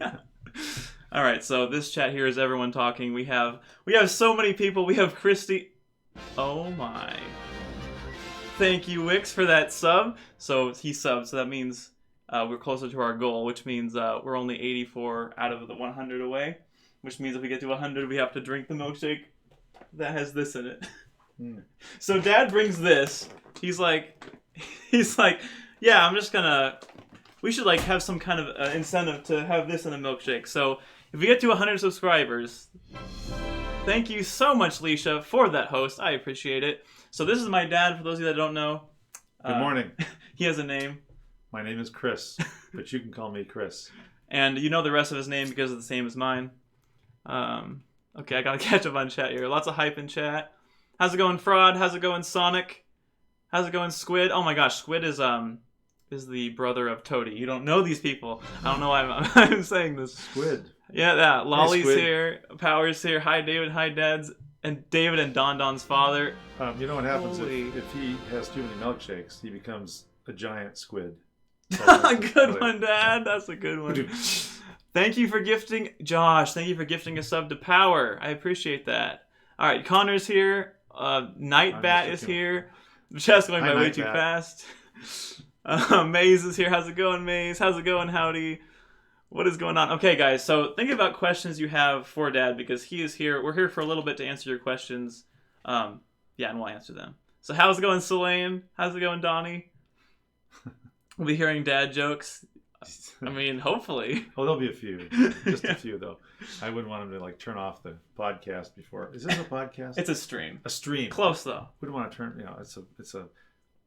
All right, so this chat here is everyone talking. We have so many people. We have Christy. Oh my. Thank you, Wix, for that sub. So he subbed, so that means we're closer to our goal, which means we're only 84 out of the 100 away. Which means if we get to 100, we have to drink the milkshake that has this in it. So Dad brings this. He's like, yeah, I'm just gonna. We should like have some kind of incentive to have this in a milkshake. So if we get to 100 subscribers, thank you so much, Leisha, for that host. I appreciate it. So this is my dad. For those of you that don't know, good morning. He has a name. My name is Chris, but you can call me Chris. And you know the rest of his name because it's the same as mine. Okay, I gotta catch up on chat here. Lots of hype in chat. How's it going, Fraud? How's it going, Sonic? How's it going, Squid? Oh my gosh, Squid is the brother of Toady. You don't know these people. I don't know why I'm saying this. Squid. Yeah, that. Lolly's hey, here. Power's here. Hi, David. Hi, Dads. And David and Don Don's father. You know what happens if he has too many milkshakes? He becomes a giant squid. Good one, Dad. That's a good one. Thank you for gifting, Josh. Thank you for gifting a sub to Power. I appreciate that. All right, Connor's here. Nightbat is here. The chat's going by way too fast. Maze is here. How's it going, Maze? How's it going, Howdy? What is going on? Okay, guys, so think about questions you have for Dad because he is here. We're here for a little bit to answer your questions. Yeah, and we'll answer them. So how's it going, Selene? How's it going, Donnie? We'll be hearing dad jokes. I mean, hopefully. Oh, there'll be a few. Just a few, though. I wouldn't want him to, like, turn off the podcast before. Is this a podcast? It's a stream. A stream. Close, though. Wouldn't want to turn,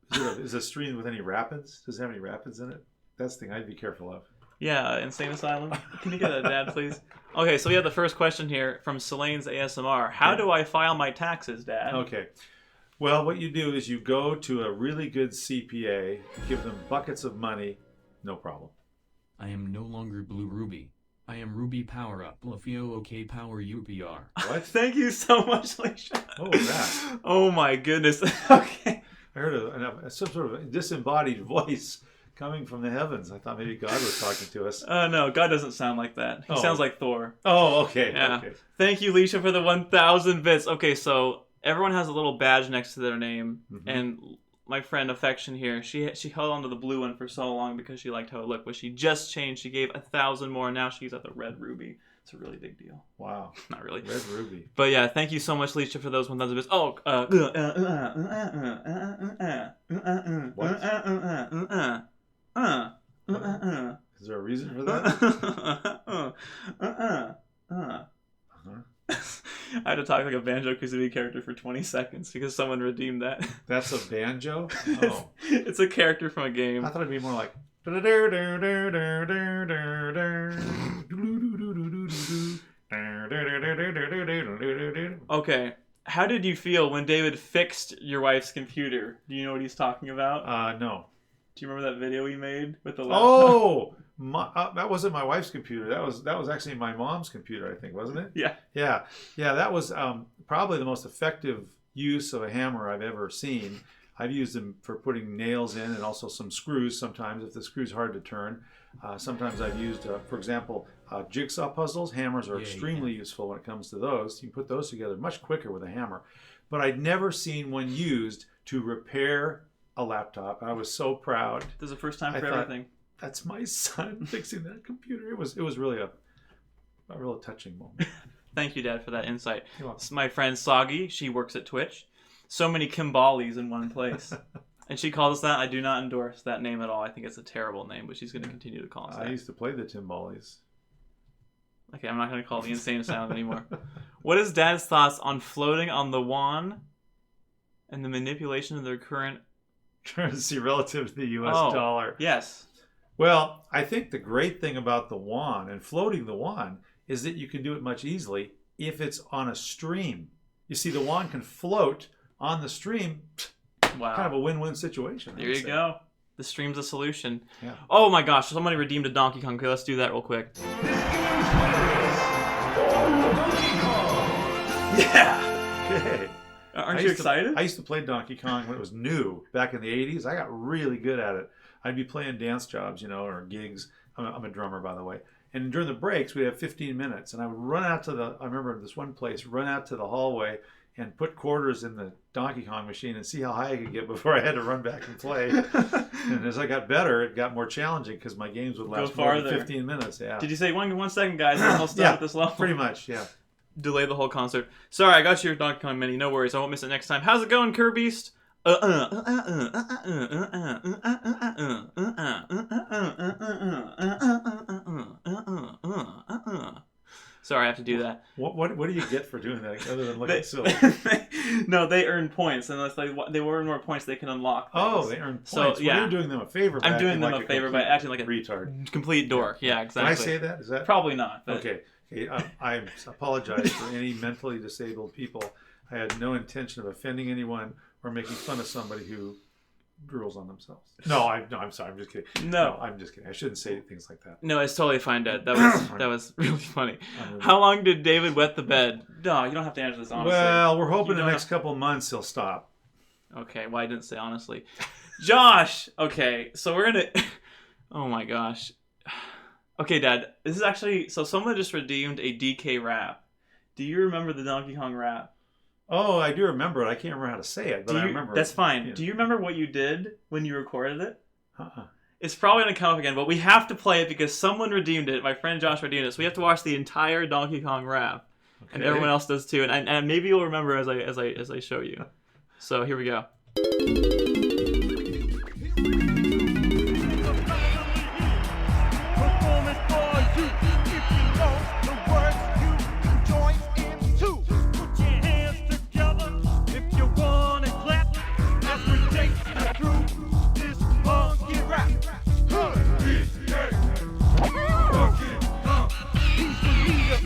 is it a stream with any rapids? Does it have any rapids in it? That's the thing I'd be careful of. Yeah, Insane Asylum. Can you get that, Dad, please? Okay, so we have the first question here from Selene's ASMR. How do I file my taxes, Dad? Okay. Well, what you do is you go to a really good CPA, give them buckets of money, no problem. I am no longer Blue Ruby. I am Ruby Power Up. Lafio OK Power UPR. What? Thank you so much, Leisha. What was that? Oh my goodness. Okay. I heard some sort of disembodied voice coming from the heavens. I thought maybe God was talking to us. No, God doesn't sound like that. He sounds like Thor. Oh, okay. Yeah. Okay. Thank you, Leisha, for the 1,000 bits. Okay, so everyone has a little badge next to their name, and my friend Affection here, she held on to the blue one for so long because she liked how it looked, but she just changed. She gave 1,000 more, and now she's at the red ruby. It's a really big deal. Wow. Not really. Red ruby. But yeah, thank you so much, Leisha, for those 1,000 bits. Oh, what? Is there a reason for that? I had to talk like a Banjo-Kazooie character for 20 seconds because someone redeemed that. That's a banjo? Oh. It's a character from a game. I thought it'd be more like... Okay. How did you feel when David fixed your wife's computer? Do you know what he's talking about? No. Do you remember that video we made with the laptop? Oh! That wasn't my wife's computer. That was actually my mom's computer, I think, wasn't it? Yeah. Yeah. That was probably the most effective use of a hammer I've ever seen. I've used them for putting nails in and also some screws sometimes if the screw's hard to turn. Sometimes I've used, for example, jigsaw puzzles. Hammers are extremely useful when it comes to those. You can put those together much quicker with a hammer. But I'd never seen one used to repair a laptop. I was so proud. This is the first time for everything. That's my son fixing that computer. It was really a real touching moment. Thank you, Dad, for that insight. You're welcome. This is my friend Soggy. She works at Twitch. So many Kimballies in one place. And she calls us that. I do not endorse that name at all. I think it's a terrible name, but she's going to continue to call us that. I used to play the Timballies. Okay, I'm not going to call it the Insane Asylum anymore. What is Dad's thoughts on floating on the won and the manipulation of their current currency relative to the U.S. dollar? Yes. Well, I think the great thing about the won and floating the won is that you can do it much easily if it's on a stream. You see, the won can float on the stream. Wow. Kind of a win-win situation. There you go. The stream's a solution. Yeah. Oh my gosh, somebody redeemed a Donkey Kong. Okay, let's do that real quick. Yeah! Okay. Aren't you excited? I used to play Donkey Kong when it was new back in the 80s. I got really good at it. I'd be playing dance jobs, or gigs. I'm a drummer, by the way. And during the breaks, we'd have 15 minutes. And I would run out I remember this one place, run out to the hallway and put quarters in the Donkey Kong machine and see how high I could get before I had to run back and play. And as I got better, it got more challenging because my games would last more than 15 minutes. Yeah. Did you say 1 second, guys? I'm almost done with this level. Pretty much, yeah. Delay the whole concert. Sorry, I got your Donkey Kong Mini. No worries, I won't miss it next time. How's it going, Kirbyist? Sorry, I have to do that. What do you get for doing that other than looking silly? No, they earn points, and they will earn more points. They can unlock things. Oh, they earn points. So, yeah. Well, you're doing them a favor. I'm doing them a favor by acting like a retard, complete dork. Yeah, exactly. Can I say that? Is that probably not? But... Okay. I apologize for any mentally disabled people. I had no intention of offending anyone or making fun of somebody who drools on themselves. No, I'm sorry. I'm just kidding. No, I'm just kidding. I shouldn't say things like that. No, it's totally fine, Dad. That was really funny. How long did David wet the bed? No, you don't have to answer this honestly. Well, we're hoping the next couple of months he'll stop. Okay, well, I didn't say honestly. Josh! Okay, so we're gonna... Oh my gosh. Okay, Dad, this is actually... So someone just redeemed a DK rap. Do you remember the Donkey Kong rap? Oh, I do remember it. I can't remember how to say it, but I remember That's it. fine. Yeah. Do you remember what you did when you recorded it? Uh-uh. It's probably going to come up again, but we have to play it because someone redeemed it. My friend Josh redeemed it. So we have to watch the entire Donkey Kong rap. Okay. And everyone else does too. And maybe you'll remember as I show you. So here we go.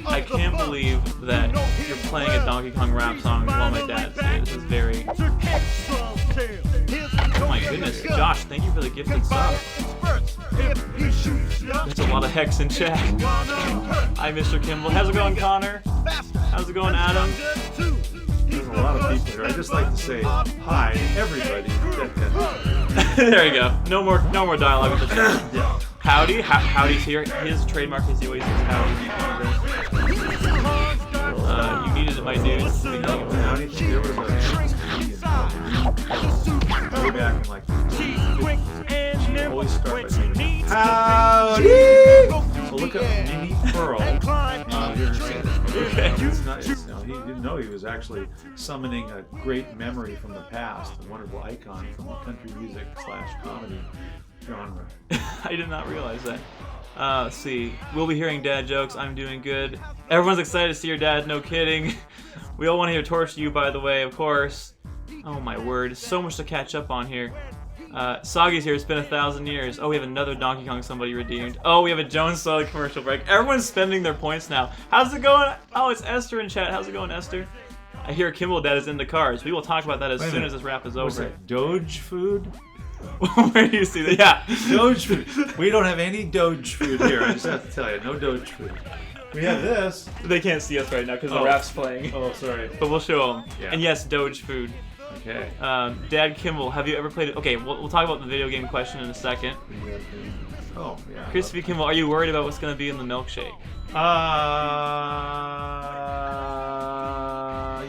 I can't believe that you're playing a Donkey Kong rap song while my dad's here. This is very... Oh my goodness. Josh, thank you for the gifted sub. There's a lot of hex in chat. Hi, Mr. Kimball. How's it going, Connor? How's it going, Adam? There's a lot of people here. I just like to say hi to everybody. There you go. No more dialogue with the chat. Yeah. Howdy. Howdy's here. His trademark is he always says howdy. You needed it, my dude. Howdy. There was way back in like always start by saying howdy. So look up Mini Pearl. He didn't know he was actually summoning a great memory from the past, a wonderful icon from the country music / comedy genre. I did not realize that. Let's see. We'll be hearing dad jokes. I'm doing good. Everyone's excited to see your dad. No kidding. We all want to hear Torch to You, by the way, of course. Oh my word. So much to catch up on here. Soggy's here. It's been 1,000 years. Oh, we have another Donkey Kong somebody redeemed. Oh, we have a Jones Solid commercial break. Everyone's spending their points now. How's it going? Oh, it's Esther in chat. How's it going, Esther? I hear Kimball Dad is in the cars. We will talk about that as soon as this rap is over. What's that, Doge food? Where do you see that? Yeah. Doge food. We don't have any Doge food here. I just have to tell you, no Doge food. We have this. They can't see us right now because the rap's playing. Oh, sorry. But we'll show them. Yeah. And yes, Doge food. Okay. Dad Kimball, have you ever played it? Okay, we'll talk about the video game question in a second. Oh, yeah. Crispy Kimball, are you worried about what's going to be in the milkshake?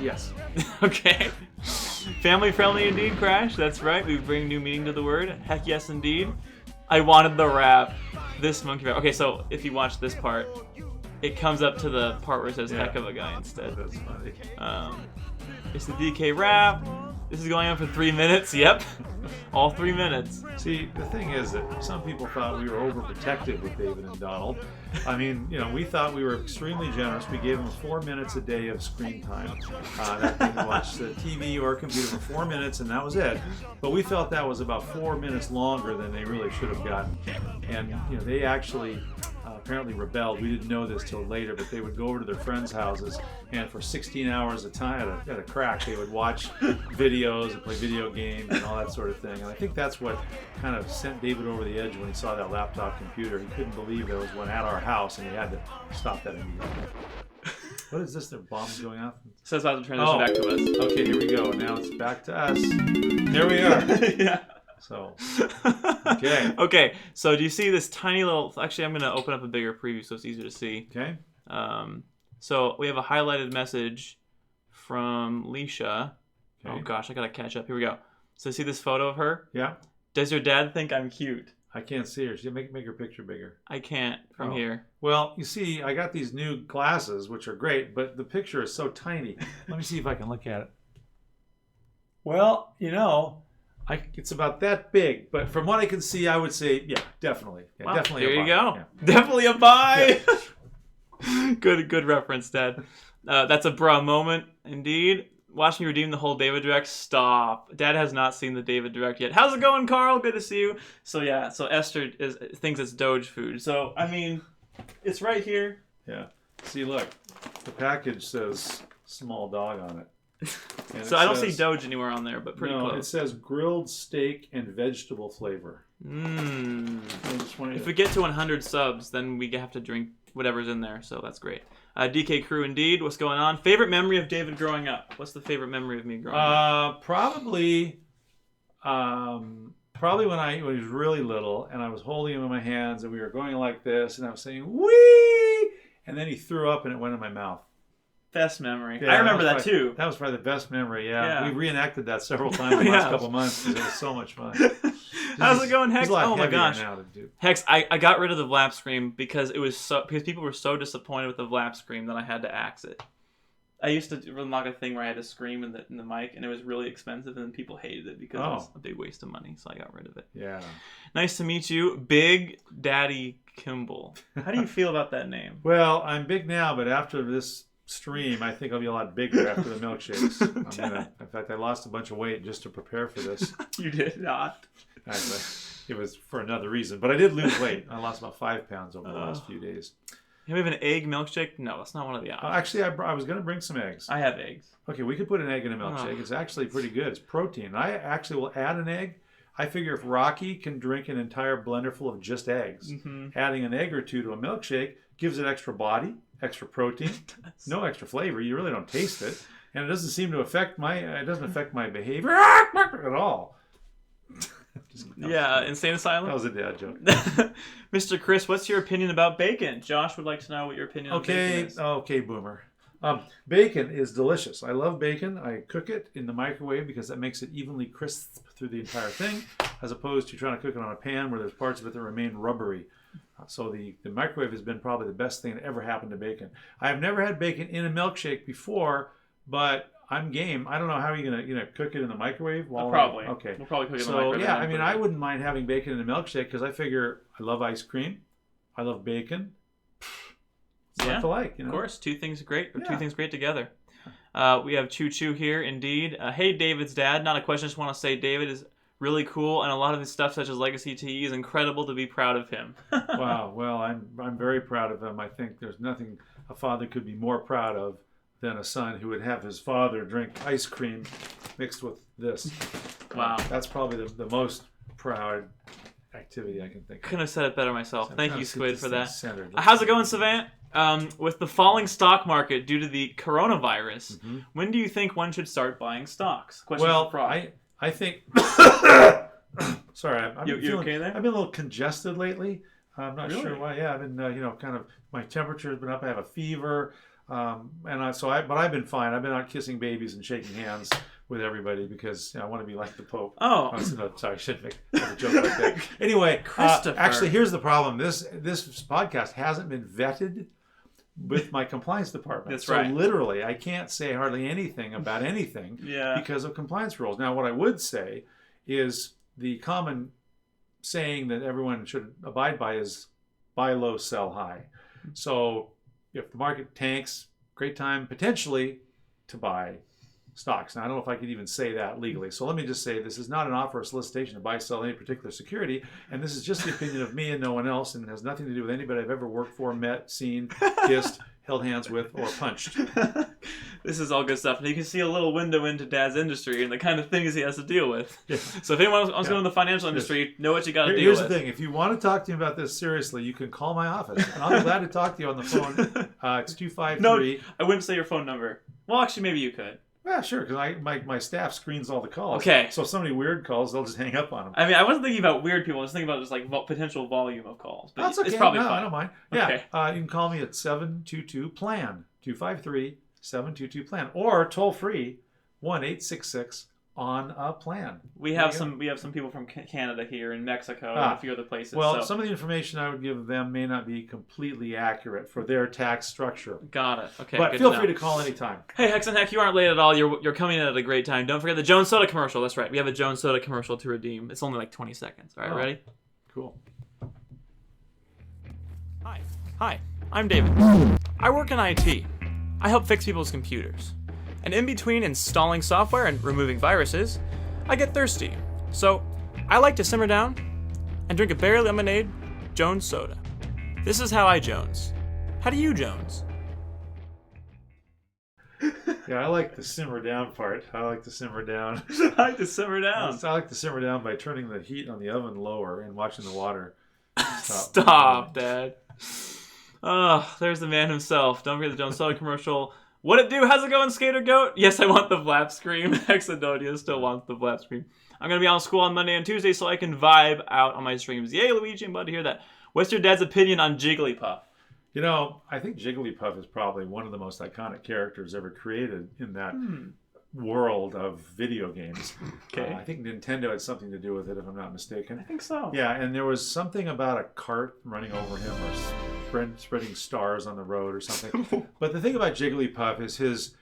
Yes. Okay. Family friendly indeed, Crash. That's right. We bring new meaning to the word. Heck yes, indeed. I wanted the rap. This monkey rap. Okay, so if you watch this part, it comes up to the part where it says heck of a guy instead. That's funny. It's the DK rap. This is going on for 3 minutes. Yep. All 3 minutes. See, the thing is that some people thought we were overprotective with David and Donald. I mean, we thought we were extremely generous. We gave them 4 minutes a day of screen time. That they could watch the TV or computer for 4 minutes, and that was it. But we felt that was about 4 minutes longer than they really should have gotten. And they actually apparently rebelled. We didn't know this till later, but they would go over to their friends' houses, and for 16 hours a time at a crack, they would watch videos and play video games and all that sort of thing. And I think that's what kind of sent David over the edge when he saw that laptop computer. He couldn't believe there was one at our house, and he had to stop that immediately. What is this? There are bombs going off? So it's about to transition back to us. Okay, here we go. Now it's back to us. There we are. Yeah. So, okay. Okay, so do you see this tiny little... Actually, I'm going to open up a bigger preview so it's easier to see. Okay. So we have a highlighted message from Leisha. Okay. Oh gosh, I got to catch up. Here we go. So see this photo of her? Yeah. Does your dad think I'm cute? I can't see her. She make her picture bigger. I can't from Oh. here. Well, you see, I got these new glasses, which are great, but the picture is so tiny. Let me see if I can look at it. Well, it's about that big, but from what I can see, I would say, yeah, definitely. Yeah, Wow, definitely there a you buy. go. Yeah. Definitely a buy. Good reference, Dad. That's a bra moment, indeed. Watch me redeem the whole David Direct. Stop. Dad has not seen the David Direct yet. How's it going, Carl? Good to see you. So yeah, so Esther thinks it's Doge food. So, I mean, it's right here. Yeah. See, look, the package says small dog on it. And So it I don't says- see Doge anywhere on there, but pretty No, it close. says grilled steak and vegetable flavor. Mmm. I just wanted If to- we get to 100 subs, then we have to drink whatever's in there, so that's great. DK Crew, indeed. What's going on? Favorite memory of David growing up? What's the favorite memory of me growing up? Probably when he was really little, and I was holding him in my hands, and we were going like this, and I was saying "wee," and then he threw up, and it went in my mouth. Best memory. Yeah, I remember was that probably- too. That was probably the best memory. Yeah, Yeah. we reenacted that several times in the Yeah. last couple months because it was so much fun. How's it going, Hex? He's a lot Oh my heavier gosh. now to do. Hex, I got rid of the Vlap scream because people were so disappointed with the Vlap scream that I had to axe it. I used to unlock a thing where I had to scream in the mic, and it was really expensive, and then people hated it because it was a big waste of money, so I got rid of it. Yeah. Nice to meet you, Big Daddy Kimball. How do you feel about that name? Well, I'm big now, but after this stream, I think I'll be a lot bigger after the milkshakes. In fact, I lost a bunch of weight just to prepare for this. You did not. Actually, it was for another reason, but I did lose weight. I lost about 5 pounds over the last few days. Do we have an egg milkshake? No, that's not one of the options. Actually, I was going to bring some eggs. I have eggs. Okay, we could put an egg in a milkshake. Oh. It's actually pretty good. It's protein. I actually will add an egg. I figure if Rocky can drink an entire blender full of just eggs, adding an egg or two to a milkshake gives it extra body, extra protein, no extra flavor. You really don't taste it, and it doesn't seem to affect my behavior at all. Insane Asylum. That was a dad joke. Mr. Chris, what's your opinion about bacon? Josh would like to know what your opinion on bacon is. Okay, boomer. Bacon is delicious. I love bacon. I cook it in the microwave because that makes it evenly crisp through the entire thing, as opposed to trying to cook it on a pan where there's parts of it that remain rubbery. So the microwave has been probably the best thing that ever happened to bacon. I have never had bacon in a milkshake before, but I'm game. I don't know how you're gonna cook it in the microwave. Probably. Okay. We'll probably cook it in the So microwave. yeah, and I mean, then put I it in. wouldn't mind having bacon in a milkshake because I figure I love ice cream, I love bacon. It's Yeah, not to like, Of course, two things great together. Yeah. We have Choo Choo here, indeed. Hey, David's dad. Not a question. I just want to say David is really cool, and a lot of his stuff, such as Legacy TE, is incredible to be proud of him. Wow. Well, I'm very proud of him. I think there's nothing a father could be more proud of than a son who would have his father drink ice cream mixed with this. Wow. That's probably the most proud activity I can think of. Couldn't have said it better myself. I'm Thank trying you, to keep Squid, this for thing that. centered. How's it going, Savant? With the falling stock market due to the coronavirus, when do you think one should start buying stocks? Question Well, for Frog. I think. Sorry, I'm You feeling, okay there? I've been a little congested lately. I'm not Really? sure why. Yeah, I've been kind of my temperature has been up. I have a fever, but I've been fine. I've been out kissing babies and shaking hands with everybody because I want to be like the Pope. Oh. No, sorry, I shouldn't make a joke like that. Anyway, Christopher. actually, here's the problem. This podcast hasn't been vetted with my compliance department. That's so right. literally, I can't say hardly anything about anything Yeah. because of compliance rules. Now, what I would say is the common saying that everyone should abide by is buy low, sell high. So if the market tanks, great time potentially to buy stocks. Now, I don't know if I could even say that legally. So let me just say this is not an offer or solicitation to buy, sell any particular security. And this is just the opinion of me and no one else. And it has nothing to do with anybody I've ever worked for, met, seen, kissed, held hands with, or punched. This is all good stuff. And you can see a little window into Dad's industry and the kind of things he has to deal with. Yeah. So if anyone wants to go in the financial industry, know what you got to deal Here's with. the thing. If you want to talk to me about this seriously, you can call my office. And I'll be glad to talk to you on the phone. It's 253. No, I wouldn't say your phone number. Well, actually, maybe you could. Yeah, sure, because my staff screens all the calls. Okay. So if somebody weird calls, they'll just hang up on them. I mean, I wasn't thinking about weird people. I was thinking about just like potential volume of calls. But That's okay. It's probably no, fine. I don't mind. Yeah, Okay. you can call me at 722-PLAN, 253-722-PLAN, or toll free 1-866 on a plan. We have some people from Canada here and Mexico and a few other places. Well, so. some of the information I would give them may not be completely accurate for their tax structure. Got it. Okay. But good feel to free know. to call anytime. Hey, Hex and Heck, you aren't late at all. You're coming in at a great time. Don't forget the Jones Soda commercial. That's right. We have a Jones Soda commercial to redeem. It's only like 20 seconds. All right, ready? Cool. Hi, I'm David. I work in IT. I help fix people's computers. And in between installing software and removing viruses, I get thirsty. So I like to simmer down and drink a berry lemonade Jones Soda. This is how I Jones. How do you Jones? Yeah, I like the simmer down part. I like to simmer down. I like to simmer down. I like to simmer down by turning the heat on the oven lower and watching the water Stop, Dad. Oh, there's the man himself. Don't forget the Jones Soda commercial. What it do? How's it going, Skater Goat? Yes, I want the flap scream. Hexadonia still wants the flap scream. I'm going to be on school on Monday and Tuesday so I can vibe out on my streams. Yay, Luigi, I'm glad to hear that. What's your dad's opinion on Jigglypuff? You know, I think Jigglypuff is probably one of the most iconic characters ever created in that world of video games. Okay. I think Nintendo had something to do with it, if I'm not mistaken. I think so. Yeah, and there was something about a cart running over him or spreading stars on the road or something. But the thing about Jigglypuff is his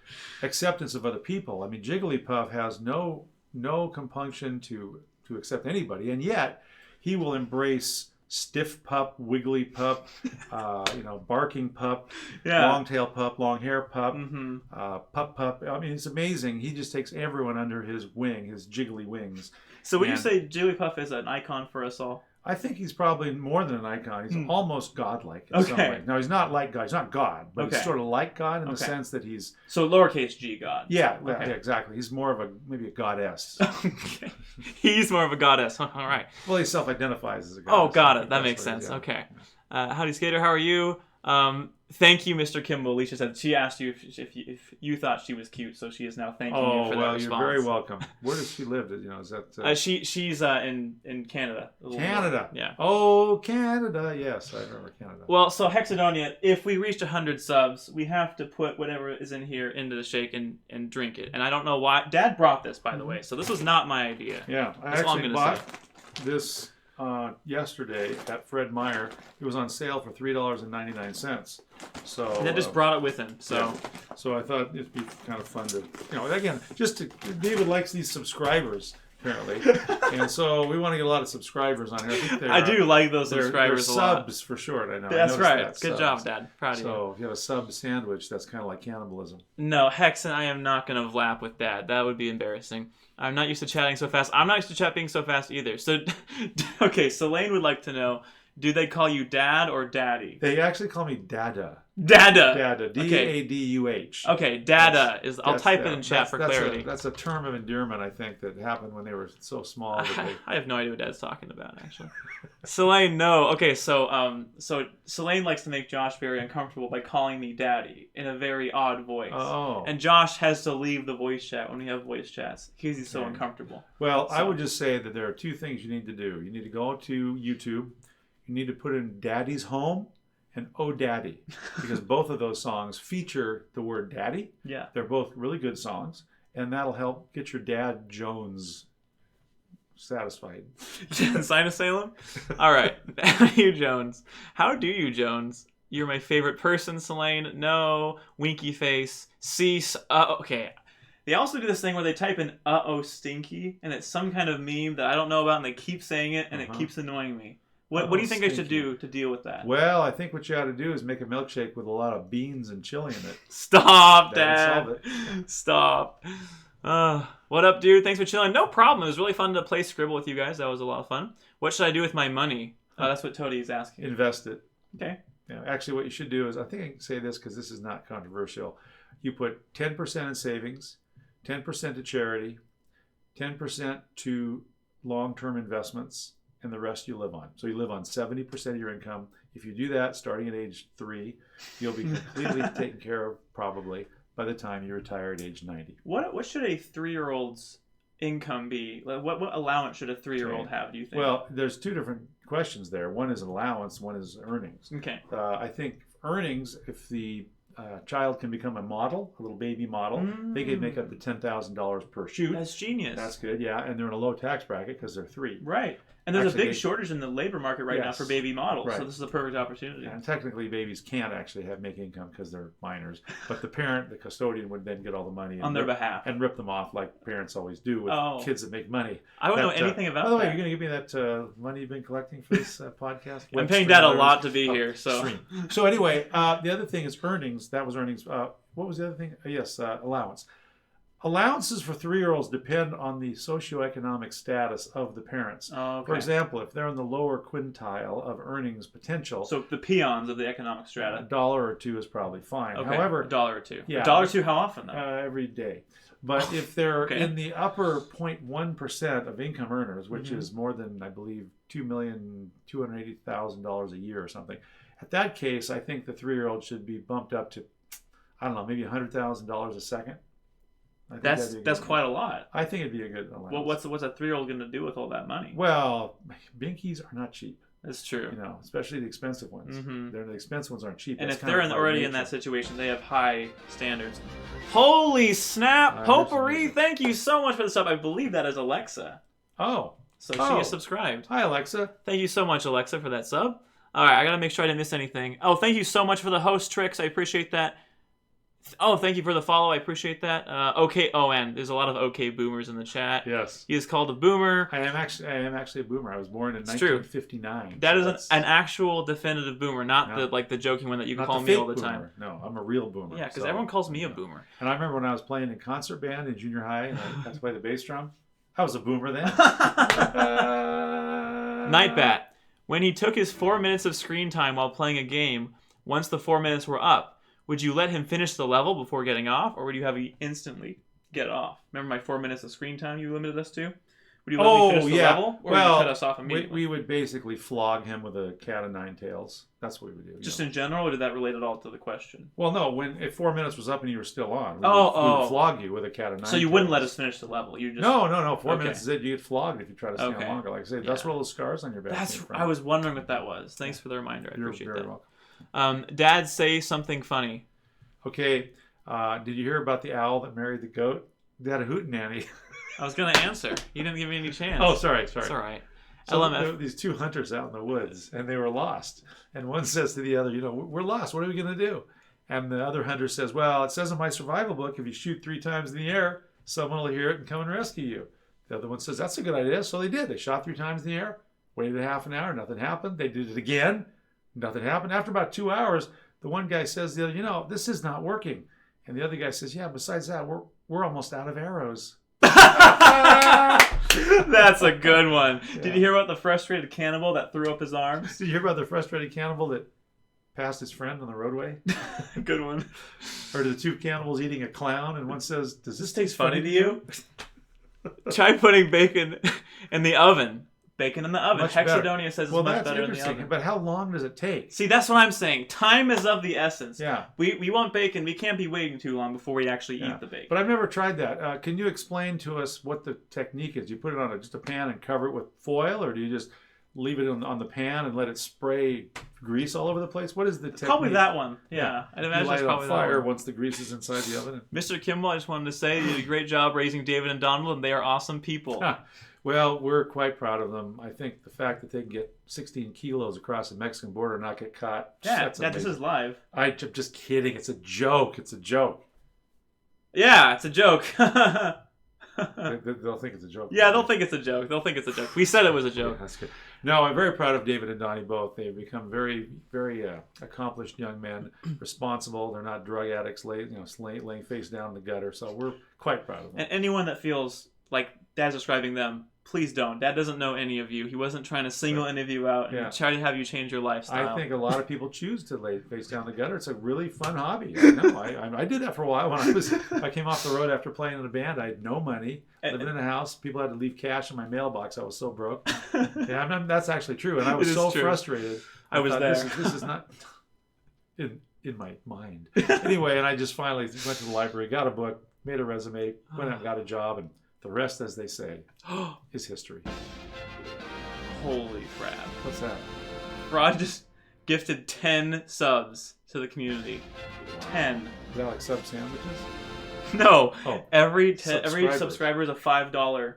acceptance of other people. I mean, Jigglypuff has no compunction to accept anybody, and yet he will embrace stiff pup, wiggly pup, barking pup, long tail pup, long hair pup, pup. I mean, it's amazing. He just takes everyone under his wing, his jiggly wings. So would you say Jigglypuff is an icon for us all? I think he's probably more than an icon. He's almost godlike in some way. Now, he's not like God. He's not God, but he's sort of like God in the sense that he's... So lowercase g God. Yeah, yeah, exactly. He's more of maybe a goddess. Okay. He's more of a goddess. All right. Well, he self-identifies as a goddess. Oh, got it. That makes sense. Okay. Howdy, Skater. How are you? Thank you, Mr. Kimball. Alicia said she asked you if you thought she was cute, so she is now thanking you for that response. You're very welcome. Where does she live? Is that? She's in Canada. Canada. Yeah. Oh, Canada. Yes, I remember Canada. Well, so Hexadonia, if we reached 100 subs, we have to put whatever is in here into the shake and drink it. And I don't know why. Dad brought this, by the way, so this was not my idea. Yeah, I actually bought this yesterday at Fred Meyer. It was on sale for $3.99. So Dad just brought it with him. So I thought it'd be kind of fun to, again, David likes these subscribers apparently, and so we want to get a lot of subscribers on here. I do like those subscribers a lot. Subs for short. I know. That's right. Good subs. job, Dad. Proud of you. So if you have a sub sandwich, that's kind of like cannibalism. No, Hex and I am not going to lap with Dad. That would be embarrassing. I'm not used to chatting so fast. I'm not used to chat being so fast either. So, okay, so Lane would like to know, do they call you Dad or Daddy? They actually call me Dada. Dada. Dada. D-A-D-U-H. Okay, Dada is... I'll type it in chat for clarity. That's a term of endearment, I think, that happened when they were so small. I have no idea what Dad's talking about, actually. Selene, no. Okay, so Selene likes to make Josh very uncomfortable by calling me Daddy in a very odd voice. Oh. And Josh has to leave the voice chat when we have voice chats because he's so uncomfortable. Well, I would just say that there are two things you need to do. You need to go to YouTube. You need to put in Daddy's Home and Oh Daddy, because both of those songs feature the word Daddy. Yeah. They're both really good songs, and that'll help get your dad Jones satisfied. Sign of Salem? All right. You, Jones. How do you, Jones? You're my favorite person, Selene. No. Winky face. Cease. Okay. They also do this thing where they type in uh-oh stinky, and it's some kind of meme that I don't know about, and they keep saying it, and it keeps annoying me. What do you think I should do to deal with that? Well, I think what you ought to do is make a milkshake with a lot of beans and chili in it. Stop, Dad. Solve it. Stop. What up, dude? Thanks for chilling. No problem. It was really fun to play Scribble with you guys. That was a lot of fun. What should I do with my money? That's what Toady is asking. Invest it. Okay. Yeah, actually, what you should do is, I think I can say this because this is not controversial. You put 10% in savings, 10% to charity, 10% to long-term investments, and the rest you live on. So you live on 70% of your income. If you do that starting at age 3, you'll be completely taken care of, probably. by the time you retire at age 90. What should a 3-year-old's income be? Like, what allowance should a 3-year-old have, do you think? Well, there's two different questions there. One is allowance, one is earnings. Okay. I think earnings, if the child can become a model, a little baby model, they can make up to $10,000 per shoot. That's genius. That's good, yeah. And they're in a low tax bracket because they're 3. Right. And there's Actually, a big shortage in the labor market right now for baby models, right. so this is a perfect opportunity. And technically, babies can't actually make income because they're minors. But the parent, the custodian, would then get all the money on their behalf and rip them off like parents always do with kids that make money. I wouldn't know anything about that. By the way, you're going to give me that money you've been collecting for this podcast? I'm paying Dad a lot to be here. So anyway, the other thing is earnings. That was earnings. What was the other thing? Yes, allowance. Allowances for 3-year-olds depend on the socioeconomic status of the parents. Oh, okay. For example, if they're in the lower quintile of earnings potential, so the peons of the economic strata, $1 or $2 is probably fine. Okay. However, $1 or $2. Yeah, $1 or $2. How often though? Every day. But if they're Okay. in the upper 0.1% of income earners, which is more than, I believe, $2,280,000 a year or something, at that case, I think the 3-year-old should be bumped up to, I don't know, maybe $100,000 a second. That's quite a lot. I think it'd be a good allowance. Well, what's a 3-year-old going to do with all that money? Well, binkies are not cheap. That's true. You know, especially the expensive ones. The expensive ones aren't cheap. And That's if they're kind of already in that situation, they have high standards. Holy snap! Potpourri! Thank you so much for the sub. I believe that is Alexa. Oh. So she is subscribed. Hi, Alexa. Thank you so much, Alexa, for that sub. All right, I got to make sure I didn't miss anything. Oh, thank you so much for the host tricks. I appreciate that. Oh, thank you for the follow. I appreciate that. And there's a lot of OK boomers in the chat. Yes. He is called a boomer. I am actually a boomer. I was born in 1959. That is an actual definitive boomer, not the joking one that you call me all the time. Boomer. No, I'm a real boomer. Yeah, because everyone calls me a boomer. And I remember when I was playing in concert band in junior high and I got to play the bass drum. I was a boomer then. Nightbat. When he took his 4 minutes of screen time while playing a game, once the 4 minutes were up, would you let him finish the level before getting off, or would you have him instantly get off? Remember my 4 minutes of screen time you limited us to? Would you let me finish the level, or would you cut us off immediately? We would basically flog him with a cat of 9 tails. That's what we would do. Just in general, or did that relate at all to the question? Well, no. If 4 minutes was up and you were still on, we would flog you with a cat of 9 tails. So you wouldn't let us finish the level? You just No. 4 minutes is it. You get flogged if you try to stay on longer. Like I say, that's where all the scars on your back came from. I was wondering what that was. Thanks for the reminder. I appreciate that. You're very welcome. Dad, say something funny. Okay, did you hear about the owl that married the goat? They had a hootenanny. I was going to answer. You didn't give me any chance. Oh, sorry. It's all right. So LMF. these 2 hunters out in the woods, and they were lost. And one says to the other, we're lost. What are we going to do? And the other hunter says, well, it says in my survival book, if you shoot 3 times in the air, someone will hear it and come and rescue you. The other one says, that's a good idea. So they did. They shot 3 times in the air, waited a half an hour, nothing happened. They did it again, nothing happened. After about 2 hours, the one guy says to the other, this is not working. And the other guy says, yeah, besides that, we're almost out of arrows. That's a good one. Yeah. Did you hear about the frustrated cannibal that threw up his arms? Did you hear about the frustrated cannibal that passed his friend on the roadway? Good one. Or the 2 cannibals eating a clown, and one says, does this taste funny to you? Try putting bacon in the oven. Bacon in the oven. Much Hexadonia better. says it's much better in the oven. But how long does it take? See, that's what I'm saying. Time is of the essence. Yeah. We want bacon. We can't be waiting too long before we actually eat the bacon. But I've never tried that. Can you explain to us what the technique is? You put it on just a pan and cover it with foil, or do you just leave it on the pan and let it spray grease all over the place? What is the technique? Probably that one. Yeah. I'd imagine you light it's it probably on fire that one. once the grease is inside the oven. Mr. Kimball, I just wanted to say you did a great job raising David and Donald, and they are awesome people. Well, we're quite proud of them. I think the fact that they can get 16 kilos across the Mexican border and not get caught. Yeah, this is live. I'm just kidding. It's a joke. It's a joke. Yeah, it's a joke. They'll think it's a joke. Yeah, they'll think it's a joke. We said it was a joke. Yeah, that's good. No, I'm very proud of David and Donnie both. They've become very, very accomplished young men, responsible. They're not drug addicts, laying face down in the gutter. So we're quite proud of them. And anyone that feels like Dad's describing them, please don't. Dad doesn't know any of you. He wasn't trying to single any of you out and try to have you change your lifestyle. I think a lot of people choose to lay face down the gutter. It's a really fun hobby. I know. I did that for a while. When I came off the road after playing in a band, I had no money. Living in a house, people had to leave cash in my mailbox. I was so broke. That's actually true. And I was so frustrated. I was there. This is not... in my mind. Anyway, and I just finally went to the library, got a book, made a resume, went out and got a job, and the rest, as they say, is history. Holy crap. What's that? Rod just gifted 10 subs to the community. 10. Is that like sub sandwiches? No. Oh. Every subscriber is a $5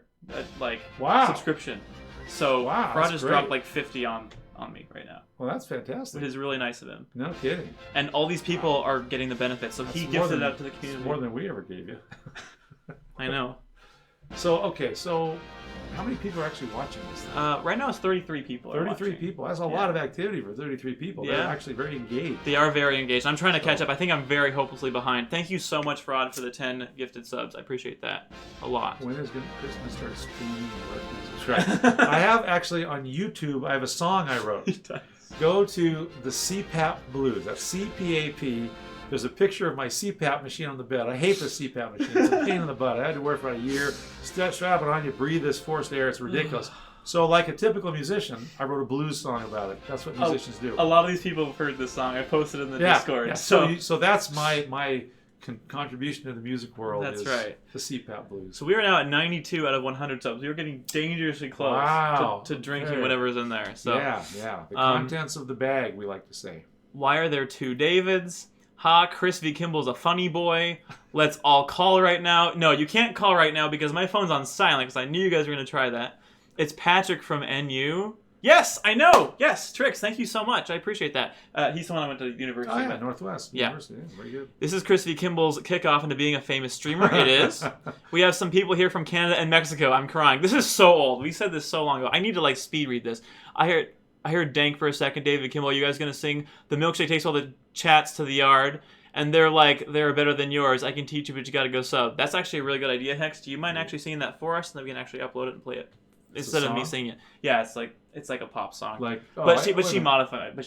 subscription. So wow, Rod that's just great. dropped like 50 on me right now. Well, that's fantastic. Which is really nice of him. No kidding. And all these people are getting the benefits, so he gifted it out to the community. More than we ever gave you. I know. So how many people are actually watching this thing? Right now it's 33 people. 33 people. That's a lot of activity for 33 people. They're actually very engaged. They are very engaged. I'm trying to catch up. I think I'm very hopelessly behind. Thank you so much, Rod, for the 10 gifted subs. I appreciate that a lot. When is Christmas start streaming? Subscribe. I have actually on YouTube, I have a song I wrote. Go to the CPAP Blues. That's CPAP. There's a picture of my CPAP machine on the bed. I hate the CPAP machine. It's a pain in the butt. I had to wear it for a year. Strap it on you, breathe this forced air. It's ridiculous. So like a typical musician, I wrote a blues song about it. That's what musicians do. A lot of these people have heard this song. I posted it in the Discord. Yeah. So that's my contribution to the music world. That's is right. The CPAP Blues. So we are now at 92 out of 100 subs. We are getting dangerously close to drinking whatever's in there. So yeah. The contents of the bag, we like to say. Why are there two Davids? Ha, Chris V. Kimball's a funny boy. Let's all call right now. No, you can't call right now because my phone's on silent because I knew you guys were going to try that. It's Patrick from NU. Yes, I know. Yes, Trix, thank you so much. I appreciate that. He's the one I went to university with. Northwest Yeah. University. Yeah, very good. This is Chris V. Kimball's kickoff into being a famous streamer. It is. We have some people here from Canada and Mexico. I'm crying. This is so old. We said this so long ago. I need to speed read this. I heard Dank for a second. David Kimball, you guys gonna sing "The Milkshake Takes All the Chats to the Yard"? And they're like, they're better than yours. I can teach you, but you gotta go sub. That's actually a really good idea, Hex. Do you mind actually singing that for us, and then we can actually upload it and play it instead of me singing it? Yeah, it's like a pop song. She modified it. The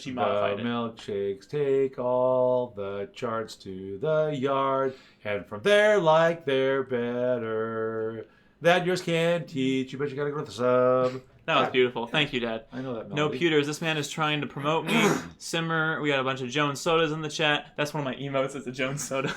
milkshakes take all the charts to the yard, and from there, like they're better. That yours can teach you, but you gotta go to the sub. That was beautiful. Thank you, Dad. I know that melody. No pewters. This man is trying to promote me. Simmer. We got a bunch of Jones sodas in the chat. That's one of my emotes. It's a Jones soda.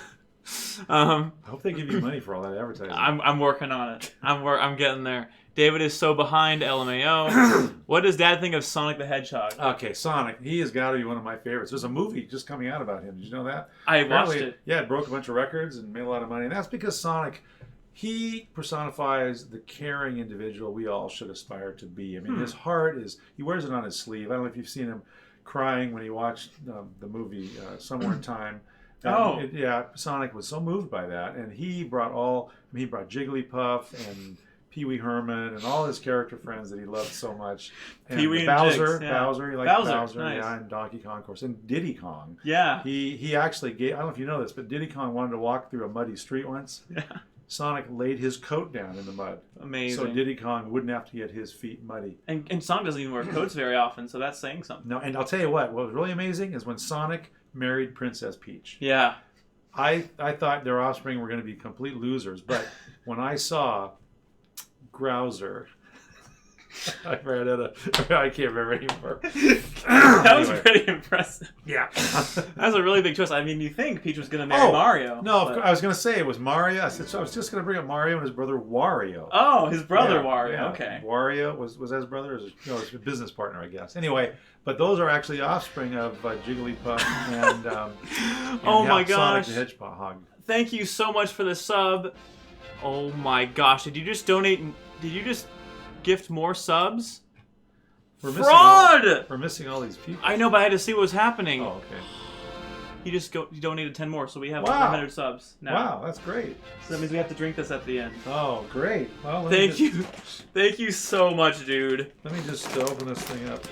I hope they give you money for all that advertising. I'm working on it. I'm getting there. David is so behind. LMAO. What does Dad think of Sonic the Hedgehog? Okay, Sonic. He has got to be one of my favorites. There's a movie just coming out about him. Did you know that? I watched it. Yeah, it broke a bunch of records and made a lot of money. And that's because Sonic, he personifies the caring individual we all should aspire to be. I mean, his heart is, he wears it on his sleeve. I don't know if you've seen him crying when he watched the movie Somewhere in Time. Sonic was so moved by that. And he brought Jigglypuff and Pee Wee Herman and all his character friends that he loved so much. And Pee Wee and Bowser, Jigs, yeah. Bowser, he liked Bowser, nice. yeah, and Donkey Kong, of course, and Diddy Kong. Yeah. He actually gave, I don't know if you know this, but Diddy Kong wanted to walk through a muddy street once. Yeah. Sonic laid his coat down in the mud. Amazing. So Diddy Kong wouldn't have to get his feet muddy. And Sonic doesn't even wear coats very often, so that's saying something. No, and I'll tell you what was really amazing is when Sonic married Princess Peach. Yeah. I thought their offspring were going to be complete losers, but when I saw Grouser, I can't remember anymore. That was pretty impressive. Yeah. That was a really big twist. I mean, you think Peach was going to marry Mario. No, I was going to say it was Mario. I was just going to bring up Mario and his brother Wario. Oh, his brother Wario. Yeah. Okay. Wario was that his brother? Or his business partner, I guess. Anyway, but those are actually offspring of Jigglypuff and oh my gosh, Sonic the Hedgehog. Thank you so much for the sub. Oh my gosh, did you just donate? Did you just gift more subs? Fraud! We're missing all these people. I know, but I had to see what was happening. Oh, okay. You donated 10 more, so we have 100 subs now. Wow, that's great. So that means we have to drink this at the end. Oh, great. Well, Thank you. Thank you so much, dude. Let me just open this thing up.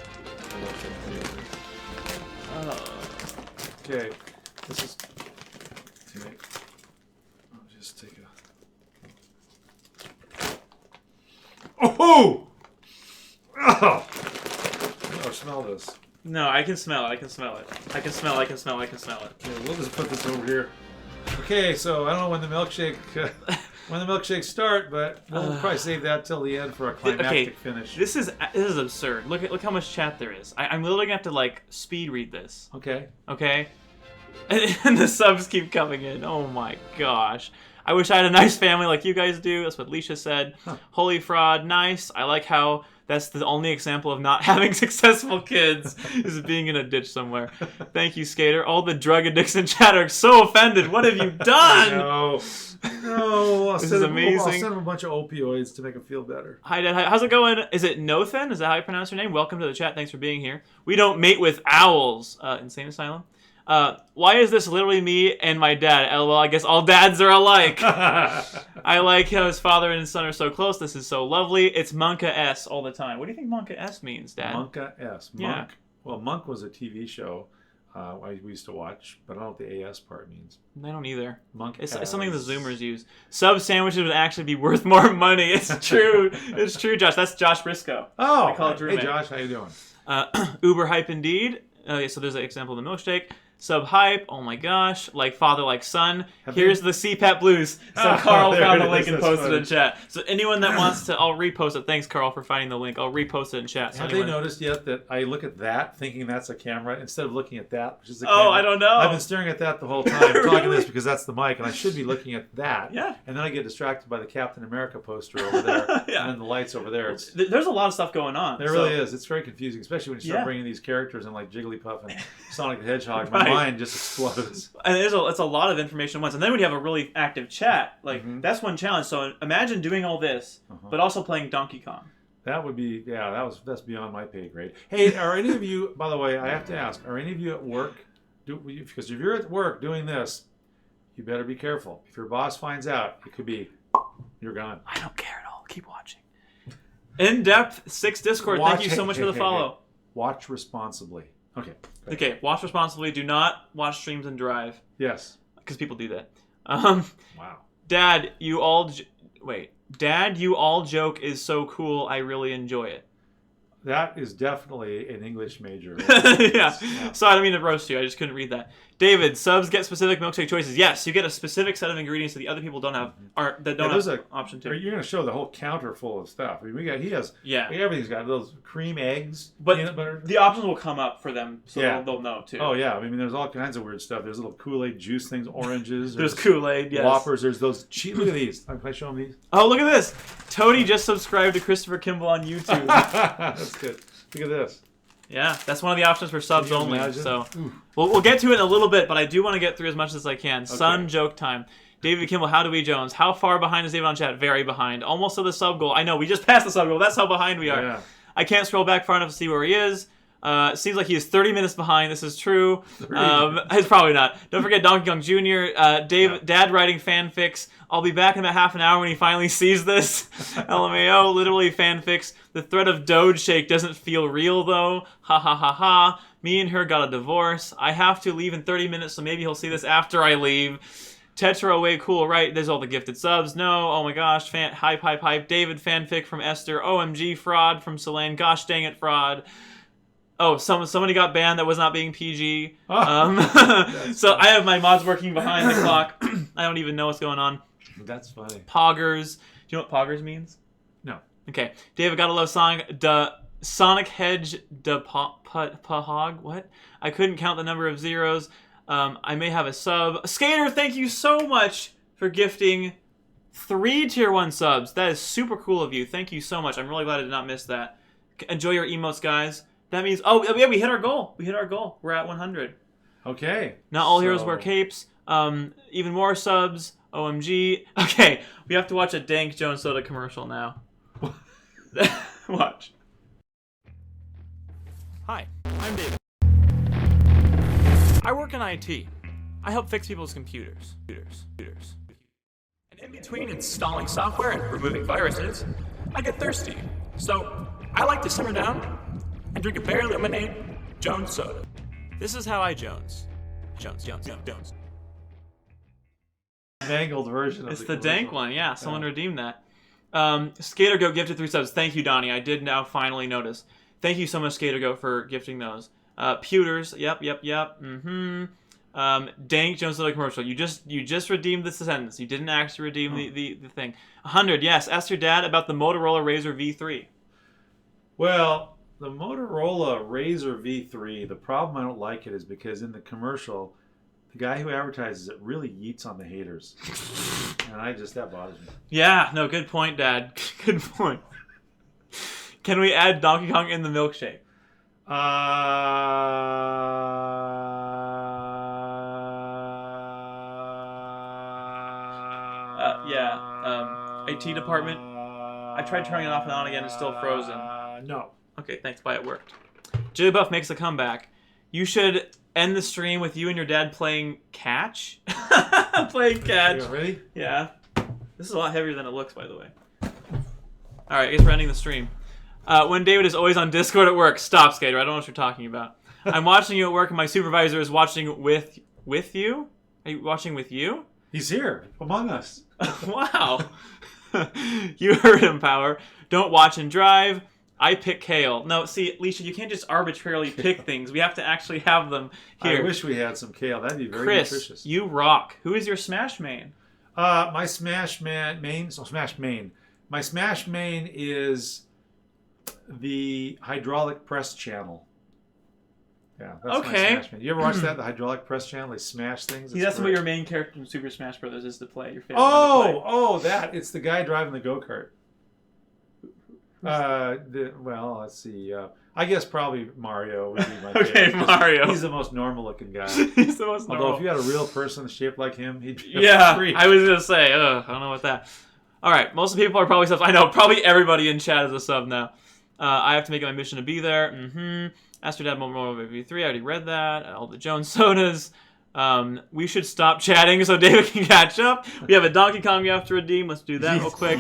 Okay. This is... I'll just take a... Oh! Oh! Oh, smell this. No, I can smell it. I can smell it. I can smell it. Okay, we'll just put this over here. Okay, so I don't know when the milkshakes start, but we'll probably save that till the end for a climactic finish. This is absurd. Look how much chat there is. I'm literally gonna have to speed read this. Okay. Okay. And the subs keep coming in. Oh my gosh. I wish I had a nice family like you guys do. That's what Leisha said. Holy fraud, nice. I like how that's the only example of not having successful kids is being in a ditch somewhere. Thank you, Skater. All the drug addicts in chat are so offended. What have you done? No. This is amazing. I'll send them a bunch of opioids to make them feel better. Hi, Dad. How's it going? Is it Nothen? Is that how you pronounce your name? Welcome to the chat. Thanks for being here. We don't mate with owls. Insane Asylum. Why is this literally me and my dad? LOL, I guess all dads are alike. I like how his father and his son are so close. This is so lovely. It's Monka S all the time. What do you think Monka S means, Dad? Monka S. Monk. Yeah. Well, Monk was a TV show we used to watch, but I don't know what the AS part means. I don't either. Monk It's S. something the Zoomers use. Sub sandwiches would actually be worth more money. It's true. It's true, Josh. That's Josh Briscoe. Oh, I call it hey Josh, how you doing? Uber hype indeed. Okay, so there's an example of the milkshake. Sub hype, oh my gosh, like father, like son. Here's the CPAP blues. So Carl found the link and posted it in chat. So anyone that wants to, I'll repost it. Thanks, Carl, for finding the link. I'll repost it in chat. So Have they noticed yet that I look at that thinking that's a camera instead of looking at that, which is the Oh, camera? I don't know. I've been staring at that the whole time, talking this because that's the mic, and I should be looking at that. Yeah. And then I get distracted by the Captain America poster over there, Yeah. and then the lights over there. There's a lot of stuff going on. There really is. It's very confusing, especially when you start bringing these characters in like Jigglypuff and Sonic the Hedgehog. My mind just explodes. And it's a lot of information at once. And then when you have a really active chat, like that's one challenge. So imagine doing all this, but also playing Donkey Kong. That would be, that's beyond my pay grade. Hey, are any of you, by the way, I have to ask, are any of you at work, because if you're at work doing this, you better be careful. If your boss finds out, it could be, you're gone. I don't care at all. Keep watching. In-depth 6 Discord. Thank you so much for the follow. Watch responsibly. Okay. Okay, watch responsibly. Do not watch streams and drive. Yes. Because people do that. Wow. Dad, you all joke is so cool. I really enjoy it. That is definitely an English major. Yeah. Sorry, I don't mean to roast you. I just couldn't read that. David, subs get specific milkshake choices. Yes, you get a specific set of ingredients that the other people don't have, have option to. You're going to show the whole counter full of stuff. I mean, everything's got those cream eggs, but peanut butter. The options will come up for them, so they'll know too. Oh yeah, I mean, there's all kinds of weird stuff. There's little Kool-Aid juice things, oranges. There's Kool-Aid, yes. Whoppers. There's those. Look at these. Can I show them these? Oh, look at this. Toady just subscribed to Christopher Kimball on YouTube. That's good. Look at this. Yeah, that's one of the options for subs only. So we'll get to it in a little bit, but I do want to get through as much as I can. Okay. Sun joke time. David Kimball, how do we Jones? How far behind is David on chat? Very behind. Almost to the sub goal. I know, we just passed the sub goal. That's how behind we are. Yeah. I can't scroll back far enough to see where he is. Seems like he is 30 minutes behind. This is true. It's probably not. Don't forget Donkey Kong Jr. Dad writing fanfics. I'll be back in about half an hour when he finally sees this. LMAO, literally fanfics. The threat of Doge Shake doesn't feel real though. Ha ha ha ha. Me and her got a divorce. I have to leave in 30 minutes, so maybe he'll see this after I leave. Tetra way cool, right? There's all the gifted subs. No, oh my gosh. Hype. David fanfic from Esther. OMG fraud from Selene. Gosh dang it, fraud. Oh, somebody got banned that was not being PG. So I have my mods working behind the clock. I don't even know what's going on. That's funny. Poggers. Do you know what poggers means? No. Okay. David, gotta love Sonic Hedge Pahog. What? I couldn't count the number of zeros. I may have a sub. Skater, thank you so much for gifting 3 tier 1 subs. That is super cool of you. Thank you so much. I'm really glad I did not miss that. Enjoy your emotes, guys. That means, we hit our goal. We're at 100. Okay. Not all heroes wear capes. Even more subs. OMG. Okay, we have to watch a dank Jones Soda commercial now. Watch. Hi, I'm David. I work in IT. I help fix people's computers. And in between installing software and removing viruses, I get thirsty. So I like to simmer down and drink a berry lemonade Jones Soda. This is how I Jones. Jones. Mangled version of it's the dank one, yeah. Someone redeemed that. Skater Goat gifted 3 subs. Thank you, Donnie. I did now finally notice. Thank you so much, Skater Goat, for gifting those. Pewters. Yep. Dank Jones Soda commercial. You just redeemed the sentence. You didn't actually redeem the thing. 100. Yes. Ask your dad about the Motorola Razr V3. Well, the Motorola Razr V3. The problem I don't like it is because in the commercial, the guy who advertises it really yeets on the haters. And that bothers me. Yeah, no, good point, Dad. Good point. Can we add Donkey Kong in the milkshake? IT department. I tried turning it off and on again. It's still frozen. No. Okay, thanks. Bye. It worked. Jilly Buff makes a comeback. You should end the stream with you and your dad playing catch. Playing catch. Ready? Yeah. This is a lot heavier than it looks, by the way. All right, I guess we're ending the stream. When David is always on Discord at work. Stop, Skater. I don't know what you're talking about. I'm watching you at work, and my supervisor is watching with you. Are you watching with you? He's here among us. Wow. You heard him, Power. Don't watch and drive. I pick kale. No, see, Alicia, you can't just arbitrarily pick things. We have to actuly have them here. I wish we had some kale. That'd be very Chris, nutritious. you rock. Who is your Smash main? My Smash main. My Smash main is the hydraulic press channel. Yeah, that's my Smash main. You ever watch that? The hydraulic press channel? They smash things. See, that's what your main character from Super Smash Brothers is to play. Your favorite. That. It's the guy driving the go-kart. Let's see. I guess probably Mario would be my favorite. Okay, Mario. He's the most normal-looking guy. He's the most normal. Although if you had a real person shaped like him, he'd be yeah, free. I was gonna say, I don't know what that. All right, most of the people are probably subs. I know, probably everybody in chat is a sub now. I have to make it my mission to be there. Ask your dad more V3. I already read that. All the Jones sodas. We should stop chatting so David can catch up. We have a Donkey Kong we have to redeem. Let's do that real quick.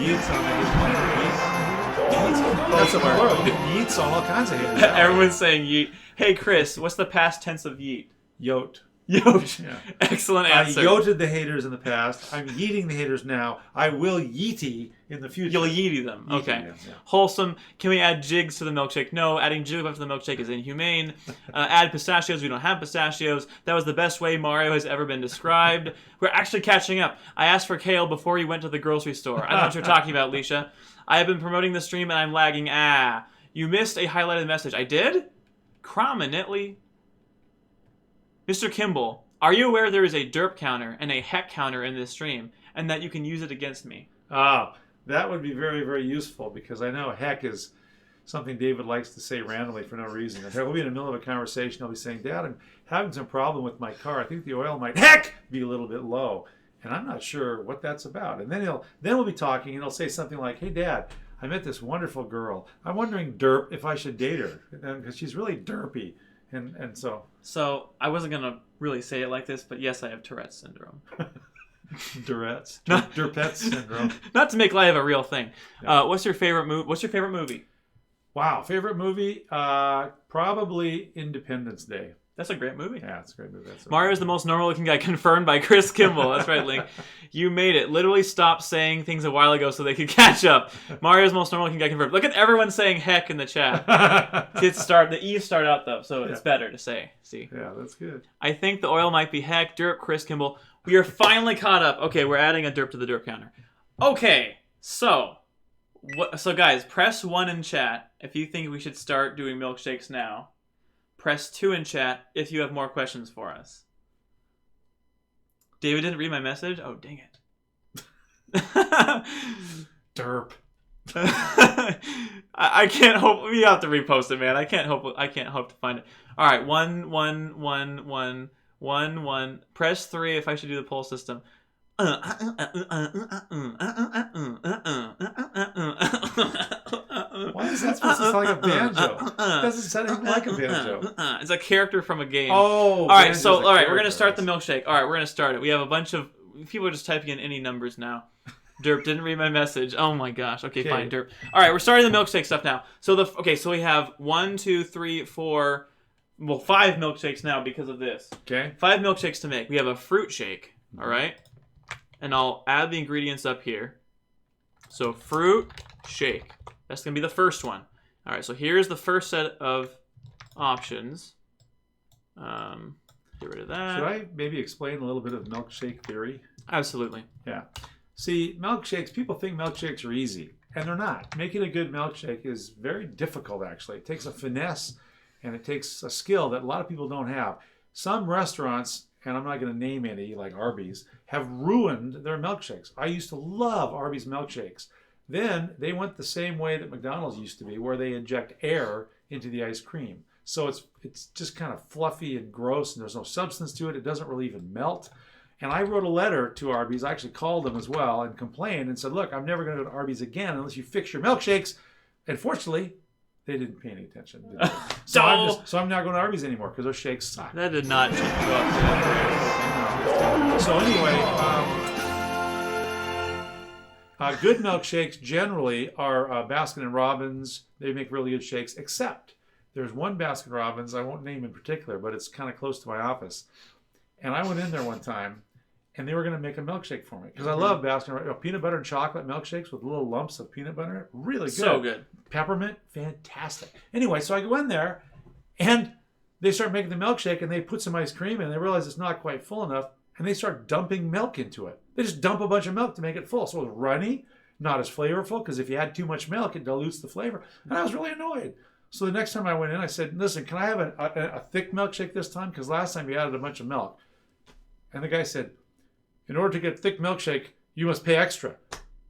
That's a plural. Yeets on all kinds of haters. Everyone's saying yeet. Hey, Chris, what's the past tense of yeet? Yote. Yote. Yeah. Excellent answer. I yoted the haters in the past. I'm yeeting the haters now. I will yeety in the future. You'll yeety them. Yeety Okay. them, yeah. Wholesome. Can we add jigs to the milkshake? No. Adding jigglypuff to the milkshake is inhumane. Add pistachios. We don't have pistachios. That was the best way Mario has ever been described. We're actually catching up. I asked for kale before he went to the grocery store. I don't know what you're talking about, Leisha. I have been promoting the stream and I'm lagging. You missed a highlighted message. I did? Prominently. Mr. Kimball, are you aware there is a derp counter and a heck counter in this stream, and that you can use it against me? That would be very, very useful, because I know heck is something David likes to say randomly for no reason. And he'll be in the middle of a conversation, he'll be saying, Dad, I'm having some problem with my car. I think the oil might be a little bit low. And I'm not sure what that's about. And then we'll be talking, and he'll say something like, hey, Dad, I met this wonderful girl. I'm wondering, derp, if I should date her, because she's really derpy. And so... So, I wasn't going to really say it like this, but yes, I have Tourette's syndrome. Derpette syndrome. Not to make light of a real thing. Yeah. What's your favorite movie? Wow, favorite movie? Probably Independence Day. That's a great movie. Yeah, it's a great movie. Mario is the most normal-looking guy, confirmed by Chris Kimball. That's right, Link. You made it. Literally stopped saying things a while ago so they could catch up. Mario's most normal-looking guy, confirmed. Look at everyone saying heck in the chat. The E's start out, though, so it's better to say. See? Yeah, that's good. I think the oil might be heck. Derp, Chris Kimball. We are finally caught up. Okay, we're adding a derp to the derp counter. Okay, so guys, press 1 in chat if you think we should start doing milkshakes now. Press 2 in chat if you have more questions for us. David didn't read my message? Oh, dang it. Derp. I can't hope. We have to repost it, man. I can't hope to find it. All right, 1, 1, 1, 1, 1, 1. Press 3 if I should do the poll system. Why is that supposed to sound like a banjo? It doesn't sound anything like a banjo. It's a character from a game. Oh, all right. So, all right, we're gonna start the milkshake. All right, we're gonna start it. We have a bunch of people are just typing in any numbers now. Derp didn't read my message. Oh my gosh. Okay, fine. Derp. All right, we're starting the milkshake stuff now. So so we have 1, 2, 3, 4. Well, 5 milkshakes now because of this. Okay. 5 milkshakes to make. We have a fruit shake. All right. And I'll add the ingredients up here. So fruit shake. That's going to be the first one. All right, so here's the first set of options. Get rid of that. Should I maybe explain a little bit of milkshake theory? Absolutely. Yeah. See, milkshakes, people think milkshakes are easy, and they're not. Making a good milkshake is very difficult, actually. It takes a finesse, and it takes a skill that a lot of people don't have. Some restaurants and I'm not going to name any, like Arby's, have ruined their milkshakes. I used to love Arby's milkshakes. Then they went the same way that McDonald's used to be, where they inject air into the ice cream. So it's just kind of fluffy and gross, and there's no substance to it. It doesn't really even melt. And I wrote a letter to Arby's. I actually called them as well and complained and said, look, I'm never going to go to Arby's again unless you fix your milkshakes. And fortunately, they didn't pay any attention. So I'm not going to Arby's anymore because those shakes suck. That did not check you up. So anyway, good milkshakes generally are Baskin & Robbins. They make really good shakes, except there's one Baskin & Robbins, I won't name in particular, but it's kind of close to my office. And I went in there one time, and they were going to make a milkshake for me. Because I love Baskin peanut butter and chocolate milkshakes with little lumps of peanut butter. Really good. So good. Peppermint, fantastic. Anyway, so I go in there, and they start making the milkshake, and they put some ice cream in, and they realize it's not quite full enough, and they start dumping milk into it. They just dump a bunch of milk to make it full. So it was runny, not as flavorful, because if you add too much milk, it dilutes the flavor. And I was really annoyed. So the next time I went in, I said, listen, can I have a thick milkshake this time? Because last time you added a bunch of milk. And the guy said, in order to get thick milkshake, you must pay extra.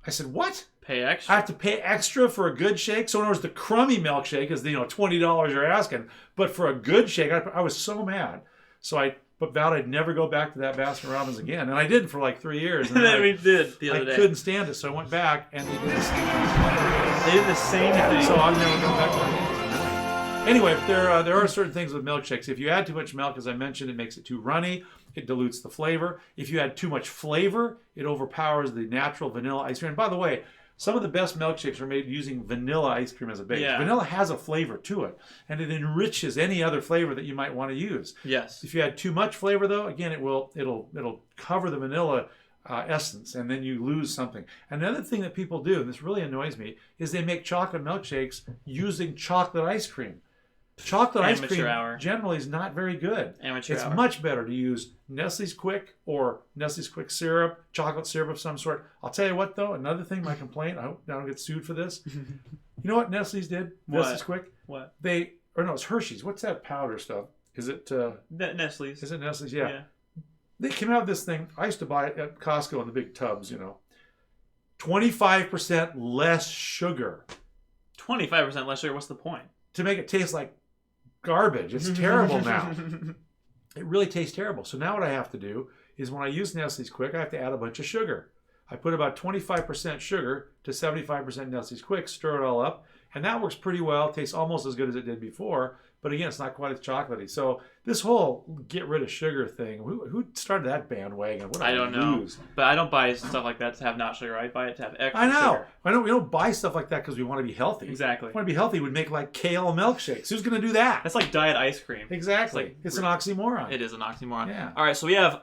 I said, what? Pay extra? I have to pay extra for a good shake? So in other words, the crummy milkshake is the $20 you're asking. But for a good shake, I was so mad. So I vowed I'd never go back to that Baskin Robbins again. And I did for like 3 years. And then we did the other day. I couldn't stand it, so I went back and they did the same thing. They did the same thing. So I'm never going back there. Anyway, there are certain things with milkshakes. If you add too much milk, as I mentioned, it makes it too runny. It dilutes the flavor. If you add too much flavor, it overpowers the natural vanilla ice cream. And by the way, some of the best milkshakes are made using vanilla ice cream as a base. Yeah. Vanilla has a flavor to it, and it enriches any other flavor that you might want to use. Yes. If you add too much flavor, though, again, it'll cover the vanilla essence, and then you lose something. Another thing that people do, and this really annoys me, is they make chocolate milkshakes using chocolate ice cream. Chocolate ice cream generally is not very good. It's much better to use Nestle's Quick or Nestle's Quick syrup, chocolate syrup of some sort. I'll tell you what, though, another thing, my complaint, I hope I don't get sued for this. You know what Nestle's did? What? Nestle's Quick? What? It's Hershey's. What's that powder stuff? Is it Nestle's? Is it Nestle's? Yeah. They came out with this thing. I used to buy it at Costco in the big tubs, 25% less sugar. 25% less sugar? What's the point? To make it taste like garbage. It's terrible now. It really tastes terrible. So now what I have to do is when I use Nestle's Quick, I have to add a bunch of sugar. I put about 25% sugar to 75% Nestle's Quick, stir it all up, and that works pretty well. It tastes almost as good as it did before, but again, it's not quite as chocolatey. So this whole get rid of sugar thing, who started that bandwagon? I don't know. But I don't buy stuff like that to have not sugar. I buy it to have extra sugar. I know. We don't buy stuff like that because we want to be healthy. Exactly. If we want to be healthy, we'd make like kale milkshakes. Who's going to do that? That's like diet ice cream. Exactly. It's an oxymoron. It is an oxymoron. Yeah. All right, so we have,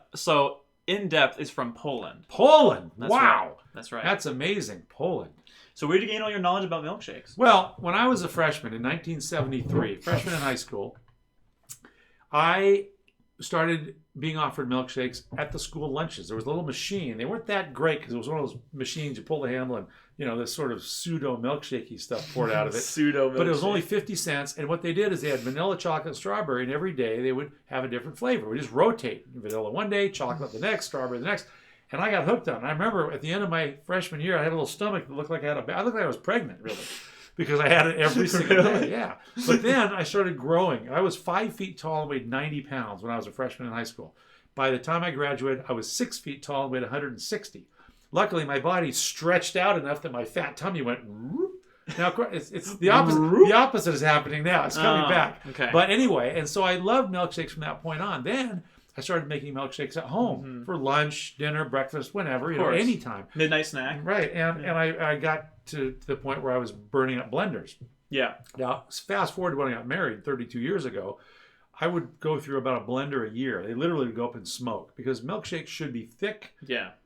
In Depth is from Poland. Poland? That's wow. Right. That's right. That's amazing. Poland. So where did you gain all your knowledge about milkshakes? Well, when I was a freshman in 1973, freshman in high school, I started being offered milkshakes at the school lunches. There was a little machine. They weren't that great because it was one of those machines you pull the handle and, this sort of pseudo milkshakey stuff poured out of it. Pseudo milkshake. But it was only 50 cents. And what they did is they had vanilla, chocolate, and strawberry, and every day they would have a different flavor. We just rotate. Vanilla one day, chocolate the next, strawberry the next. And I got hooked on it. I remember at the end of my freshman year, I had a little stomach that looked like I looked like I was pregnant, really. Because I had it every single day, yeah. But then I started growing. I was 5 feet tall and weighed 90 pounds when I was a freshman in high school. By the time I graduated, I was 6 feet tall and weighed 160. Luckily, my body stretched out enough that my fat tummy went. Now, it's the opposite. The opposite is happening now. It's coming back. Okay. But anyway, and so I loved milkshakes from that point on. Then I started making milkshakes at home for lunch, dinner, breakfast, whenever, anytime. Midnight snack. Right, and I got to the point where I was burning up blenders. Yeah. Now, fast forward to when I got married 32 years ago, I would go through about a blender a year. They literally would go up in smoke because milkshakes should be thick,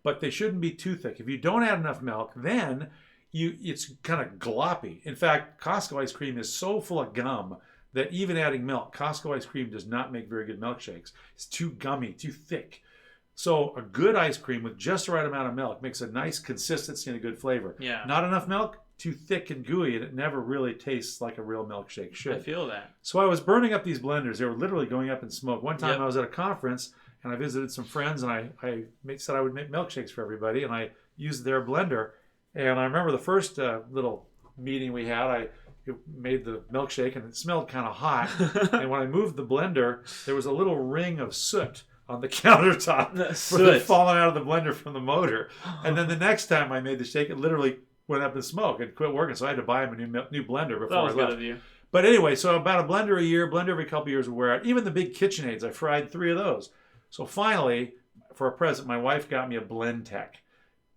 but they shouldn't be too thick. If you don't add enough milk, then it's kind of gloppy. In fact, Costco ice cream is so full of gum that even adding milk, Costco ice cream does not make very good milkshakes. It's too gummy, too thick. So a good ice cream with just the right amount of milk makes a nice consistency and a good flavor. Yeah. Not enough milk, too thick and gooey, and it never really tastes like a real milkshake should. I feel that. So I was burning up these blenders. They were literally going up in smoke. One time I was at a conference, and I visited some friends, and I said I would make milkshakes for everybody, and I used their blender. And I remember the first little meeting we had, I made the milkshake, and it smelled kind of hot. And when I moved the blender, there was a little ring of soot on the countertop falling out of the blender from the motor. And then the next time I made the shake, it literally went up in smoke and quit working. So I had to buy him a new blender before I left. Good of you. But anyway, so about a blender a year, blender every couple of years would wear out. Even the big KitchenAids, I fried 3 of those. So finally, for a present, my wife got me a Blend Tech.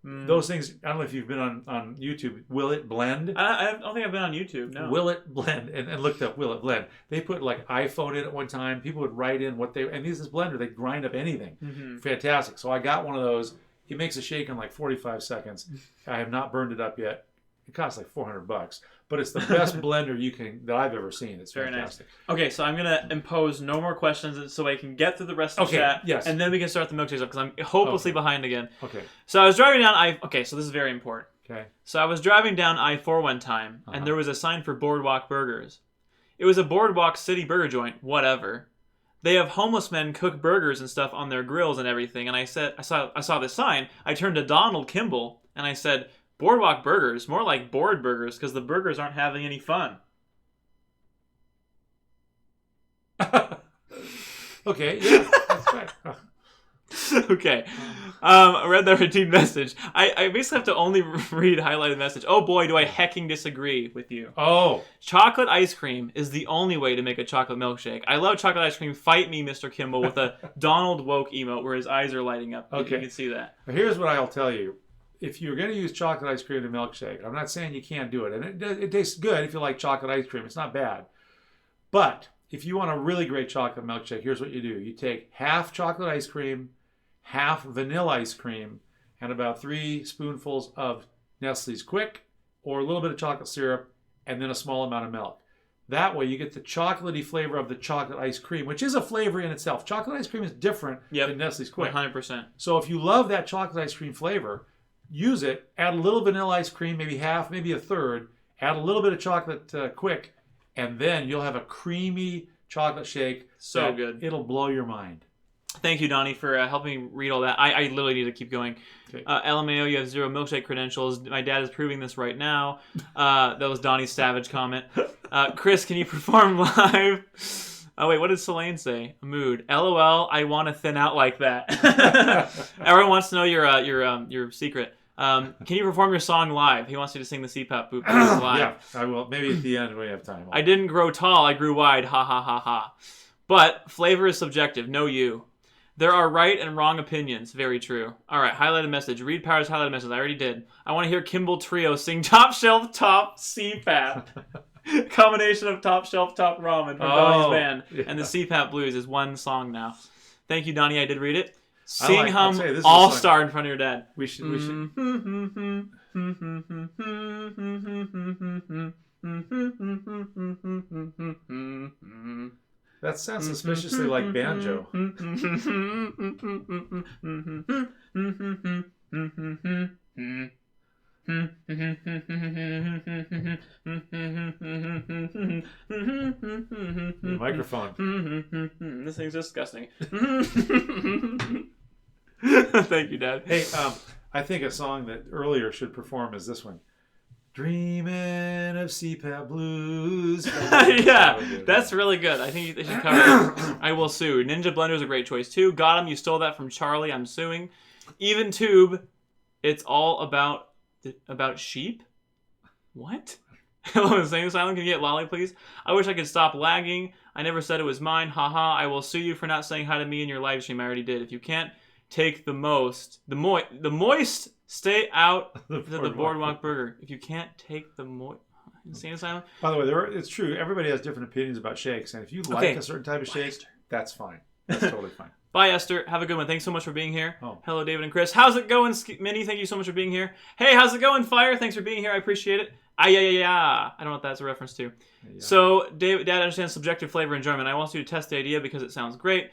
Those things, I don't know if you've been on YouTube. Will It Blend? I don't think I've been on YouTube, no. Will It Blend, and looked up Will It Blend. They put like iPhone in at one time. People would write in what they, and this blender, they grind up anything. Fantastic. So I got one of those. It makes a shake in like 45 seconds. I have not burned it up yet. It costs like $400, but it's the best blender that I've ever seen. It's very fantastic. Nice. Okay, so I'm gonna impose no more questions so I can get through the rest of the chat. Yes. And then we can start the milkshakes up because I'm hopelessly behind again. Okay. So I was driving down so this is very important. Okay. So I was driving down I-4 one time, and there was a sign for Boardwalk Burgers. It was a Boardwalk City burger joint, whatever. They have homeless men cook burgers and stuff on their grills and everything. And I saw this sign. I turned to Donald Kimball and I said, Boardwalk Burgers, more like board burgers, because the burgers aren't having any fun. Okay, yeah, that's right. Okay. I read that routine message. I basically have to only read highlighted message. Oh boy, do I hecking disagree with you. Oh. Chocolate ice cream is the only way to make a chocolate milkshake. I love chocolate ice cream. Fight me, Mr. Kimball, with a Donald Woke emote where his eyes are lighting up. Okay. You can see that. Here's what I'll tell you. If you're going to use chocolate ice cream in a milkshake, I'm not saying you can't do it. And it tastes good if you like chocolate ice cream. It's not bad. But if you want a really great chocolate milkshake, here's what you do. You take half chocolate ice cream, half vanilla ice cream, and about 3 spoonfuls of Nestle's Quick or a little bit of chocolate syrup, and then a small amount of milk. That way you get the chocolatey flavor of the chocolate ice cream, which is a flavor in itself. Chocolate ice cream is different than Nestle's Quick. 100%. So if you love that chocolate ice cream flavor, use it, add a little vanilla ice cream, maybe half, maybe a third, add a little bit of chocolate Quick, and then you'll have a creamy chocolate shake. So good. It'll blow your mind. Thank you, Donnie, for helping me read all that. I literally need to keep going. Okay. LMAO, you have 0 milkshake credentials. My dad is proving this right now. That was Donnie's savage comment. Chris, can you perform live? Oh, wait, what did Selene say? Mood. LOL, I want to thin out like that. Everyone wants to know your secret. Can you perform your song live? He wants you to sing the CPAP boop live. Yeah, I will. Maybe at the end when we have time. I didn't grow tall, I grew wide. Ha ha ha ha. But flavor is subjective. No you. There are right and wrong opinions. Very true. All right, highlighted message. Read Power's highlighted message. I already did. I want to hear Kimball Trio sing Top Shelf Top CPAP. Combination of Top Shelf Top Ramen from Donnie's band. Yeah. And the CPAP Blues is one song now. Thank you, Donnie. I did read it. Sing hum All Star in front of your dad. We should. That sounds suspiciously like banjo. The microphone. This thing's disgusting. Thank you, Dad. Hey, I think a song that earlier should perform is this one. Dreaming of CPAP blues. Yeah, that's really good. I think they should cover it. I will sue. Ninja Blender is a great choice too. Got him. You stole that from Charlie. I'm suing. Even Tube. It's all about sheep. What? Hello, Insane Asylum. Can you get Lolly, please? I wish I could stop lagging. I never said it was mine. Haha. I will sue you for not saying hi to me in your live stream. I already did. If you can't take the moist, stay out the Boardwalk Burger. If you can't take the Insane Asylum. By the way, it's true. Everybody has different opinions about shakes, and if you like a certain type of shake, that's fine. That's totally fine. Bye, Esther. Have a good one. Thanks so much for being here. Oh. Hello, David and Chris. How's it going, Minnie? Thank you so much for being here. Hey, how's it going, Fire? Thanks for being here. I appreciate it. Yeah. I don't know what that's a reference to. Yeah. So, Dad understands subjective flavor in German. I want you to test the idea because it sounds great.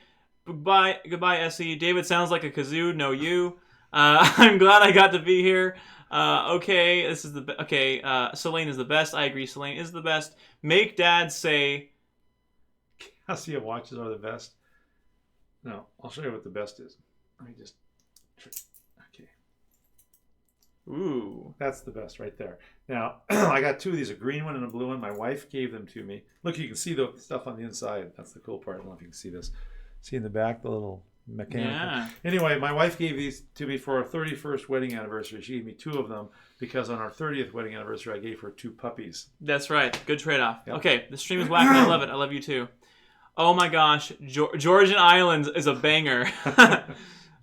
Goodbye, Essie. David sounds like a kazoo. No, you. I'm glad I got to be here. Okay, this is Selene is the best. I agree. Selene is the best. Make Dad say. Casio watches are the best. No, I'll show you what the best is. Let me just. Okay. Ooh. That's the best right there. Now, I got 2 of these, a green one and a blue one. My wife gave them to me. Look, you can see the stuff on the inside. That's the cool part. I don't know if you can see this. See in the back, the little mechanical. Yeah. Anyway, my wife gave these to me for our 31st wedding anniversary. She gave me 2 of them because on our 30th wedding anniversary, I gave her 2 puppies. That's right. Good trade-off. Yep. Okay, the stream is whack, and I love it. I love you too. Oh my gosh, Georgian Islands is a banger.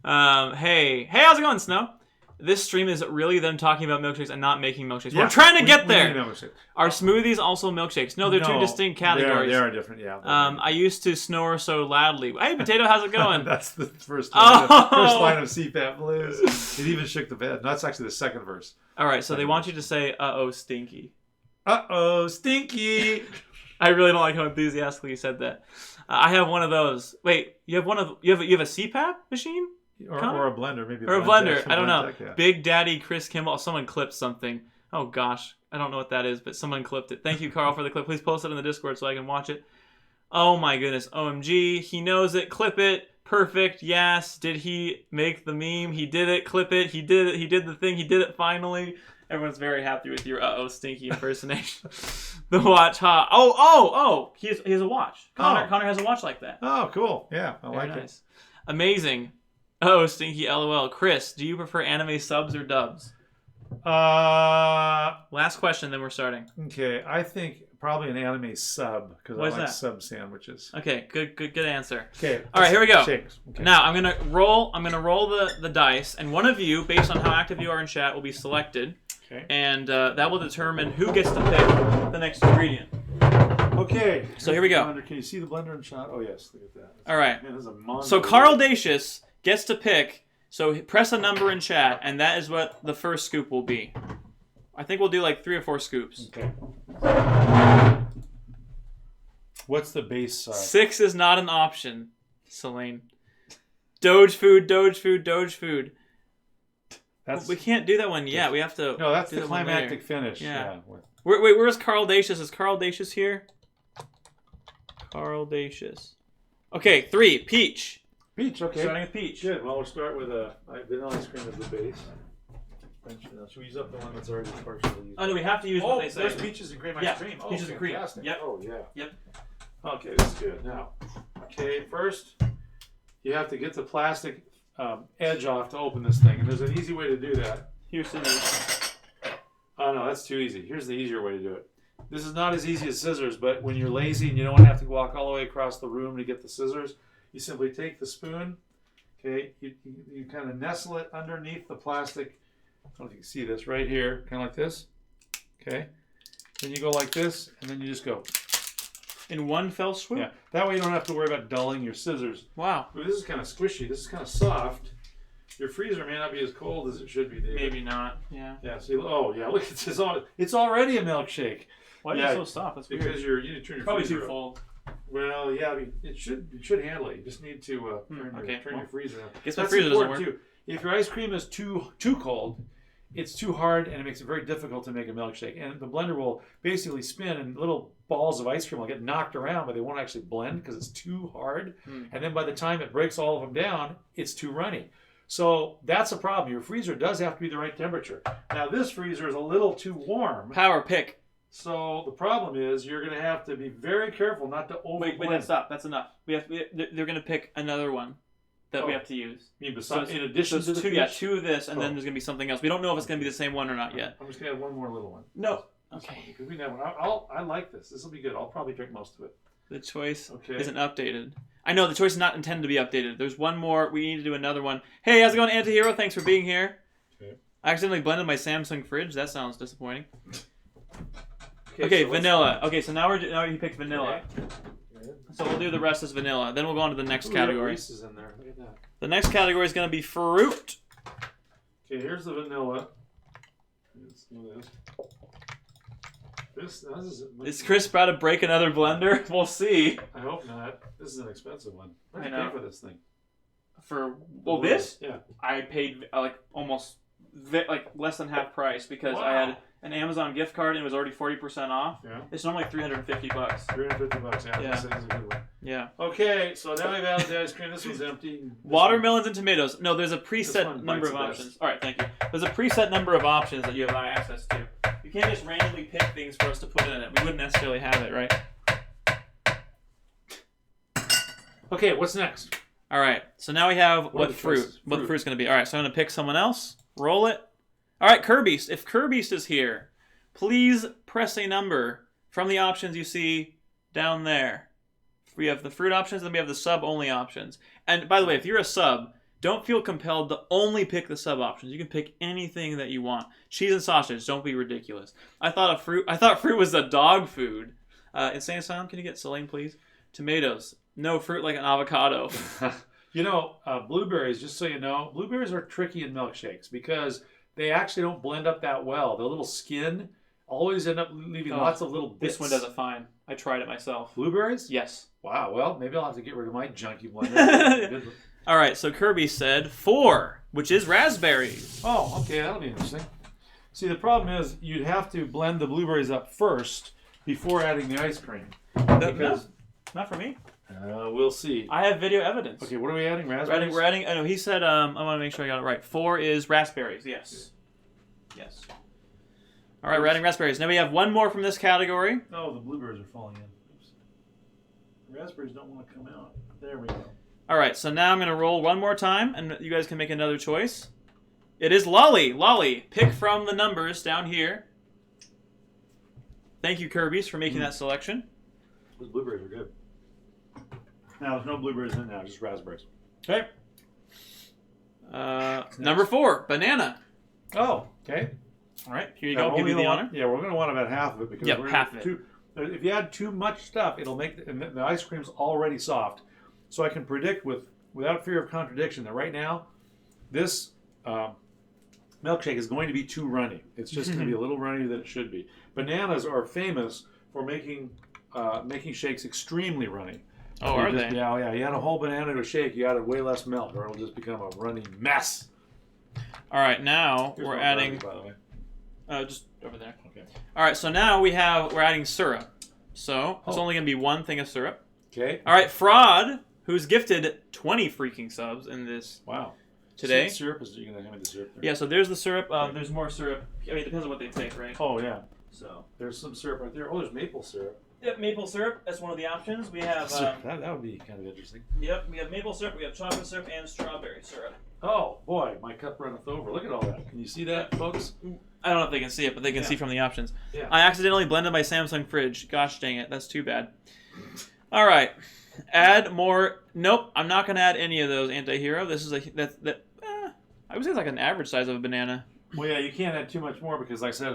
Hey, how's it going, Snow? This stream is really them talking about milkshakes and not making milkshakes. Yeah, We're trying to get we there. need milkshakes. Are smoothies also milkshakes? No, they're 2 distinct categories. They are different, yeah. I used to snore so loudly. Hey, Potato, how's it going? That's the first Oh! line of CPAP Blues. It even shook the bed. No, that's actually the second verse. All right, so they want you to say, "Uh-oh, stinky." Uh-oh, stinky. I really don't like how enthusiastically you said that. I have one of those. Wait, you have a CPAP machine? Or a blender, maybe. Or a blender. Actual I don't know. Tech, yeah. Big Daddy Chris Kimball. Someone clipped something. Oh, gosh. I don't know what that is, but someone clipped it. Thank you, Carl, for the clip. Please post it in the Discord so I can watch it. Oh, my goodness. OMG. He knows it. Clip it. Perfect. Yes. Did he make the meme? He did it. Clip it. He did it. He did the thing. He did it finally. Everyone's very happy with your uh-oh stinky impersonation. The watch, ha. Oh. He has a watch. Connor has a watch like that. Oh, cool. Yeah, I Very like nice. Amazing. Oh, stinky LOL. Chris, do you prefer anime subs or dubs? it. Last question, then we're starting. Okay, I think probably an anime sub because I What is like that? sub sandwiches. Okay, good answer. Okay. All right, here we go. Shakes. Okay. Now I'm gonna roll the dice, and one of you, based on how active you are in chat, will be selected, Okay. and that will determine who gets to pick the next ingredient. Okay. So here we go. Blender. Can you see the blender in shot? Oh yes, look at that. All right. Man, this is a monster. So Carl Dacius gets to pick. So press a number in chat, and that is what the first scoop will be. I think we'll do like 3 or 4 scoops. Okay. What's the base size? 6 is not an option, Selene. Doge food. That's We can't do that one yet. We have to. no, that's do the that one climactic later. finish. Yeah. Yeah. Wait, where's Carl Dacius? Is Carl Dacius here? Carl Dacius. Okay, 3. Peach. Peach. Okay. Starting with peach. Good. Well, we'll start with vanilla ice cream as the base. Should we use up the one that's already partially used? Oh no, we have to use what they say. there's peaches and cream Yeah, ice cream. Oh, peaches and cream. fantastic. Yep. Oh, yeah. Yep. Okay, this is good. Now, okay, first you have to get the plastic edge off to open this thing, and there's an easy way to do that. Here's scissors. Oh no, that's too easy. Here's the easier way to do it. This is not as easy as scissors, but when you're lazy and you don't want to have to walk all the way across the room to get the scissors, you simply take the spoon. Okay, you kind of nestle it underneath the plastic. I don't know if you can see this right here, kind of like this. Okay, then you go like this, and then you just go. In one fell swoop? Yeah, that way you don't have to worry about dulling your scissors. Wow. Ooh, this is kind of squishy. This is kind of soft. Your freezer may not be as cold as it should be, David. Maybe not. Yeah. Yeah. See. Oh, yeah. Look, it's already a milkshake. Why is Yeah, it so soft? That's weird. Because you need to turn your Probably freezer too up. full. Well, yeah. I mean, it should handle it. You just need to turn your freezer up. Guess my That's freezer doesn't important work. too. If your ice cream is too cold, it's too hard, and it makes it very difficult to make a milkshake. And the blender will basically spin, and little balls of ice cream will get knocked around, but they won't actually blend because it's too hard. And then by the time it breaks all of them down, it's too runny. So that's a problem. Your freezer does have to be the right temperature. Now this freezer is a little too warm. Power pick. So the problem is you're going to have to be very careful not to overblend. Wait, stop. That's enough. They're going to pick another one that we have to use. You mean So in addition to the two, peach? yeah, 2 of this, and then there's going to be something else. We don't know if it's going to be the same one or not yet. I'm just going to add one more little one. No. Okay. Because we can have one. I like this. This will be good. I'll probably drink most of it. The choice Okay. isn't updated. I know the choice is not intended to be updated. There's one more. We need to do another one. Hey, how's it going, Antihero? Thanks for being here. Okay. I accidentally blended my Samsung fridge. That sounds disappointing. Okay, so let's- vanilla. Okay, so now he picked vanilla. Okay. So we'll do the rest as vanilla. Then we'll go on to the next Ooh, category. Reese's in there. Look at that. The next category is going to be fruit. Okay, here's the vanilla. Let's do this. This is. Is Chris about to break another blender? We'll see. I hope not. This is an expensive one. What did I you know. pay for this thing? This? Yeah. I paid like almost like less than half price because I Wow. had an Amazon gift card and it was already 40% off. Yeah. It's normally $350. $350. Yeah, Yeah. this is a good one. Yeah. Okay, so now we've added the ice cream. This one's empty. Watermelons and tomatoes. No, there's a This preset one number bites of the options. best. All right, thank you. There's a preset number of options that you have access to. You can't just randomly pick things for us to put in it. We wouldn't necessarily have it, right? Okay, what's next? All right, so now we have What are the choices? what the Fruit. fruit's going to be. All right, so I'm going to pick someone else. Roll it. All right, Kirby's. If Kirby's is here, please press a number from the options you see down there. We have the fruit options, and then we have the sub-only options. And by the way, if you're a sub, don't feel compelled to only pick the sub options. You can pick anything that you want. Cheese and sausage. Don't be ridiculous. I thought fruit was a dog food. Insane Asylum, can you get Celine, please? Tomatoes. No fruit like an avocado. You know, blueberries, just so you know, blueberries are tricky in milkshakes because they actually don't blend up that well. The little skin always end up leaving lots of little bits. This one does it fine. I tried it myself. Blueberries? Yes. Wow, well, maybe I'll have to get rid of my junky blender. All right, so Kirby said 4, which is raspberries. Oh, okay, that'll be interesting. See, the problem is you'd have to blend the blueberries up first before adding the ice cream. No, not for me. We'll see. I have video evidence. Okay, what are we adding? Raspberries? We're adding. I know he said. I want to make sure I got it right. 4 is raspberries. Yes. Yes. All right, we're adding raspberries. Now we have one more from this category. Oh, the blueberries are falling in. Oops. The raspberries don't want to come out. There we go. All right, so now I'm going to roll one more time, and you guys can make another choice. It is Lolly. Lolly, pick from the numbers down here. Thank you, Kirby's, for making that selection. Those blueberries are good. Now, there's no blueberries in now, just raspberries. Okay. Number 4, banana. Oh, okay. All right, here you go. Give you the honor. Yeah, we're going to want about half of it because Yep, half of it. If you add too much stuff, it'll make the ice cream's already soft. So I can predict without fear of contradiction that right now, this milkshake is going to be too runny. It's just going to be a little runnier than it should be. Bananas are famous for making shakes extremely runny. Oh, are they? Yeah, yeah. You add a whole banana to a shake, you added way less milk, or it'll just become a runny mess. All right, now Here's we're one adding. by the way. Just over there. Okay. All right, so now we're adding syrup. So it's only going to be one thing of syrup. Okay. All right, Fraud, who's gifted 20 freaking subs in this Wow. today. Syrup is you're gonna hand me the syrup there. Yeah, so there's the syrup. There's more syrup. I mean, it depends on what they take, right? Oh yeah. So There's some syrup right there. Oh, there's maple syrup. yep, maple syrup. That's one of the options. We have. That would be kind of interesting. Yep, we have maple syrup. We have chocolate syrup and strawberry syrup. Oh boy, my cup runneth over. Look at all that. Can you see that, folks? I don't know if they can see it, but they can see from the options. Yeah. I accidentally blended my Samsung fridge. Gosh dang it, that's too bad. All right, add more. Nope, I'm not gonna add any of those anti-hero. This is I would say it's like an average size of a banana. Well, yeah, you can't add too much more because, like I said,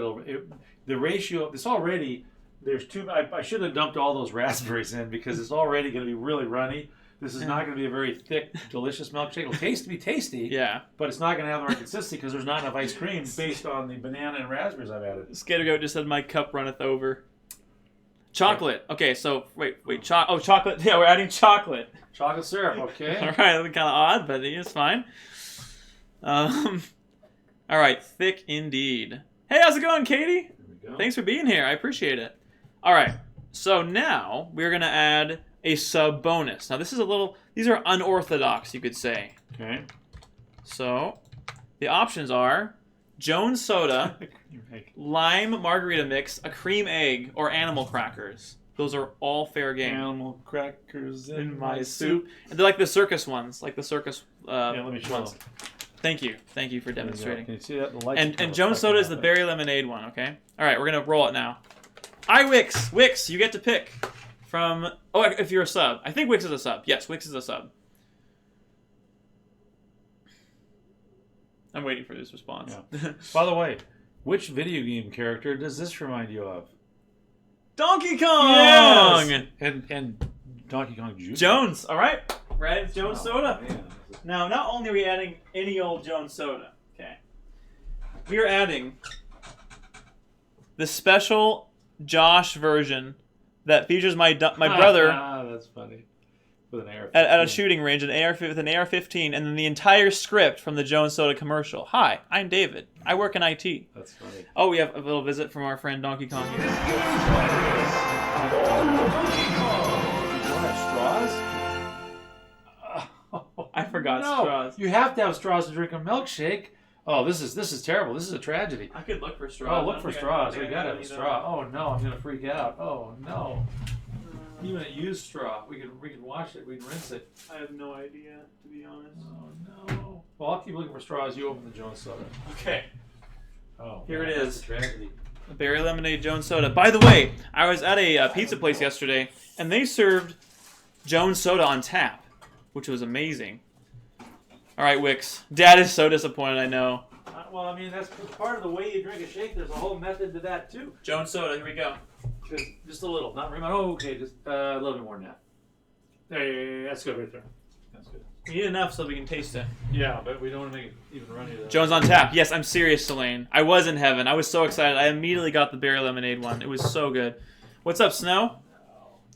the ratio. It's already there's too. I should have dumped all those raspberries in because it's already going to be really runny. This is not going to be a very thick, delicious milkshake. It'll be tasty. Yeah. But it's not going to have the right consistency because there's not enough ice cream based on the banana and raspberries I've added. Skatergoat just said my cup runneth over. Chocolate. Okay, so wait. Chocolate. Yeah, we're adding chocolate. Chocolate syrup. Okay. All right, that's kind of odd, but it's fine. All right, thick indeed. Hey, how's it going, Katie? There we go. Thanks for being here. I appreciate it. All right, so now we're gonna add a sub bonus. Now these are unorthodox, you could say. Okay. So the options are Jones soda, lime margarita mix, a cream egg, or animal crackers. Those are all fair game. Animal crackers In my soup. And they're like the circus ones, like the circus Yeah, let me show ones. them. Thank you for demonstrating. Can you see that? The lights And Jones soda is the berry lemonade one. Okay. All right, we're gonna roll it now. Wix, you get to pick from. Oh, if you're a sub, I think Wix is a sub. Yes, Wix is a sub. I'm waiting for this response. Yeah. By the way, which video game character does this remind you of? Donkey Kong. Yes! And Donkey Kong Jr. Jones. All right. Right. It's Jones soda. Man. Now, not only are we adding any old Jones soda, okay, we are adding the special Josh version that features my brother. Ah, that's funny. with an AR-15. At a shooting range, with an AR-15, and then the entire script from the Jones Soda commercial. Hi, I'm David. I work in IT. That's funny. Oh, we have a little visit from our friend Donkey Kong here. You want to have straws? I forgot No, straws. you have to have straws to drink a milkshake. Oh, this is terrible. This is a tragedy. I could look for straws. Oh, look for straws. We gotta have a straw. Oh no, I'm gonna freak out. Oh no. Even a used straw. We can wash it. We can rinse it. I have no idea, to be honest. Oh no. Well, I'll keep looking for straws. You open the Jones Soda. Okay. Oh, Here man, it that's is. a tragedy. A berry lemonade Jones Soda. By the way, I was at a pizza place yesterday, and they served Jones Soda on tap, which was amazing. All right, Wix. Dad is so disappointed, I know. Well, I mean, that's part of the way you drink a shake. There's a whole method to that, too. Jones Soda, here we go. Just a little. Not very much. Oh, okay. Just a little bit more than that. There, that's good right there. That's good. We need enough so we can taste it. Yeah, but we don't want to make it even runny. Jones on tap. Yes, I'm serious, Selene. I was in heaven. I was so excited. I immediately got the berry lemonade one. It was so good. What's up, Snow?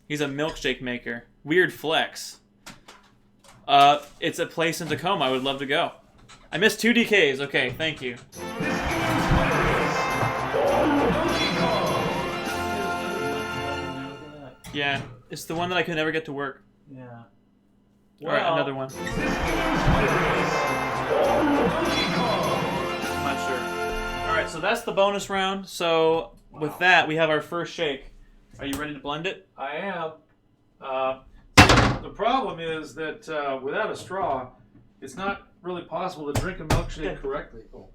He's a milkshake maker. Weird flex. It's a place in Tacoma. I would love to go. I missed 2 DKs. Okay, thank you. Yeah, it's the one that I could never get to work. Yeah. All right, another one. I'm not sure. All right, so that's the bonus round. So with that, we have our first shake. Are you ready to blend it? I am. The problem is that without a straw, it's not really possible to drink a milkshake correctly. Oh,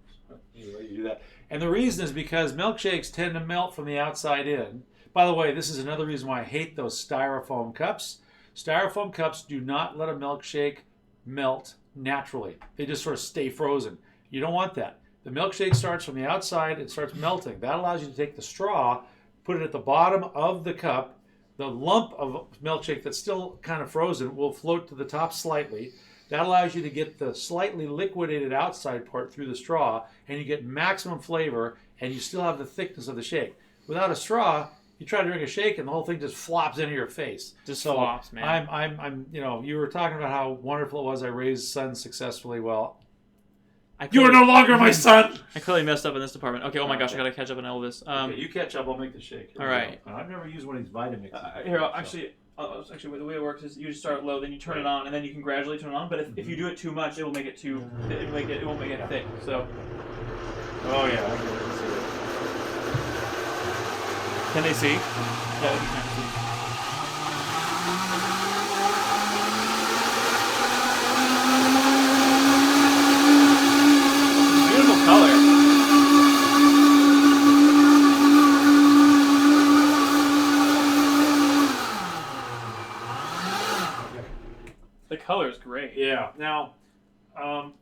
you do that. And the reason is because milkshakes tend to melt from the outside in. By the way, this is another reason why I hate those styrofoam cups. Styrofoam cups do not let a milkshake melt naturally. They just sort of stay frozen. You don't want that. The milkshake starts from the outside, it starts melting. That allows you to take the straw, put it at the bottom of the cup. The lump of milkshake that's still kind of frozen will float to the top slightly. That allows you to get the slightly liquidated outside part through the straw, and you get maximum flavor, and you still have the thickness of the shake. Without a straw, you try to drink a shake, and the whole thing just flops into your face. Just flops, man. I'm. You know, you were talking about how wonderful it was. I raised sons successfully. Well, I you are no longer my son. I clearly messed up in this department. Okay, oh my gosh, I gotta catch up on Elvis. Okay, you catch up. I'll make the shake. All right. I've never used one of these Vitamix. Here, actually, the way it works is you just start low, then you turn it on, and then you can gradually turn it on. But if you do it too much, it will make it too. It won't make it thick. So. Oh yeah. Can they see? Yeah, they can see. Beautiful color. The color is great. Yeah. Now,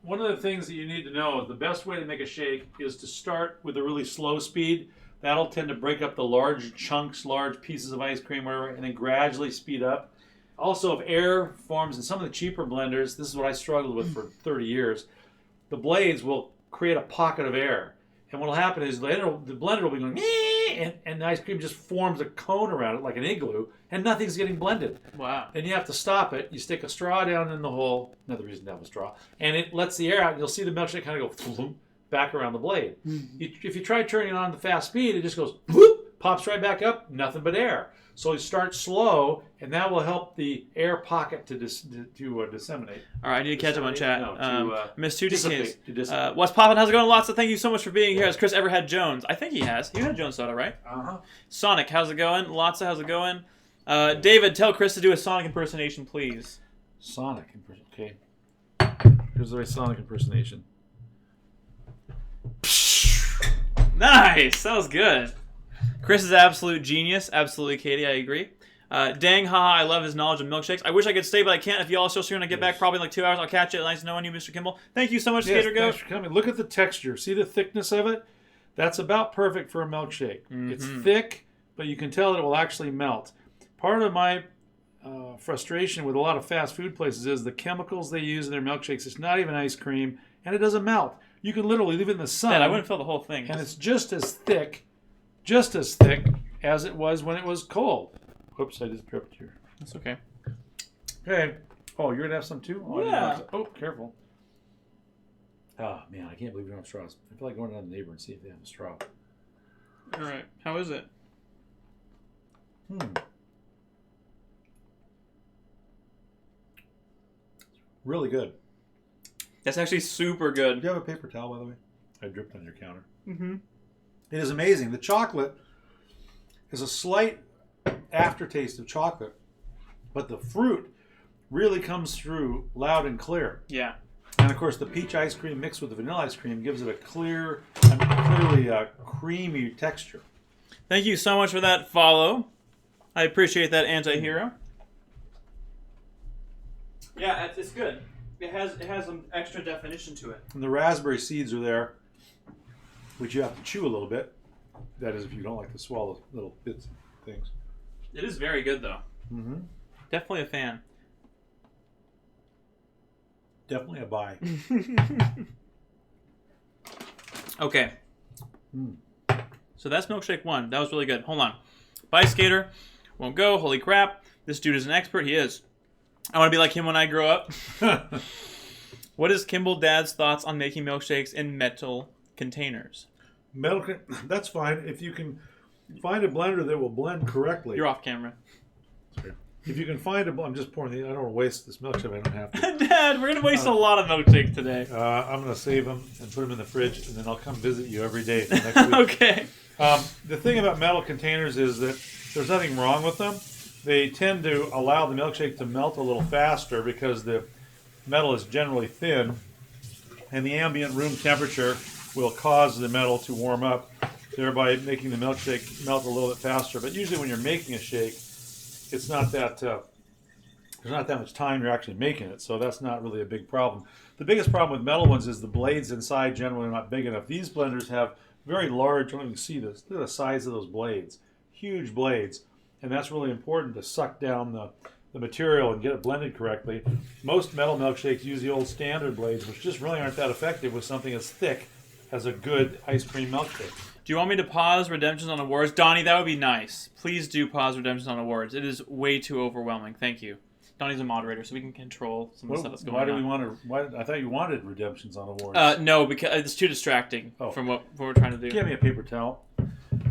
one of the things that you need to know is the best way to make a shake is to start with a really slow speed. That'll tend to break up the large chunks, large pieces of ice cream, whatever, and then gradually speed up. Also, if air forms in some of the cheaper blenders, this is what I struggled with for 30 years, the blades will create a pocket of air. And what will happen is the blender will be going, and the ice cream just forms a cone around it like an igloo, and nothing's getting blended. Wow. Then you have to stop it. You stick a straw down in the hole, another reason to have a straw, and it lets the air out, and you'll see the milkshake kind of go floop back around the blade. If you try turning it on to fast speed, it just goes whoop, pops right back up, nothing but air. So you start slow, and that will help the air pocket to disseminate. All right, I need to catch up on chat. Missed 2 DKs. To What's poppin'? How's it going? Lots of thank you so much for being here. Has Chris ever had Jones? I think he has. You had Jones Soda, right? Uh-huh. Sonic, how's it going? Lotsa, how's it going? David, tell Chris to do a Sonic impersonation, please. Sonic impersonation. Okay. Here's the right Sonic impersonation. Nice! That was good. Chris is absolute genius. Absolutely, Katie, I agree. Dang, haha, I love his knowledge of milkshakes. I wish I could stay, but I can't. If you all still soon, I get back probably in like 2 hours. I'll catch it. Nice knowing you, Mr. Kimball. Thank you so much, Skater Goat. Thanks for coming. Look at the texture. See the thickness of it? That's about perfect for a milkshake. Mm-hmm. It's thick, but you can tell that it will actually melt. Part of my frustration with a lot of fast food places is the chemicals they use in their milkshakes. It's not even ice cream, and it doesn't melt. You can literally leave it in the sun. Man, I wouldn't fill the whole thing. And it's just as thick as it was when it was cold. Oops, I just dripped here. That's okay. Okay. Oh, you're gonna have some too? Oh, I didn't Yeah. have some. Oh, careful. Oh man, I can't believe we don't have straws. I feel like going down to the neighbor and see if they have a straw. All right. How is it? Really good. That's actually super Do good. you have a paper towel, by the way? I dripped on your counter. Mm-hmm. It is amazing. The chocolate is a slight aftertaste of chocolate, but the fruit really comes through loud and clear. Yeah. And of course, the peach ice cream mixed with the vanilla ice cream gives it a clearly creamy texture. Thank you so much for that follow. I appreciate that, anti-hero. Yeah, it's good. It has some extra definition to it. And the raspberry seeds are there, which you have to chew a little bit. That is, if you don't like to swallow little bits of things. It is very good, though. Mm-hmm. Definitely a fan. Definitely a buy. Okay. Mm. So that's Milkshake 1. That was really good. Hold on. Bye, Skater. Won't go. Holy crap. This dude is an expert. He is. I want to be like him when I grow up. What is Kimball Dad's thoughts on making milkshakes in metal containers? That's fine. If you can find a blender that will blend correctly. You're off camera. If you can find I'm just pouring I don't want to waste this milkshake. I don't have to. Dad, we're going to waste a lot of milkshakes today. I'm going to save them and put them in the fridge, and then I'll come visit you every day for next week. Okay. The thing about metal containers is that there's nothing wrong with them. They tend to allow the milkshake to melt a little faster because the metal is generally thin, and the ambient room temperature will cause the metal to warm up, thereby making the milkshake melt a little bit faster. But usually when you're making a shake, it's not that there's not that much time you're actually making it, so that's not really a big problem. The biggest problem with metal ones is the blades inside generally are not big enough. These blenders have very large, I don't know if you can see this, look at the size of those blades, huge blades, and that's really important to suck down the material and get it blended correctly. Most metal milkshakes use the old standard blades, which just really aren't that effective with something as thick as a good ice cream milkshake. Do you want me to pause redemptions on awards? Donnie, that would be nice. Please do pause redemptions on awards. It is way too overwhelming. Thank you. Donnie's a moderator, so we can control some of the stuff that's going on. Why do we want to? I thought you wanted redemptions on awards. No, because it's too distracting from what we're trying to do. Give me a paper towel.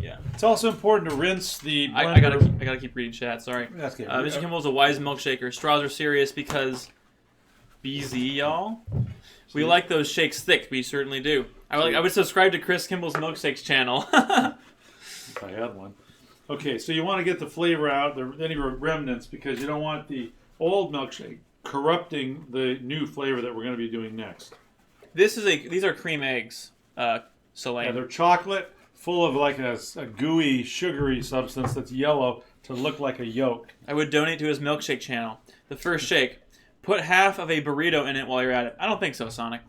Yeah. It's also important to rinse the blender. I gotta keep reading chat. Sorry. That's good. Mr. Kimball is a wise milkshaker. Straws are serious because BZ, y'all. We like those shakes thick. We certainly do. I would subscribe to Chris Kimball's Milkshakes channel. If I had one. Okay, so you want to get the flavor out, any remnants, because you don't want the old milkshake corrupting the new flavor that we're going to be doing next. These are cream eggs, Soleil. Yeah, they're chocolate, full of like a gooey, sugary substance that's yellow to look like a yolk. I would donate to his milkshake channel. The first shake. Put half of a burrito in it while you're at it. I don't think so, Sonic.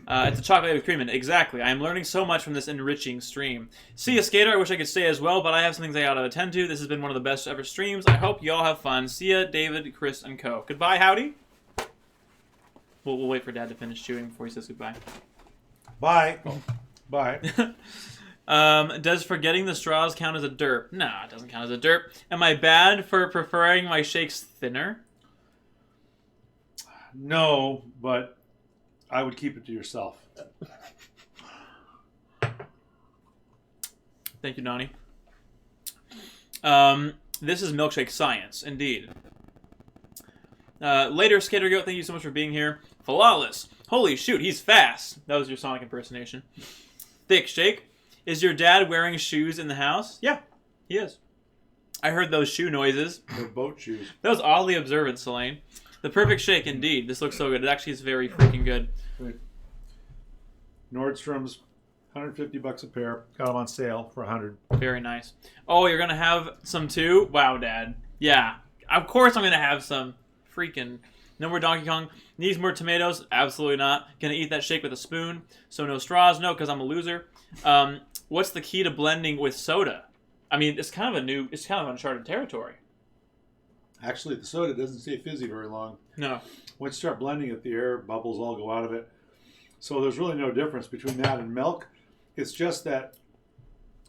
It's a chocolate with cream in it. Exactly. I am learning so much from this enriching stream. See ya, Skater. I wish I could stay as well, but I have some things I gotta attend to. This has been one of the best ever streams. I hope you all have fun. See ya, David, Chris, and Co. Goodbye, Howdy. We'll wait for Dad to finish chewing before he says goodbye. Bye. Oh, bye. Does forgetting the straws count as a derp? Nah, it doesn't count as a derp. Am I bad for preferring my shakes thinner? No, but I would keep it to yourself. Thank you, Donnie. This is milkshake science, indeed. Later, Skater Goat, thank you so much for being here. Flawless. Holy shoot, he's fast. That was your Sonic impersonation. Thick shake. Is your dad wearing shoes in the house? Yeah, he is. I heard those shoe noises. They're boat shoes. That was oddly observant, Selene. The perfect shake, indeed. This looks so good. It actually is very freaking good. Right. Nordstrom's, $150 a pair. Got them on sale for $100. Very nice. Oh, you're going to have some too? Wow, Dad. Yeah. Of course I'm going to have some. Freaking. No more Donkey Kong. Needs more tomatoes? Absolutely not. Gonna eat that shake with a spoon. So no straws? No, because I'm a loser. What's the key to blending with soda? I mean, it's kind of uncharted territory. Actually, the soda doesn't stay fizzy very long. No. Once you start blending it, the air bubbles all go out of it. So there's really no difference between that and milk. It's just that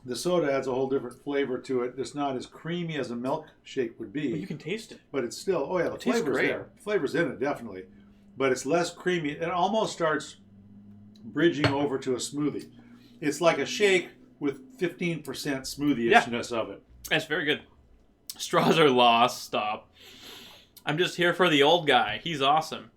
The soda adds a whole different flavor to it. It's not as creamy as a milkshake would be. But you can taste it. But it's still, oh yeah, the tastes flavor's great. there. Flavor's in it, definitely. But it's less creamy. It almost starts bridging over to a smoothie. It's like a shake with 15% smoothie-ishness of it. That's very good. Straws are lost. Stop. I'm just here for the old guy. He's awesome.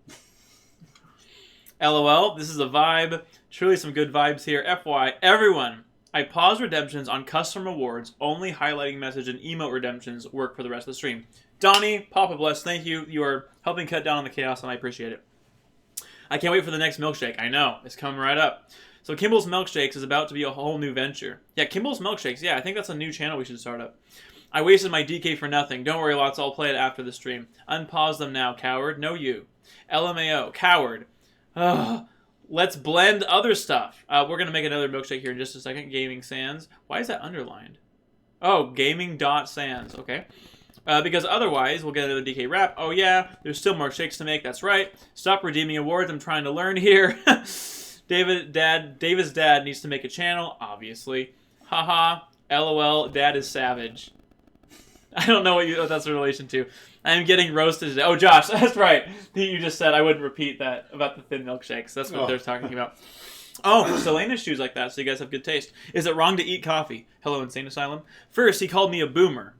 LOL. This is a vibe. Truly some good vibes here. FY. Everyone. I pause redemptions on custom rewards. Only highlighting message and emote redemptions work for the rest of the stream. Donnie, Papa Bless, thank you. You are helping cut down on the chaos, and I appreciate it. I can't wait for the next milkshake. I know. It's coming right up. So Kimball's Milkshakes is about to be a whole new venture. Yeah, Kimball's Milkshakes. Yeah, I think that's a new channel we should start up. I wasted my DK for nothing. Don't worry, lots. I'll play it after the stream. Unpause them now, coward. No you. LMAO. Coward. Ugh. Let's blend other stuff. We're going to make another milkshake here in just a second. Gaming Sans. Why is that underlined? Oh, gaming.sans. Okay. Because otherwise, we'll get another DK wrap. Oh, yeah. There's still more shakes to make. That's right. Stop redeeming awards. I'm trying to learn here. David's dad needs to make a channel. Obviously. Haha. LOL. Dad is savage. I don't know what that's in relation to. I'm getting roasted today. Oh, Josh, that's right. You just said I wouldn't repeat that about the thin milkshakes. That's what they're talking about. Oh, Selena's shoes like that, so you guys have good taste. Is it wrong to eat coffee? Hello, Insane Asylum. First, he called me a boomer.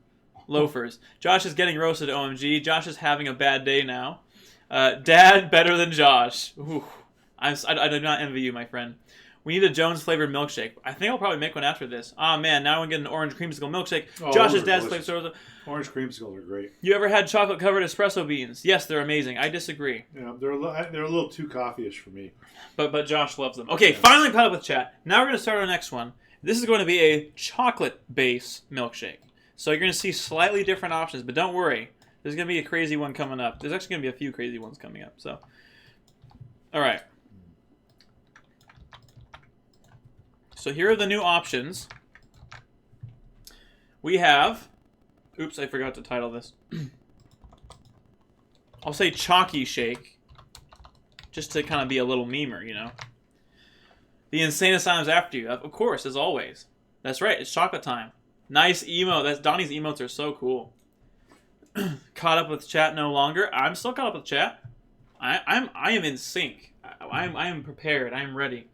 Loafers. Josh is getting roasted, OMG. Josh is having a bad day now. Dad, better than Josh. Ooh, I do not envy you, my friend. We need a Jones-flavored milkshake. I think I'll probably make one after this. Ah, man, now I'm getting an orange creamsicle milkshake. Oh, Josh's dad's flavored. Orange creamsicles are great. You ever had chocolate-covered espresso beans? Yes, they're amazing. I disagree. Yeah, they're a little too coffee-ish for me. But Josh loves them. Okay, finally caught up with chat. Now we're going to start our next one. This is going to be a chocolate base milkshake. So you're going to see slightly different options, but don't worry. There's going to be a crazy one coming up. There's actually going to be a few crazy ones coming up. So, all right. So here are the new options. We have... Oops, I forgot to title this. I'll say Chalky Shake. Just to kind of be a little memer, you know. The Insane Asylum's after you. Of course, as always. That's right, it's chocolate time. Nice emote. Donnie's emotes are so cool. Caught up with chat no longer. I'm still caught up with chat. I am in sync. I am prepared. I am ready.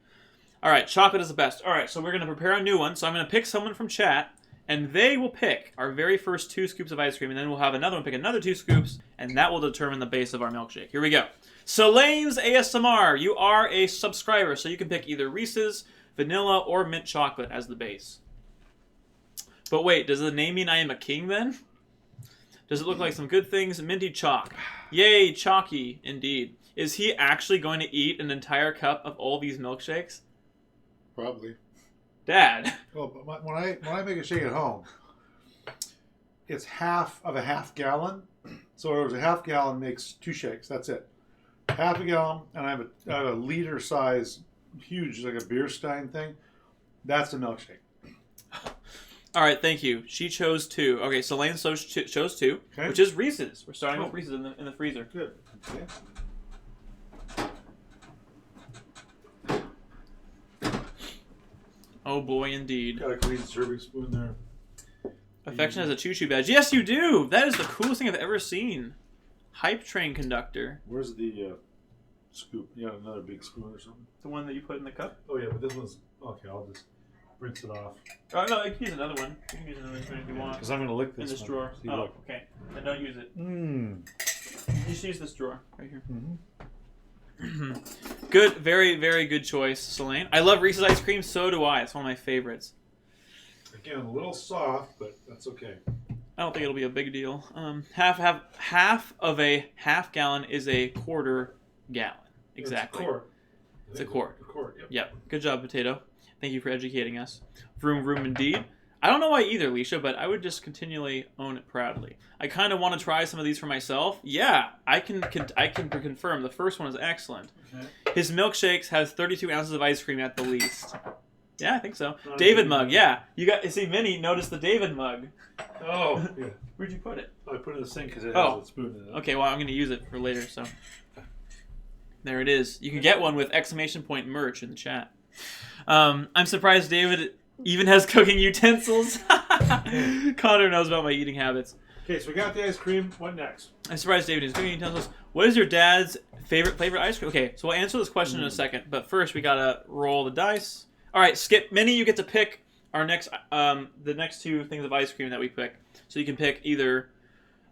Alright, chocolate is the best. Alright, so we're going to prepare a new one. So I'm going to pick someone from chat, and they will pick our very first 2 scoops of ice cream, and then we'll have another one pick another 2 scoops, and that will determine the base of our milkshake. Here we go. Selene's ASMR. You are a subscriber, so you can pick either Reese's, vanilla, or mint chocolate as the base. But wait, does the name mean I am a king then? Does it look like some good things? Minty chalk. Yay, chalky, indeed. Is he actually going to eat an entire cup of all these milkshakes? Probably. Dad. Well, but when I make a shake at home, it's half of a half gallon. So it was a half gallon makes 2 shakes. That's it. Half a gallon, and I have a liter size, huge, like a beer stein thing. That's a milkshake. All right, thank you. She chose 2. Okay, Selene chose 2, okay, which is Reese's. We're starting with Reese's in the freezer. Good. Okay. Oh boy, indeed. Got a clean serving spoon there. Affection has a choo-choo badge. Yes, you do! That is the coolest thing I've ever seen. Hype train conductor. Where's the scoop? You got another big spoon or something? The one that you put in the cup? Oh yeah, but this one's... Okay, I'll just rinse it off. Oh, no, you can use another one. You can use another one if you want. Because I'm going to lick this in this one. drawer. See, oh, look. okay. Then don't use it. Just use this drawer right here. Good, very, very good choice, Selene. I love Reese's ice cream. So do I. It's one of my favorites. Again, a little soft, but that's okay. I don't think it'll be a big deal. Half of a half gallon is a quarter gallon. Exactly. It's a quart. A quart, yep. Yep. Good job, Potato. Thank you for educating us. Vroom, vroom, indeed. I don't know why either, Leisha, but I would just continually own it proudly. I kind of want to try some of these for myself. Yeah, I can confirm. The first one is excellent. Okay. His milkshakes has 32 ounces of ice cream at the least. Yeah, I think so. David mug, yeah. See, Minnie, notice the David mug. Oh, yeah. Where'd you put it? I put it in the sink because it has a spoon in it. Okay, well, I'm going to use it for later, so. There it is. You can get one with ! Merch in the chat. I'm surprised David Even has cooking utensils. Connor knows about my eating habits. Okay, so we got the ice cream. What next? I'm surprised David is cooking utensils. What is your dad's favorite ice cream? Okay, so we'll answer this question in a second, but first we gotta roll the dice. All right, Skip, Minnie, you get to pick our next, the next two things of ice cream that we pick. So you can pick either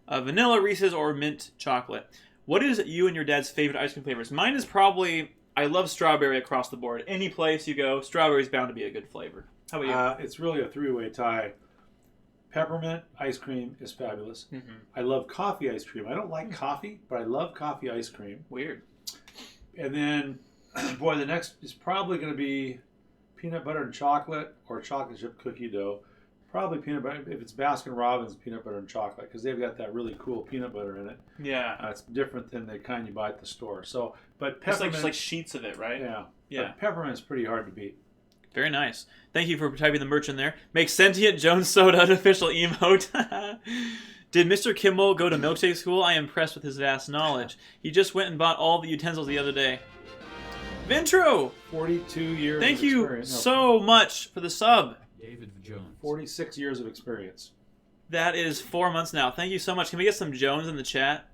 vanilla Reese's or mint chocolate. What is you and your dad's favorite ice cream flavors? Mine is probably, I love strawberry across the board. Any place you go, strawberry is bound to be a good flavor. How about you? It's really a three-way tie. Peppermint ice cream is fabulous. Mm-hmm. I love coffee ice cream. I don't like coffee, but I love coffee ice cream. Weird. And then, boy, the next is probably going to be peanut butter and chocolate or chocolate chip cookie dough. Probably peanut butter. If it's Baskin Robbins, peanut butter and chocolate, because they've got that really cool peanut butter in it. Yeah. It's different than the kind you buy at the store. So, but It's peppermint, like just like sheets of it, right? yeah, Yeah. But peppermint's pretty hard to beat. Very nice. Thank you for typing the merch in there. Make Sentient Jones Soda an official emote. Did Mr. Kimball go to milkshake school? I am impressed with his vast knowledge. He just went and bought all the utensils the other day. Ventro! 42 years. Thank of you experience. No, so much for the sub. David Jones. 46 years of experience. That is 4 months now. Thank you so much. Can we get some Jones in the chat?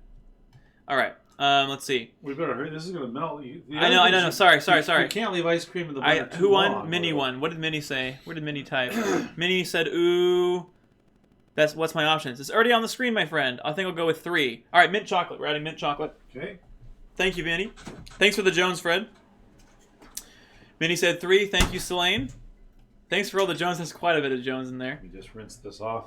All right. Let's see. We better hurry. This is going to melt. I know. Sorry. You can't leave ice cream in the butter too Who won? long, Minnie or- won. What did Minnie say? Where did Minnie type? Minnie said, ooh. What's my options? It's already on the screen, my friend. I think I'll go with 3. All right, mint chocolate. We're adding mint chocolate. Okay. Thank you, Minnie. Thanks for the Jones, Fred. Minnie said 3. Thank you, Selene. Thanks for all the Jones. There's quite a bit of Jones in there. Let me just rinse this off.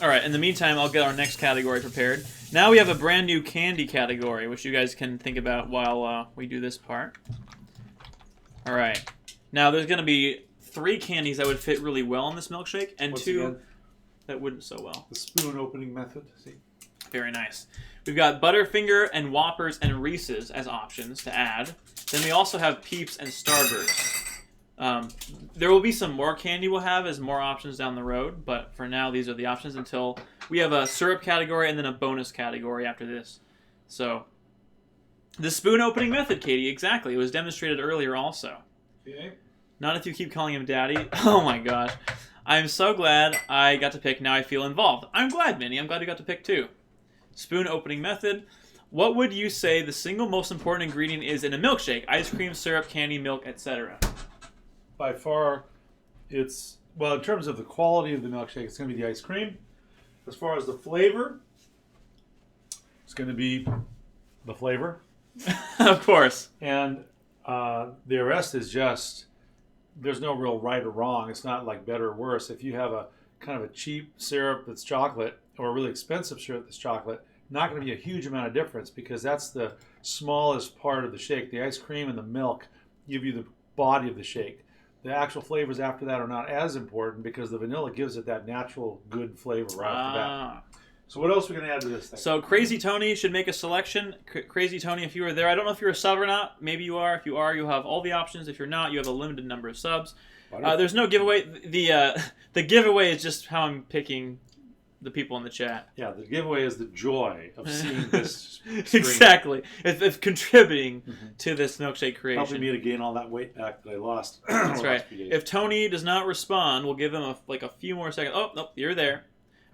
All right, in the meantime, I'll get our next category prepared. Now we have a brand new candy category, which you guys can think about while we do this part. All right. Now, there's going to be 3 candies that would fit really well in this milkshake, and Once 2 again, that wouldn't so well. the spoon opening method. See? Very nice. We've got Butterfinger and Whoppers and Reese's as options to add. Then we also have Peeps and Starburst. There will be some more candy we'll have as more options down the road, but for now these are the options until we have a syrup category and then a bonus category after this. So, the spoon opening method, Katie, exactly. It was demonstrated earlier also. Okay. Not if you keep calling him daddy. Oh my gosh. I'm so glad I got to pick. Now I feel involved. I'm glad, Minnie. I'm glad you got to pick too. Spoon opening method. What would you say the single most important ingredient is in a milkshake? Ice cream, syrup, candy, milk, etc. By far, it's, well, in terms of the quality of the milkshake, it's going to be the ice cream. As far as the flavor, it's going to be the flavor. Of course. And the rest is just, there's no real right or wrong. It's not like better or worse. If you have a kind of a cheap syrup that's chocolate or a really expensive syrup that's chocolate, not going to be a huge amount of difference because that's the smallest part of the shake. The ice cream and the milk give you the body of the shake. The actual flavors after that are not as important because the vanilla gives it that natural good flavor right off the bat. So what else are we going to add to this thing? So Crazy Tony should make a selection. Crazy Tony, if you were there, I don't know if you're a sub or not. Maybe you are. If you are, you'll have all the options. If you're not, you have a limited number of subs. There's no giveaway. The giveaway is just how I'm picking the people in the chat. Yeah, the giveaway is the joy of seeing this screen. Exactly. It's contributing to this milkshake creation. Helping me to gain all that weight back that I lost. That's right. If Tony does not respond, we'll give him a few more seconds. Oh, nope, you're there.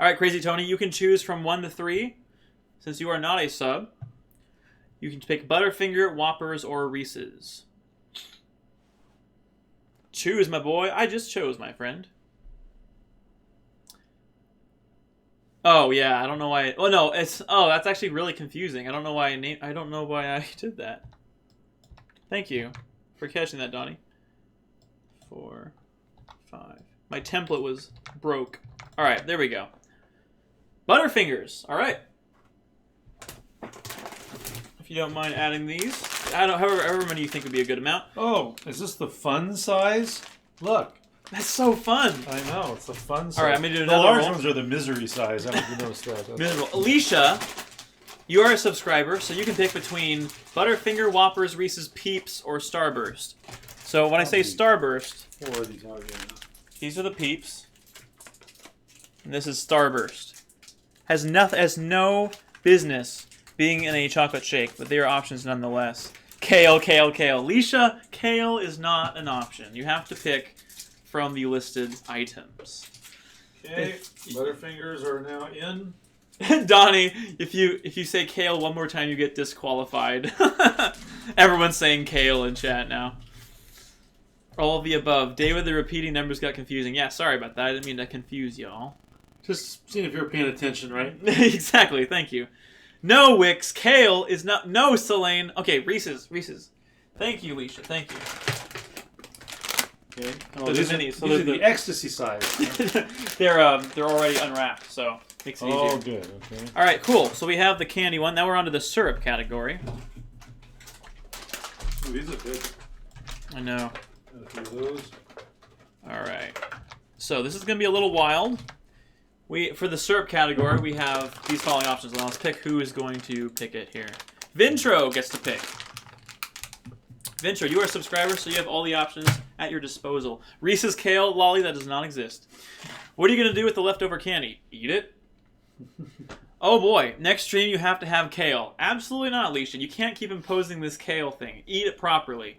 All right, Crazy Tony, you can choose from 1 to 3. Since you are not a sub, you can pick Butterfinger, Whoppers, or Reese's. Choose, my boy. I just chose, my friend. Oh yeah, I don't know why. Oh no, that's actually really confusing. I don't know why I don't know why I did that. Thank you for catching that, Donnie. 4, 5. My template was broke. All right, there we go. Butterfingers. All right. If you don't mind adding these, however many you think would be a good amount. Oh, is this the fun size? Look. That's so fun. I know, it's the fun size. All right, I'm going to do the another large roll. ones are the misery size. I don't know if you noticed that. Miserable. Alicia, you are a subscriber, so you can pick between Butterfinger, Whoppers, Reese's, Peeps, or Starburst. So when I say Starburst, 4 of these are good. these are the Peeps, and this is Starburst. Has no business being in a chocolate shake, but they are options nonetheless. Kale. Alicia, kale is not an option. You have to pick from the listed items. Okay, Butterfingers are now in. Donnie, if you say kale one more time, you get disqualified. Everyone's saying kale in chat now. All of the above. David, the repeating numbers got confusing. Yeah, sorry about that. I didn't mean to confuse y'all. Just seeing if you're paying attention, right? Exactly, thank you. No, Wix, kale is not... No, Selene. Okay, Reese's. Thank you, Leisha, thank you. Okay. Oh, these are minis. So these are the ecstasy size. they're already unwrapped, so makes it easier. Oh, good. Okay. All right, cool. So we have the candy one. Now we're on to the syrup category. Ooh, these are good. I know. Got a few of those. All right. So this is going to be a little wild. For the syrup category, we have these following options. Let's pick who is going to pick it here. Vintro gets to pick. Vintro, you are a subscriber, so you have all the options at your disposal. Reese's Kale Lolly, that does not exist. What are you going to do with the leftover candy? Eat it? Oh boy, next stream you have to have kale. Absolutely not, Alicia. You can't keep imposing this kale thing. Eat it properly.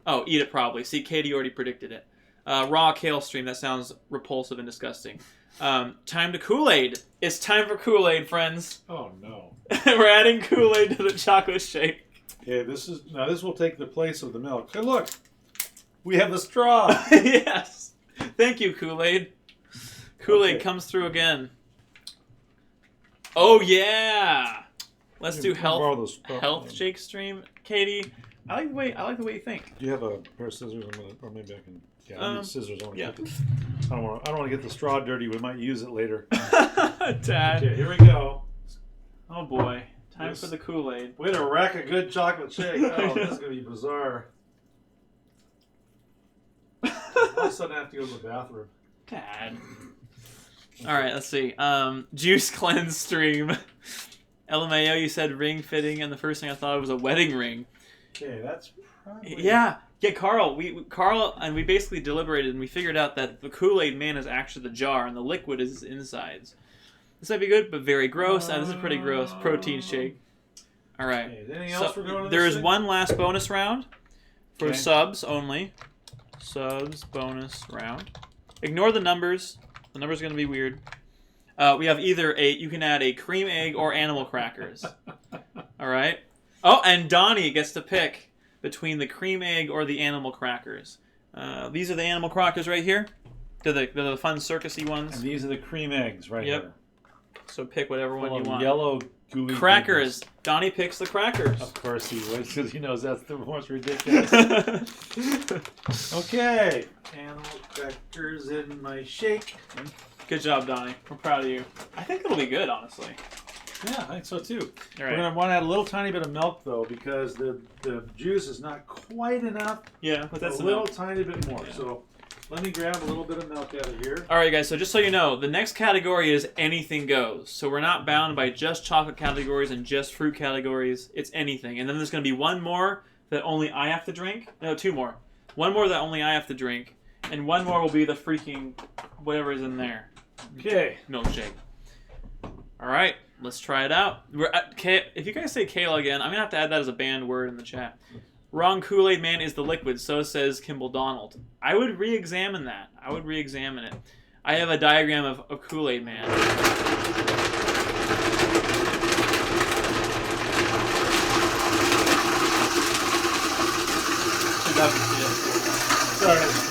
Oh, eat it properly. See, Katie already predicted it. Raw kale stream, that sounds repulsive and disgusting. Time to Kool-Aid. It's time for Kool-Aid, friends. Oh no. We're adding Kool-Aid to the chocolate shake. Okay, this will take the place of the milk. Hey, look, we have the straw. Yes. Thank you, Kool-Aid. Kool-Aid Okay. comes through again. Oh yeah. Let's do Borrow health those- shake stream, Katie. I like the way you think. Do you have a pair of scissors? Or maybe I can. Yeah, I need scissors. I don't yeah. want to get the straw dirty. We might use it later. Dad. Okay, here we go. Oh boy. Time for the Kool-Aid. Way to wreck a good chocolate shake. Oh, this is gonna be bizarre. All of a sudden, I have to go to the bathroom. Dad. All right, let's see. Juice cleanse stream. LMAO, you said ring fitting, and the first thing I thought was a wedding ring. Okay, that's probably. Yeah, Carl. Carl and we basically deliberated, and we figured out that the Kool-Aid man is actually the jar, and the liquid is his insides. This might be good, but very gross. This is pretty gross. Protein shake. All right. Okay, is anything else we're going to there this is thing? one last bonus round for Okay. subs only. Subs bonus round. Ignore the numbers. The numbers are going to be weird. We have either you can add a cream egg or animal crackers. All right. Oh, and Donnie gets to pick between the cream egg or the animal crackers. These are the animal crackers right here. They're the fun circusy ones. And these are the cream eggs right Yep. here. So pick whatever one you want. Yellow gooey Crackers. goodness. Donnie picks the crackers. Of course he would, because he knows that's the most ridiculous. Okay. Animal crackers in my shake. Good job, Donnie. We're proud of you. I think it'll be good, honestly. Yeah, I think so too. All We're right. going to want to add a little tiny bit of milk, though, because the juice is not quite enough. Yeah, but that's a little enough. tiny bit more. Yeah. So let me grab a little bit of milk out of here. All right, guys. So just so you know, the next category is anything goes. So we're not bound by just chocolate categories and just fruit categories. It's anything. And then there's going to be one more that only I have to drink. No, two more. One more that only I have to drink, and one more will be the freaking whatever is in there. Okay. Milkshake. All right, let's try it out. If you guys say kale again, I'm gonna have to add that as a banned word in the chat. Wrong Kool-Aid man is the liquid, so says Kimball Donald. I would re-examine that. I would re-examine it. I have a diagram of Kool-Aid man. Sorry.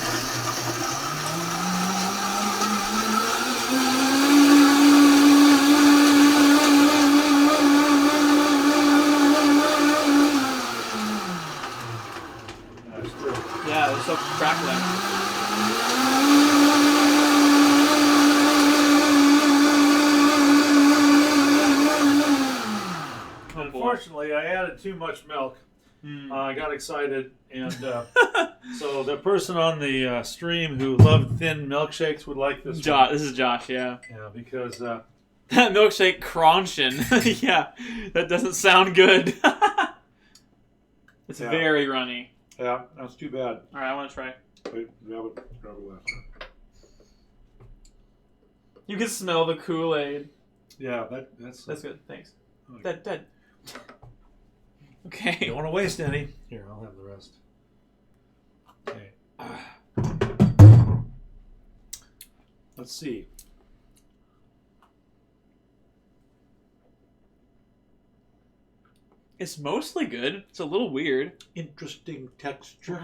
Yeah, it's so crackling. Oh, boy. Unfortunately, I added too much milk. I got excited, and so the person on the stream who loved thin milkshakes would like this. Josh, this is Josh, yeah. Yeah, because That milkshake crunching. Yeah, that doesn't sound good. It's Yeah. very runny. yeah, that's too bad. All right, I want to try. Wait, grab it left. You can smell the Kool-Aid. Yeah, that's That's good. Thanks. Okay. Okay. Don't want to waste any. Here, I'll have the rest. Okay. Let's see. It's mostly good. It's a little weird. Interesting texture.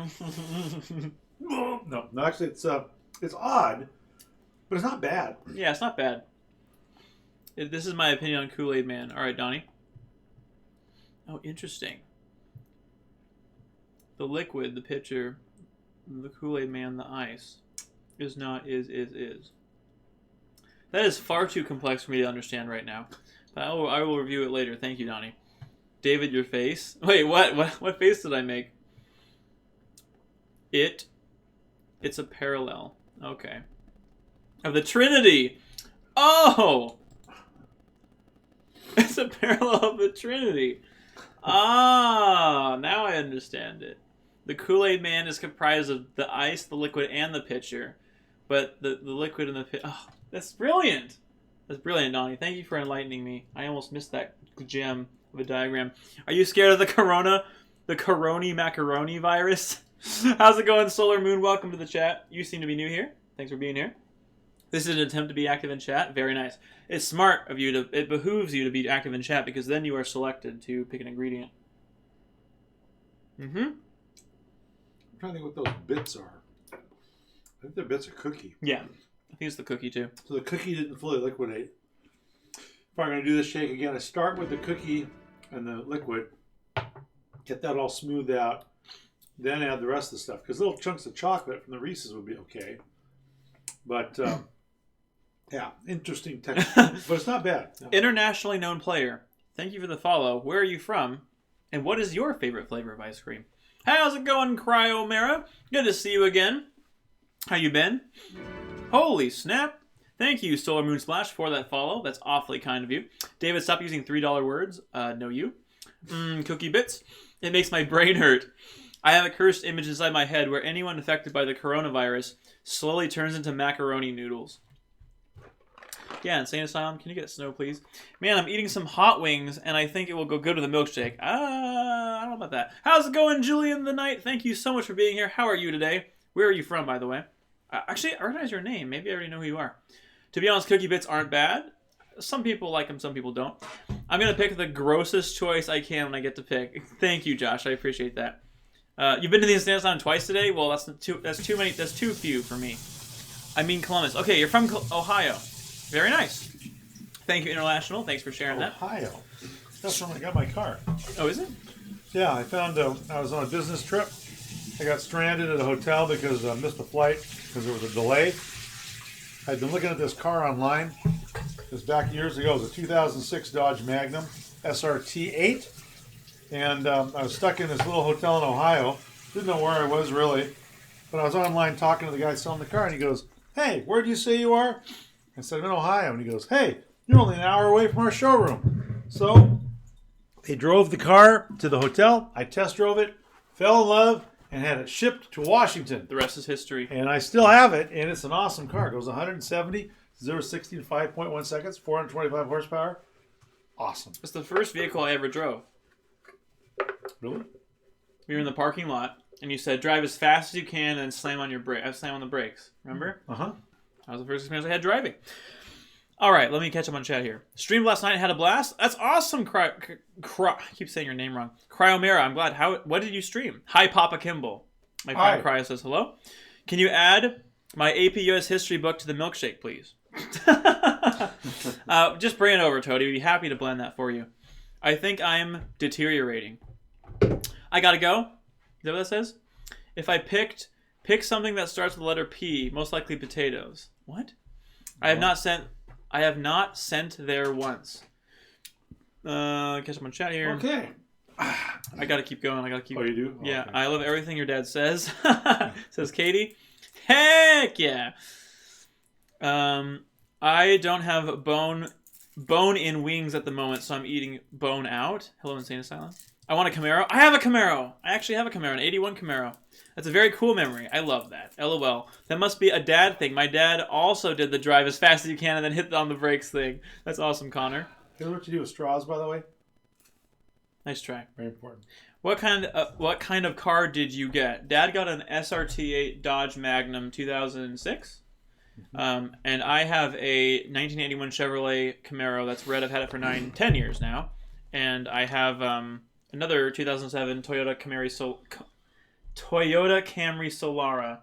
No, actually, it's odd, but it's not bad. Yeah, it's not bad. This is my opinion on Kool-Aid Man. All right, Donnie. Oh, interesting. The liquid, the pitcher, the Kool-Aid Man, the ice, is not is. That is far too complex for me to understand right now. But I will review it later. Thank you, Donnie. David, your face. Wait, what? What face did I make? It's a parallel. Okay. Of the Trinity. Oh! It's a parallel of the Trinity. Ah, now I understand it. The Kool-Aid Man is comprised of the ice, the liquid, and the pitcher. But the liquid and the pitcher... Oh, that's brilliant. That's brilliant, Donnie. Thank you for enlightening me. I almost missed that gem of a diagram. Are you scared of the corona? The coroni macaroni virus? How's it going, Solar Moon? Welcome to the chat. You seem to be new here. Thanks for being here. This is an attempt to be active in chat. Very nice. It's smart of you to... It behooves you to be active in chat because then you are selected to pick an ingredient. Mm-hmm. I'm trying to think what those bits are. I think they're bits of cookie. Yeah. I think it's the cookie, too. So the cookie didn't fully liquidate. If I'm going to do this shake again, I start with the cookie and the liquid. Get that all smoothed out. Then add the rest of the stuff. Because little chunks of chocolate from the Reese's would be okay. But, yeah, interesting texture. But it's not bad. No. Internationally known player. Thank you for the follow. Where are you from? And what is your favorite flavor of ice cream? How's it going, Cryomera? Good to see you again. How you been? Holy snap. Thank you, Solar Moon Splash, for that follow. That's awfully kind of you. David, stop using $3 words. No, you. Cookie Bits. It makes my brain hurt. I have a cursed image inside my head where anyone affected by the coronavirus slowly turns into macaroni noodles. Yeah, Insane Asylum, can you get snow, please? Man, I'm eating some hot wings, and I think it will go good with a milkshake. I don't know about that. How's it going, Julian the Knight? Thank you so much for being here. How are you today? Where are you from, by the way? Actually, I recognize your name. Maybe I already know who you are. To be honest, Cookie Bits aren't bad. Some people like them, some people don't. I'm going to pick the grossest choice I can when I get to pick. Thank you, Josh. I appreciate that. You've been to the Insane Asylum twice today? Well, that's too many. That's too few for me. I mean Columbus. Okay, you're from Ohio. Very nice. Thank you, International. Thanks for sharing that. Ohio. That's when I got my car. Oh, is it? Yeah, I found I was on a business trip. I got stranded at a hotel because I missed a flight because there was a delay. I'd been looking at this car online. This back years ago. It was a 2006 Dodge Magnum SRT 8. And I was stuck in this little hotel in Ohio. Didn't know where I was really. But I was online talking to the guy selling the car. And he goes, "Hey, where do you say you are?" I said, "I'm in Ohio." And he goes, "Hey, you're only an hour away from our showroom." So they drove the car to the hotel. I test drove it, fell in love, and had it shipped to Washington. The rest is history. And I still have it, and it's an awesome car. It goes 170, 0-60 in 5.1 seconds, 425 horsepower. Awesome. It's the first vehicle I ever drove. Really? We were in the parking lot, and you said, drive as fast as you can and slam on the brakes. Remember? Uh-huh. That was the first experience I had driving. All right, let me catch up on chat here. Streamed last night, had a blast. That's awesome. I keep saying your name wrong. Cryomera, I'm glad. What did you stream? Hi, Papa Kimball. My friend Cryo says hello. Can you add my AP US history book to the milkshake, please? Just bring it over, Toady. We'd be happy to blend that for you. I think I'm deteriorating. I gotta go. Is that what that says? If I pick something that starts with the letter P, most likely potatoes. What? I have not sent there once. Catch up on chat here. Okay. I gotta keep going. Oh, you do? Yeah, okay. I love everything your dad says. Says Katie. Heck yeah. I don't have bone in wings at the moment, so I'm eating bone out. Hello, Insane Asylum. I want a Camaro. I have a Camaro. I actually have a Camaro, an 81 Camaro. That's a very cool memory. I love that. LOL. That must be a dad thing. My dad also did the drive as fast as you can and then hit on the brakes thing. That's awesome, Connor. You know what you do with straws, by the way? Nice try. Very important. What kind of car did you get? Dad got an SRT8 Dodge Magnum 2006. And I have a 1981 Chevrolet Camaro that's red. I've had it for 10 years now. And I have another 2007 Toyota Camry Solara.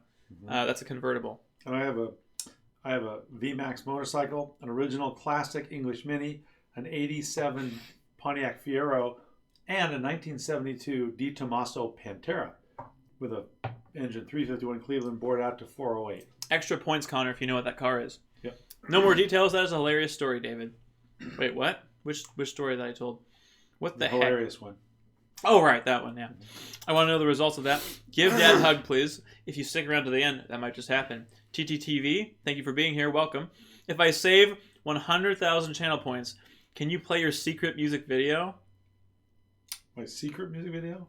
That's a convertible. And I have a VMAX motorcycle, an original classic English Mini, an 87 Pontiac Fiero, and a 1972 Di Tommaso Pantera with a engine 351 Cleveland bored out to 408. Extra points, Connor, if you know what that car is. Yep. No more details. That is a hilarious story, David. Wait, what? Which story that I told? What the heck? Hilarious one. Oh, right, that one, yeah. I want to know the results of that. Give Dad a hug, please. If you stick around to the end, that might just happen. TTTV, thank you for being here. Welcome. If I save 100,000 channel points, can you play your secret music video? My secret music video?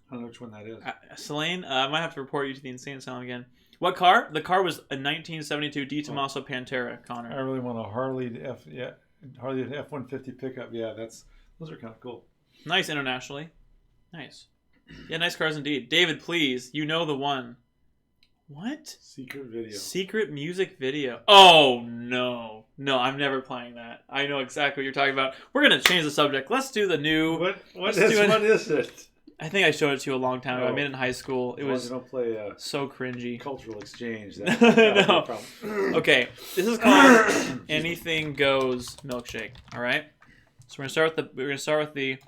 I don't know which one that is. Selene, I might have to report you to the Insane Asylum again. What car? The car was a 1972 Di Tommaso Pantera, Connor. I really want a Harley F-150 pickup. Yeah, those are kind of cool. Nice internationally. Nice. Yeah, nice cars indeed. David, please, you know the one. What? Secret video. Secret music video. Oh, no. No, I'm never playing that. I know exactly what you're talking about. We're going to change the subject. Let's do the new... What is it? I think I showed it to you a long time ago. I made it in high school. It was you don't play so cringy. Cultural exchange. No. Okay, this is called Anything Goes Milkshake. All right. So we're gonna start with the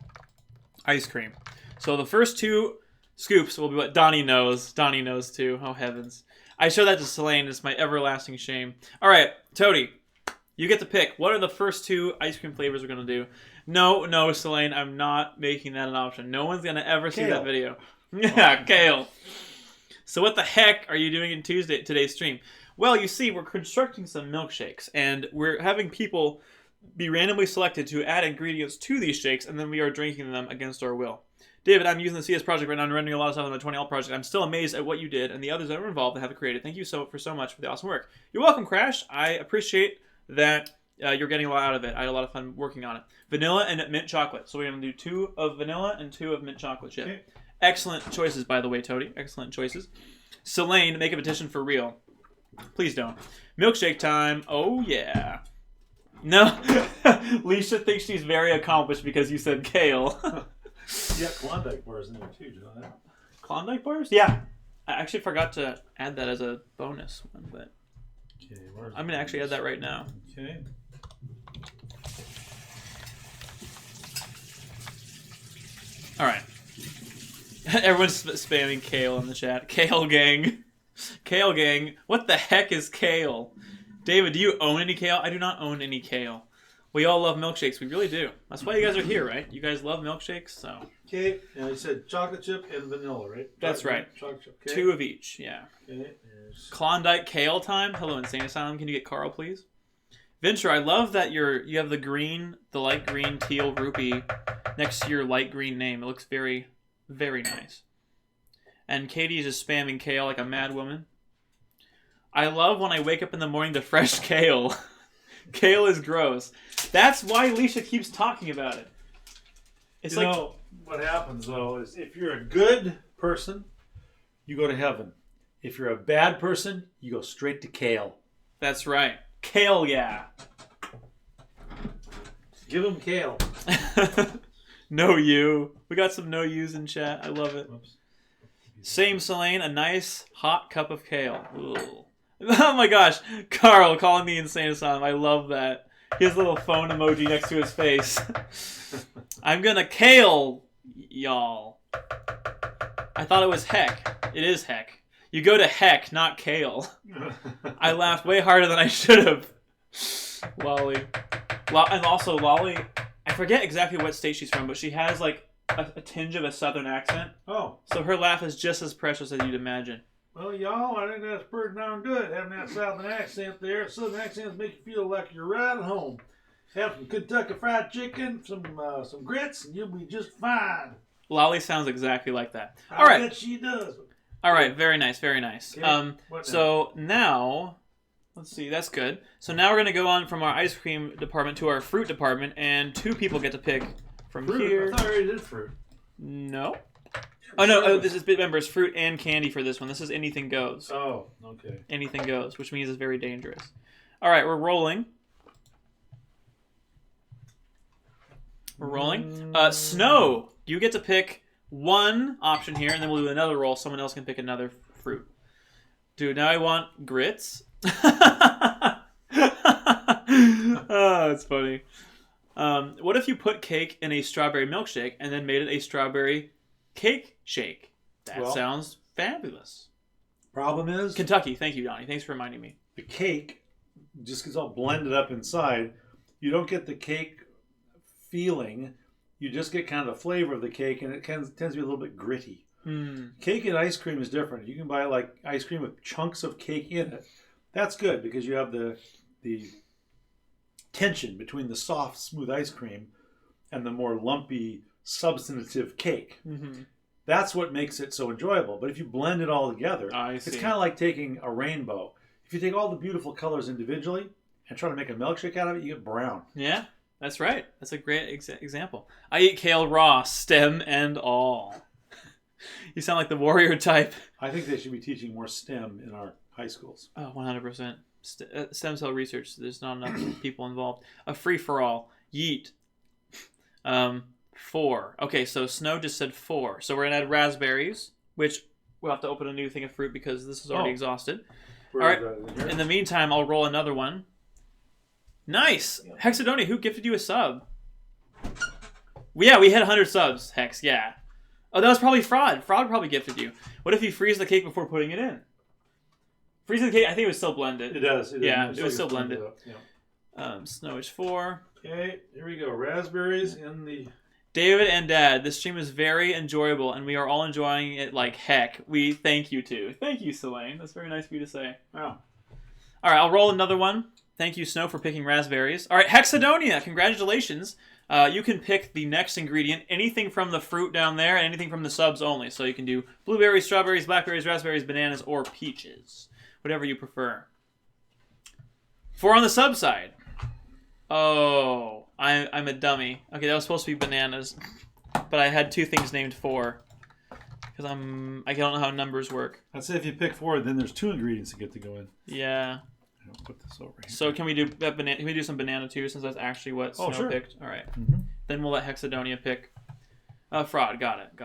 ice cream. So the first two scoops will be what Donnie knows. Donnie knows too. Oh heavens! I showed that to Selene. It's my everlasting shame. All right, Toady, you get to pick. What are the first two ice cream flavors we're gonna do? No, Selene, I'm not making that an option. No one's gonna ever see that video. Yeah, kale. So what the heck are you doing in today's stream? Well, you see, we're constructing some milkshakes, and we're having people be randomly selected to add ingredients to these shakes, and then we are drinking them against our will. David, I'm using the CS project right now and rendering a lot of stuff on the 20L project. I'm still amazed at what you did and the others that were involved that have created. Thank you so much for the awesome work. You're welcome, Crash. I appreciate that you're getting a lot out of it. I had a lot of fun working on it. Vanilla and mint chocolate. So we're going to do 2 of vanilla and 2 of mint chocolate chip. Okay. Excellent choices, by the way, Toady. Excellent choices. Selene, make a petition for real. Please don't. Milkshake time. Oh, yeah. No. Leisha thinks she's very accomplished because you said kale. Yeah, Klondike bars in there too, do you know that? Klondike bars? Yeah. I actually forgot to add that as a bonus one, but okay, I'm going to actually add that right now. Okay. All right. Everyone's spamming kale in the chat. Kale gang. Kale gang. What the heck is kale? David, do you own any kale? I do not own any kale. We all love milkshakes. We really do. That's why you guys are here, right? You guys love milkshakes, so. Okay. Now you said chocolate chip and vanilla, right? That's right. Chocolate chip. Okay. 2 of each, yeah. Okay. Klondike kale time. Hello, Insane Asylum. Can you get Carl, please? Venture, I love that you have the light green teal rupee next to your light green name. It looks very, very nice. And Katie is just spamming kale like a mad woman. I love when I wake up in the morning to fresh kale. Kale is gross. That's why Leisha keeps talking about it. It's you know, what happens, though, is if you're a good person, you go to heaven. If you're a bad person, you go straight to kale. That's right. Kale, yeah. Give them kale. No you. We got some no yous in chat. I love it. Oops. Same Selene, a nice hot cup of kale. Ooh. Oh my gosh. Carl calling me Insane Asylum. I love that. His little phone emoji next to his face. I'm gonna kale y'all. I thought it was heck. It is heck. You go to heck, not kale. I laughed way harder than I should have. Lolly. And also, Lolly, I forget exactly what state she's from, but she has like a tinge of a southern accent. Oh. So her laugh is just as precious as you'd imagine. Well, y'all, I think that's pretty darn good, having that southern accent there. Southern accents make you feel like you're right at home. Have some Kentucky Fried Chicken, some grits, and you'll be just fine. Lolly sounds exactly like that. All right. I bet she does. All right, very nice, very nice. Okay. So now, let's see, that's good. So now we're going to go on from our ice cream department to our fruit department, and 2 people get to pick from fruit? here. I thought I already did fruit. No. Oh no! This is remember, it's fruit and candy for this one. This is anything goes. Oh, okay. Anything goes, which means it's very dangerous. All right, we're rolling. We're rolling. Snow, you get to pick one option here, and then we'll do another roll. Someone else can pick another fruit. Dude, now I want grits. Oh, that's funny. What if you put cake in a strawberry milkshake and then made it a strawberry cake shake? That sounds fabulous. Problem is, Kentucky. Thank you, Donnie. Thanks for reminding me. the cake just gets all blended up inside. You don't get the cake feeling. You just get kind of the flavor of the cake, and it tends to be a little bit gritty. Cake and ice cream is different. You can buy like ice cream with chunks of cake in it. That's good because you have the tension between the soft, smooth ice cream and the more lumpy, substantive cake. Mm-hmm. That's what makes it so enjoyable. But if you blend it all together, it's kind of like taking a rainbow. If you take all the beautiful colors individually and try to make a milkshake out of it, you get brown. Yeah, that's right. That's a great example. I eat kale raw, stem and all. You sound like the warrior type. I think they should be teaching more STEM in our high schools. Oh, 100%. Stem cell research. There's not enough people involved. A free-for-all. Yeet. 4. Okay, so Snow just said 4. So we're going to add raspberries, which we'll have to open a new thing of fruit because this is already exhausted. All right. In the meantime, I'll roll another one. Nice. Hexadonia, who gifted you a sub? Yeah, we hit 100 subs, Hex. Yeah. Oh, that was probably Fraud. Fraud probably gifted you. What if you freeze the cake before putting it in? Freezing the cake, I think it was still blended. It does. It was still blended. Yeah. Snow is 4. Okay, here we go. Raspberries in the... David and Dad, this stream is very enjoyable, and we are all enjoying it like heck. We thank you, too. Thank you, Selene. That's very nice of you to say. Wow. All right, I'll roll another one. Thank you, Snow, for picking raspberries. All right, Hexadonia, congratulations. You can pick the next ingredient, anything from the fruit down there, and anything from the subs only. So you can do blueberries, strawberries, blackberries, raspberries, bananas, or peaches. Whatever you prefer. 4 on the sub side. Oh, I'm a dummy. Okay, that was supposed to be bananas. But I had 2 things named 4. Because I don't know how numbers work. I'd say if you pick 4, then there's 2 ingredients that get to go in. Yeah. I'll put this over here. So can we do that banana? Can we do some banana too, since that's actually what Snow picked? All right. Mm-hmm. Then we'll let Hexadonia pick. Fraud. Got it.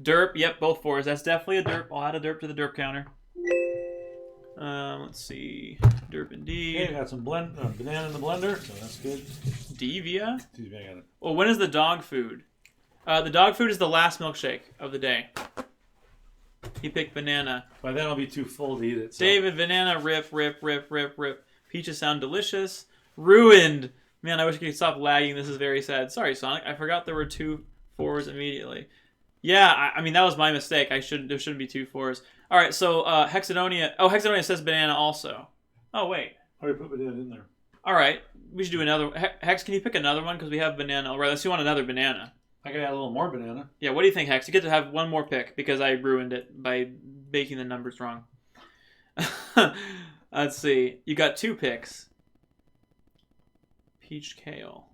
Derp. Yep, both 4s. That's definitely a derp. I'll add a derp to the derp counter. Let's see. Derp indeed. Okay, got some banana in the blender, so that's good. Devia. I got it. Well, when is the dog food? The dog food is the last milkshake of the day. He picked banana. By then I'll be too full to eat it. So. David, banana, rip. Peaches sound delicious. Ruined. Man, I wish I could stop lagging. This is very sad. Sorry, Sonic. I forgot there were 2 4s immediately. Yeah, I mean, that was my mistake. There shouldn't be 2 4s. All right, so Hexadonia. Oh, Hexadonia says banana also. Oh, wait. I already put banana in there. All right. We should do another. Hex, can you pick another one? Because we have banana. All right, let's do another banana. I can add a little more banana. Yeah, what do you think, Hex? You get to have one more pick because I ruined it by making the numbers wrong. Let's see. You got 2 picks. Peach kale.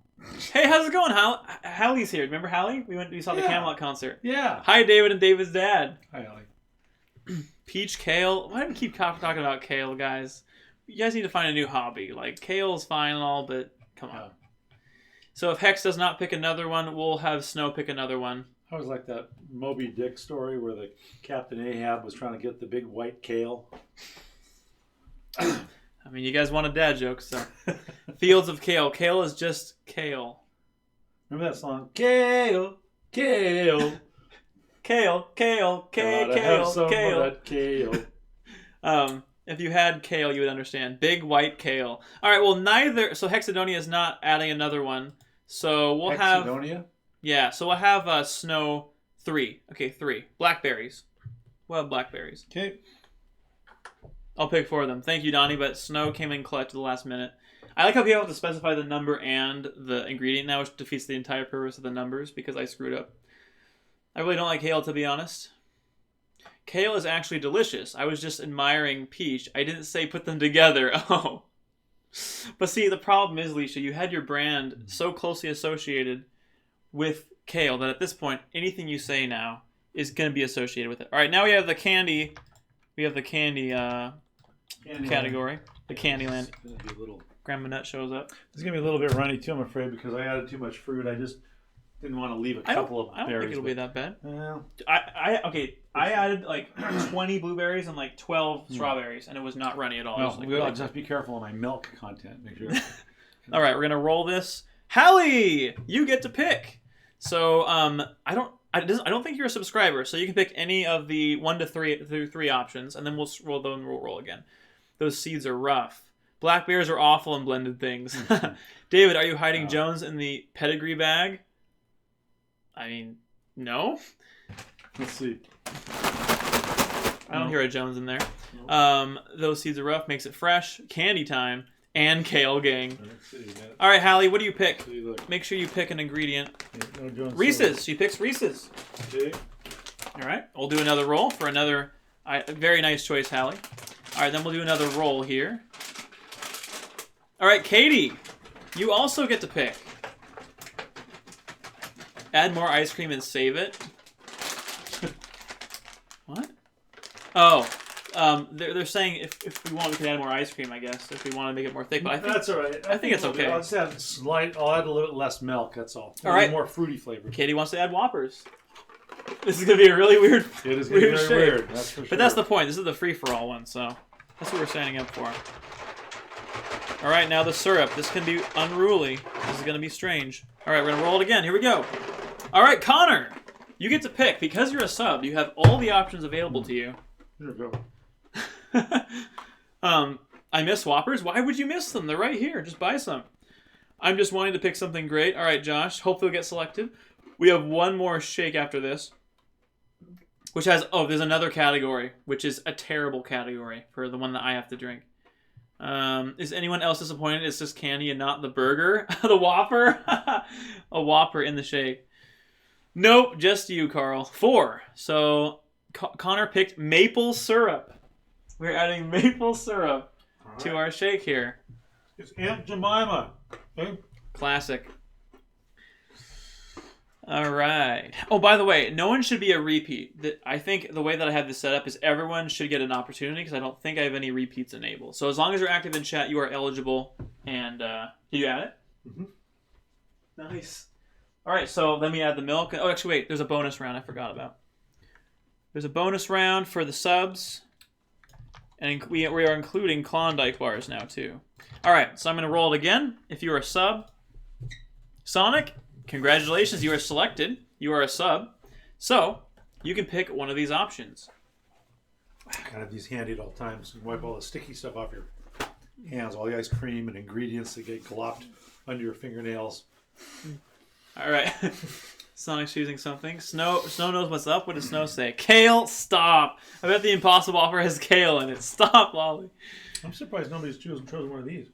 Hey, how's it going, Hallie's here. Remember Hallie? We saw the Camelot concert. Yeah. Hi, David and David's dad. Hi, Hallie. Peach kale. Why do we keep talking about kale, guys? You guys need to find a new hobby. Like, kale's fine and all, but come on. So if Hex does not pick another one, we'll have Snow pick another one. I was like that Moby Dick story where the Captain Ahab was trying to get the big white kale. I mean, you guys want a dad joke, so. Fields of kale. Kale is just kale. Remember that song? Kale, kale. Kale, kale, kale, kale, kale. That kale. If you had kale, you would understand. Big white kale. All right, well, neither. So Hexadonia is not adding another one. So we'll have. Hexadonia? Yeah, so we'll have Snow 3. Okay, 3. Blackberries. We'll have blackberries. Okay. I'll pick 4 of them. Thank you, Donnie, but Snow came in clutch at the last minute. I like how people have to specify the number and the ingredient now, which defeats the entire purpose of the numbers because I screwed up. I really don't like kale, to be honest. Kale is actually delicious. I was just admiring peach. I didn't say put them together. Oh. But see, the problem is, Leisha, you had your brand so closely associated with kale that at this point, anything you say now is going to be associated with it. All right, now we have the candy. We have the candy category. The Candyland. Grandma Nut shows up. It's gonna be a little bit runny too, I'm afraid, because I added too much fruit. I just didn't want to leave a couple of berries. I don't think it'll be that bad. Well, I added like 20 blueberries and like 12 strawberries, and it was not runny at all. well, I'll just be careful on my milk content. Make sure. All right, we're gonna roll this. Hallie, you get to pick. So I don't think you're a subscriber, so you can pick any of the 1 to 3 options, and then we'll roll again. Those seeds are rough. Black bears are awful in blended things. David, are you hiding Jones in the pedigree bag? I mean, no. Let's see. I don't hear a Jones in there. Those seeds are rough. Makes it fresh. Candy time. And kale gang. Let's see. All right, Hallie, what do you pick? See, look. Make sure you pick an ingredient. No Jones Reese's. She picks Reese's. See? All right. We'll do another roll for another very nice choice, Hallie. All right, then we'll do another roll here. All right, Katie, you also get to pick. Add more ice cream and save it. What? Oh, they're saying if we want, we can add more ice cream, I guess, if we want to make it more thick. But I think That's all right. I think it's okay. I'll just add I'll add a little bit less milk. That's all. All right. More fruity flavor. Katie wants to add Whoppers. This is gonna be a really weird. It is gonna be very shape. weird. That's for sure. But that's the point. This is the free-for-all one, so that's what we're signing up for. All right, now the syrup. This can be unruly. This is going to be strange. All right, we're going to roll it again. Here we go. All right, Connor, you get to pick. Because you're a sub, you have all the options available to you. Here we go. I miss Whoppers. Why would you miss them? They're right here. Just buy some. I'm just wanting to pick something great. All right, Josh. Hopefully you'll get selected. We have one more shake after this. Which has... Oh, there's another category. Which is a terrible category for the one that I have to drink. Is anyone else disappointed it's just candy and not the burger? The Whopper? A Whopper in the shake. Nope, just you, Carl. 4. So, Connor picked maple syrup. We're adding maple syrup to our shake here. It's Aunt Jemima. Okay. Classic. All right. Oh, by the way, no one should be a repeat. I think the way that I have this set up is everyone should get an opportunity because I don't think I have any repeats enabled. So as long as you're active in chat, you are eligible. And did you add it? Mm-hmm. Nice. All right, so let me add the milk. Oh, actually, wait. There's a bonus round I forgot about. There's a bonus round for the subs. And we are including Klondike bars now, too. All right, so I'm going to roll it again. If you're a sub, Sonic... Congratulations, you are selected. You are a sub. So, you can pick one of these options. Gotta have these handy at all times. And wipe all the sticky stuff off your hands. All the ice cream and ingredients that get glopped under your fingernails. All right. Sonic's choosing something. Snow knows what's up. What does Snow say? Kale, stop. I bet the Impossible Offer has kale in it. Stop, Lolly. I'm surprised nobody's chosen one of these.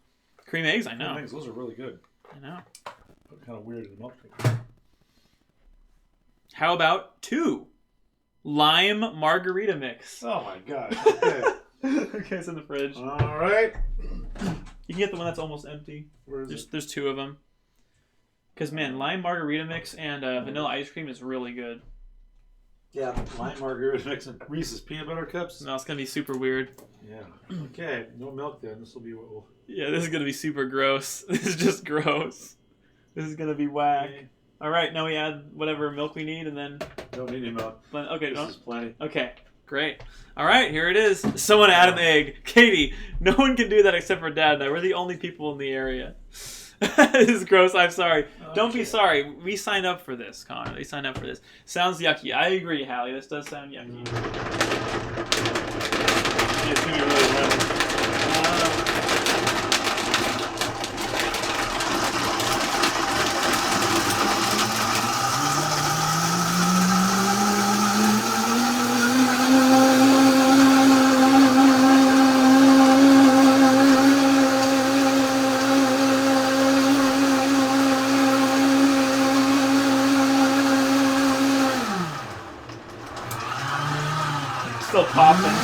Cream eggs, I know. Cream eggs, those are really good. I know. Kind of weird in the milkshake. How about 2? Lime margarita mix. Oh my gosh. Okay. Okay, it's in the fridge. All right. You can get the one that's almost empty. Where is it? There's 2 of them. Because, man, lime margarita mix and vanilla ice cream is really good. Yeah, lime margarita mix and Reese's peanut butter cups. No, it's going to be super weird. Yeah. Okay, no milk then. This will be what we'll... Yeah, this is going to be super gross. This is just gross. This is going to be whack. Okay. All right, now we add whatever milk we need and then... Don't need any milk. Okay, this is plenty. Okay, great. All right, here it is. Someone add an egg. Katie, no one can do that except for Dad and I. We're the only people in the area. This is gross. I'm sorry. Okay. Don't be sorry. We signed up for this, Connor. We signed up for this. Sounds yucky. I agree, Hallie. This does sound yucky. It's going to be really runny. Still popping.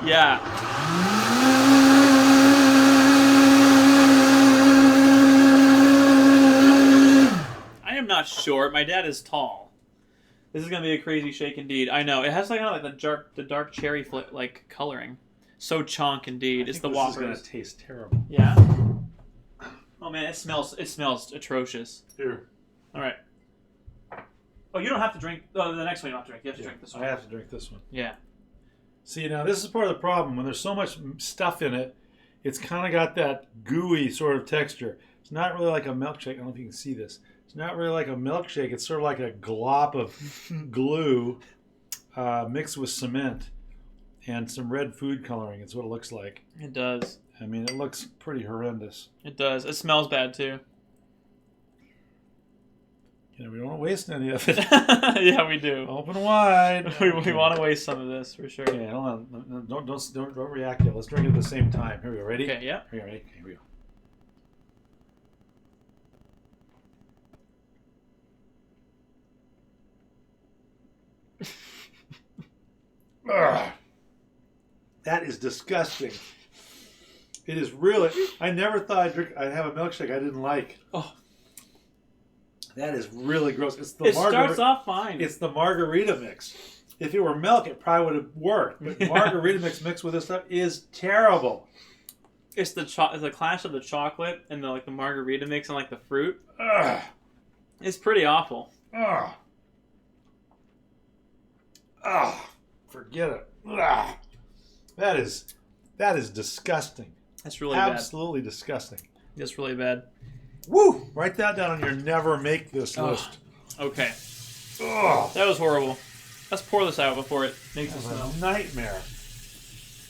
Yeah. short. My dad is tall. This is gonna be a crazy shake indeed. I know. It has like kind of like the dark cherry like coloring. So chonk indeed. It's the Whoppers. This is gonna taste terrible. Yeah. Oh man, it smells atrocious. Here. All right. Oh, you don't have to drink. Oh, the next one you don't have to drink. You have to drink this one. I have to drink this one. Yeah. See, now this is part of the problem. When there's so much stuff in it, it's kind of got that gooey sort of texture. It's not really like a milkshake. I don't know if you can see this. It's not really like a milkshake. It's sort of like a glop of glue mixed with cement and some red food coloring. It's what it looks like. It does. I mean, it looks pretty horrendous. It does. It smells bad too. You know, we don't want to waste any of it. Yeah, we do. Open wide. we want to waste some of this for sure. Okay, hold on. Don't react yet. Let's drink it at the same time. Here we go. Ready? Okay, yeah. Here we go. Here we go. Ugh. That is disgusting. It is really. I never thought I'd have a milkshake I didn't like. Oh. That is really gross. It starts off fine. It's the margarita mix. If it were milk, it probably would have worked. But margarita mixed with this stuff is terrible. It's the clash of the chocolate and the margarita mix and like the fruit. Ugh. It's pretty awful. Ugh. Ugh. Forget it. Ugh. That is disgusting. That's really bad. Absolutely disgusting. That's really bad. Woo! Write that down on your never make this list. Okay. Ugh. That was horrible. Let's pour this out before it makes us smell. A nightmare.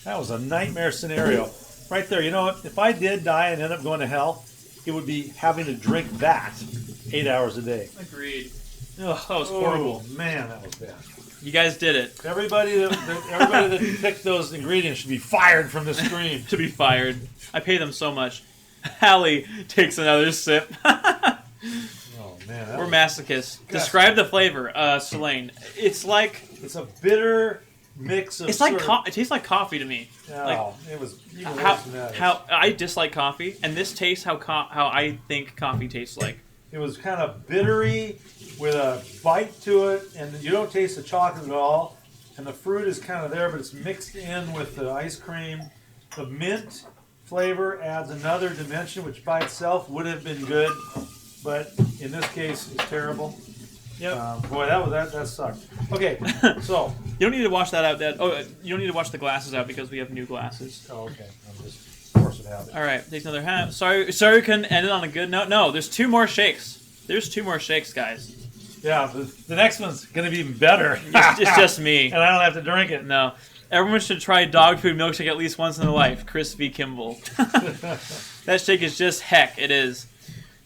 That was a nightmare scenario. Right there. You know what? If I did die and end up going to hell, it would be having to drink that 8 hours a day. Agreed. Ugh, that was horrible. Oh, man, that was bad. You guys did it. Everybody that picked those ingredients should be fired from the screen. To be fired. I pay them so much. Hallie takes another sip. Oh man, we're masochists. Describe the flavor, Selene. It's a bitter mix of. It's like it tastes like coffee to me. No, it was even worse than that. How I dislike coffee, and this tastes how I think coffee tastes like. It was kind of bittery with a bite to it, and you don't taste the chocolate at all. And the fruit is kind of there, but it's mixed in with the ice cream. The mint flavor adds another dimension, which by itself would have been good, but in this case, it's terrible. Yep. Boy, that sucked. Okay, so you don't need to wash that out, Dad. Oh, you don't need to wash the glasses out because we have new glasses. Oh, okay. I'm just force of habit. All right, take another half. Sorry, we couldn't end it on a good note. No, there's 2 more shakes. There's 2 more shakes, guys. Yeah, the next one's gonna be even better. It's just me, and I don't have to drink it. No. Everyone should try dog food milkshake at least once in their life. Chris V. Kimball. That shake is just heck. It is.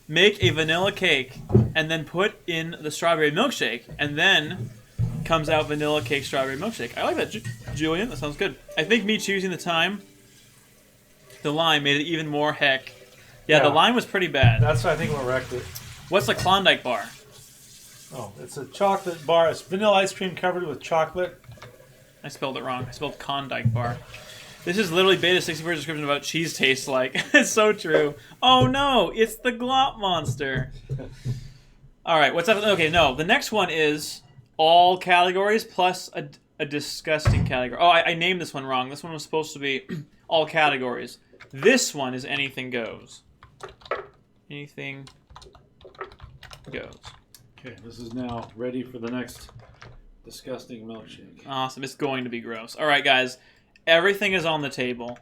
Make a vanilla cake and then put in the strawberry milkshake, and then comes out vanilla cake strawberry milkshake. I like that, Julian. That sounds good. I think me choosing the lime made it even more heck. Yeah, the lime was pretty bad. That's I think what wrecked it. What's a Klondike bar? Oh, it's a chocolate bar. It's vanilla ice cream covered with chocolate. I spelled it wrong. I spelled Klondike bar. This is literally Beta 64's description of what cheese tastes like. It's so true. Oh no, it's the glop monster. All right, what's up? Okay, no, the next one is all categories plus a disgusting category. Oh, I named this one wrong. This one was supposed to be all categories. This one is anything goes. Anything goes. Okay, this is now ready for the next disgusting milkshake. Awesome. It's going to be gross. All right, guys. Everything is on the table.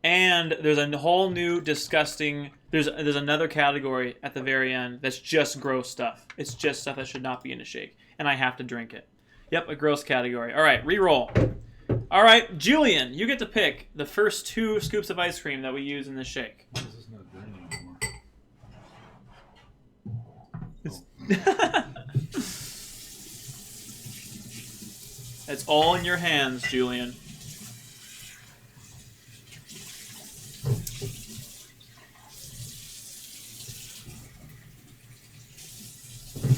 And there's a whole new disgusting... There's another category at the very end that's just gross stuff. It's just stuff that should not be in a shake. And I have to drink it. Yep, a gross category. All right, re-roll. All right, Julian, you get to pick the first 2 scoops of ice cream that we use in this shake. This is not good anymore. It's all in your hands, Julian.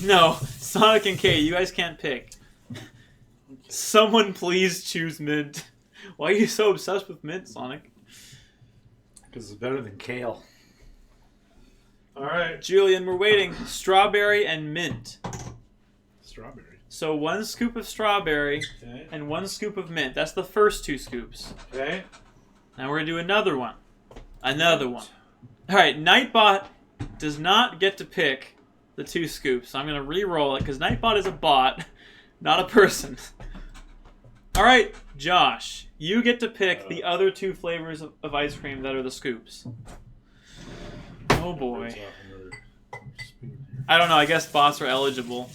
No, Sonic and Kay, you guys can't pick. Someone please choose mint. Why are you so obsessed with mint, Sonic? Because it's better than kale. All right. Julian, we're waiting. Strawberry and mint. strawberry. So 1 scoop of strawberry Okay. and 1 scoop of mint. That's the first 2 scoops. Okay. Now we're going to do another one. Another one. All right, Nightbot does not get to pick the 2 scoops. So I'm going to re-roll it because Nightbot is a bot, not a person. All right, Josh, you get to pick the other 2 flavors of ice cream that are the scoops. Oh boy. Rinse off another spoon here. I don't know. I guess bots are eligible.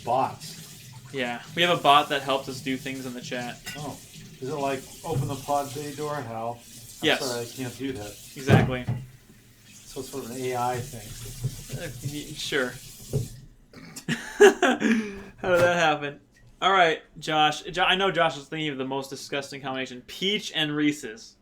Bots. Yeah, we have a bot that helps us do things in the chat. Oh. Is it like open the pod bay door? How? I'm Yes. sorry, I can't do that. Exactly. So it's sort of an AI thing. Sure. How did that happen? All right, Josh. I know Josh was thinking of the most disgusting combination: peach and Reese's.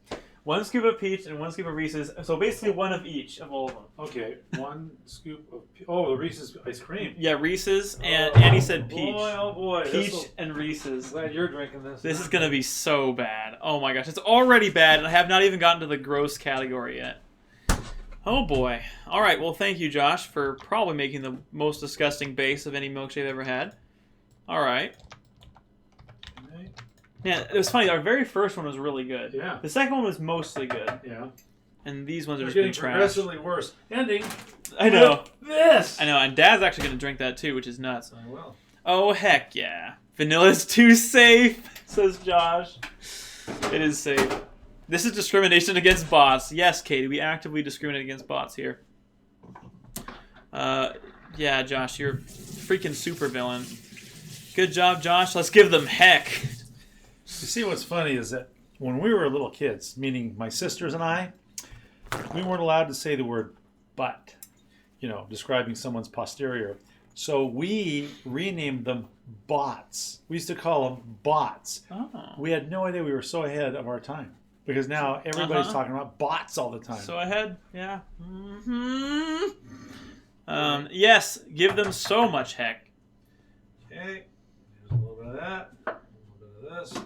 1 scoop of peach and 1 scoop of Reese's. So basically 1 of each of all of them. Okay, 1 scoop of the Reese's ice cream. Yeah, Reese's and Annie said peach. Boy, oh boy. Peach and Reese's. I'm glad you're drinking this. This is gonna be so bad. Oh my gosh, it's already bad, and I have not even gotten to the gross category yet. Oh boy. All right. Well, thank you, Josh, for probably making the most disgusting base of any milkshake I've ever had. All right. Okay. Yeah, it was funny. Our very first one was really good. Yeah. The second one was mostly good, Yeah. and these ones are They're just getting been trash. progressively worse. Ending. I know. with this. I know. And Dad's actually gonna drink that too, which is nuts. I will. Oh heck yeah! Vanilla's too safe, says Josh. It is safe. This is discrimination against bots. Yes, Katie, we actively discriminate against bots here. Yeah, Josh, you're a freaking supervillain. Good job, Josh. Let's give them heck. You see, what's funny is that when we were little kids, meaning my sisters and I, we weren't allowed to say the word butt, describing someone's posterior. So we renamed them bots. We used to call them bots. Oh. We had no idea we were so ahead of our time. Because now everybody's talking about bots all the time. So ahead, yeah. Yes, give them so much heck. Okay, here's a little bit of that, a little bit of this.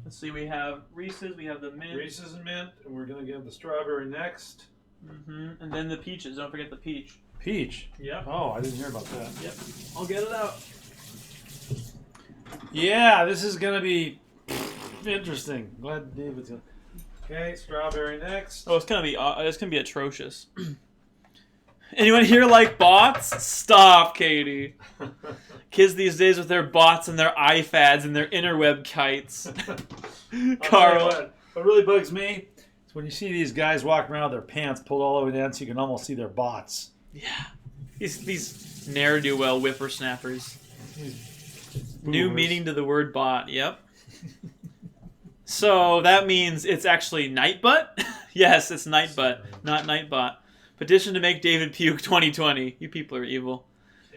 Let's see, we have Reese's, we have the mint. Reese's and mint, and we're going to give the strawberry next. And then the peaches. Don't forget the peach. Peach? Yep. Oh, I didn't hear about that. Yep. I'll get it out. Yeah, this is going to be interesting. Glad David's going to... Okay, strawberry next. Oh, it's gonna be atrocious. Anyone here like bots? Stop, Katie. Kids these days with their bots and their iPads and their interweb kites. Carl. What really bugs me is when you see these guys walking around with their pants pulled all the way down so you can almost see their bots. Yeah. These ne'er-do-well whippersnappers. New meaning to the word bot. Yep. So that means it's actually Nightbutt? Yes, it's Nightbutt, not Nightbot. Petition to make David puke 2020. You people are evil.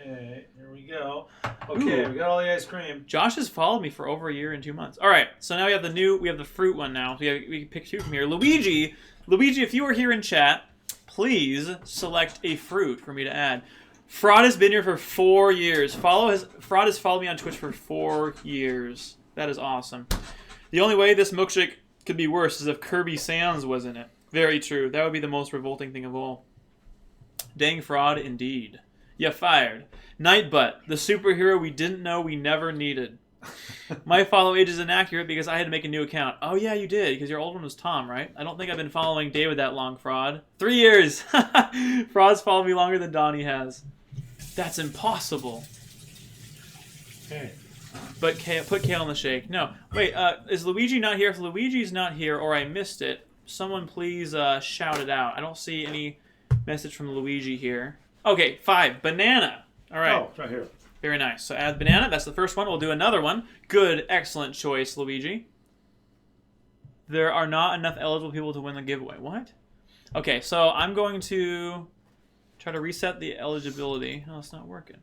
Okay, here we go. Okay, we got all the ice cream. Josh has followed me for over a year and 2 months. All right, so now we have the fruit one now. We can pick 2 from here. Luigi, if you are here in chat, please select a fruit for me to add. Fraud has been here for 4 years. Fraud has followed me on Twitch for 4 years. That is awesome. The only way this milkshake could be worse is if Kirby Sands was in it. Very true. That would be the most revolting thing of all. Dang fraud indeed. You fired. Nightbutt, the superhero we didn't know we never needed. My follow age is inaccurate because I had to make a new account. Oh yeah, you did, because your old one was Tom, right? I don't think I've been following David that long, Fraud. 3 years! Fraud's followed me longer than Donnie has. That's impossible. Okay. But put Kale in the shake. No. Wait, is Luigi not here? If Luigi's not here or I missed it, someone please shout it out. I don't see any message from Luigi here. Okay, 5. Banana. All right. Oh, it's right here. Very nice. So add banana. That's the first one. We'll do another one. Good. Excellent choice, Luigi. There are not enough eligible people to win the giveaway. What? Okay, so I'm going to try to reset the eligibility. Oh, it's not working.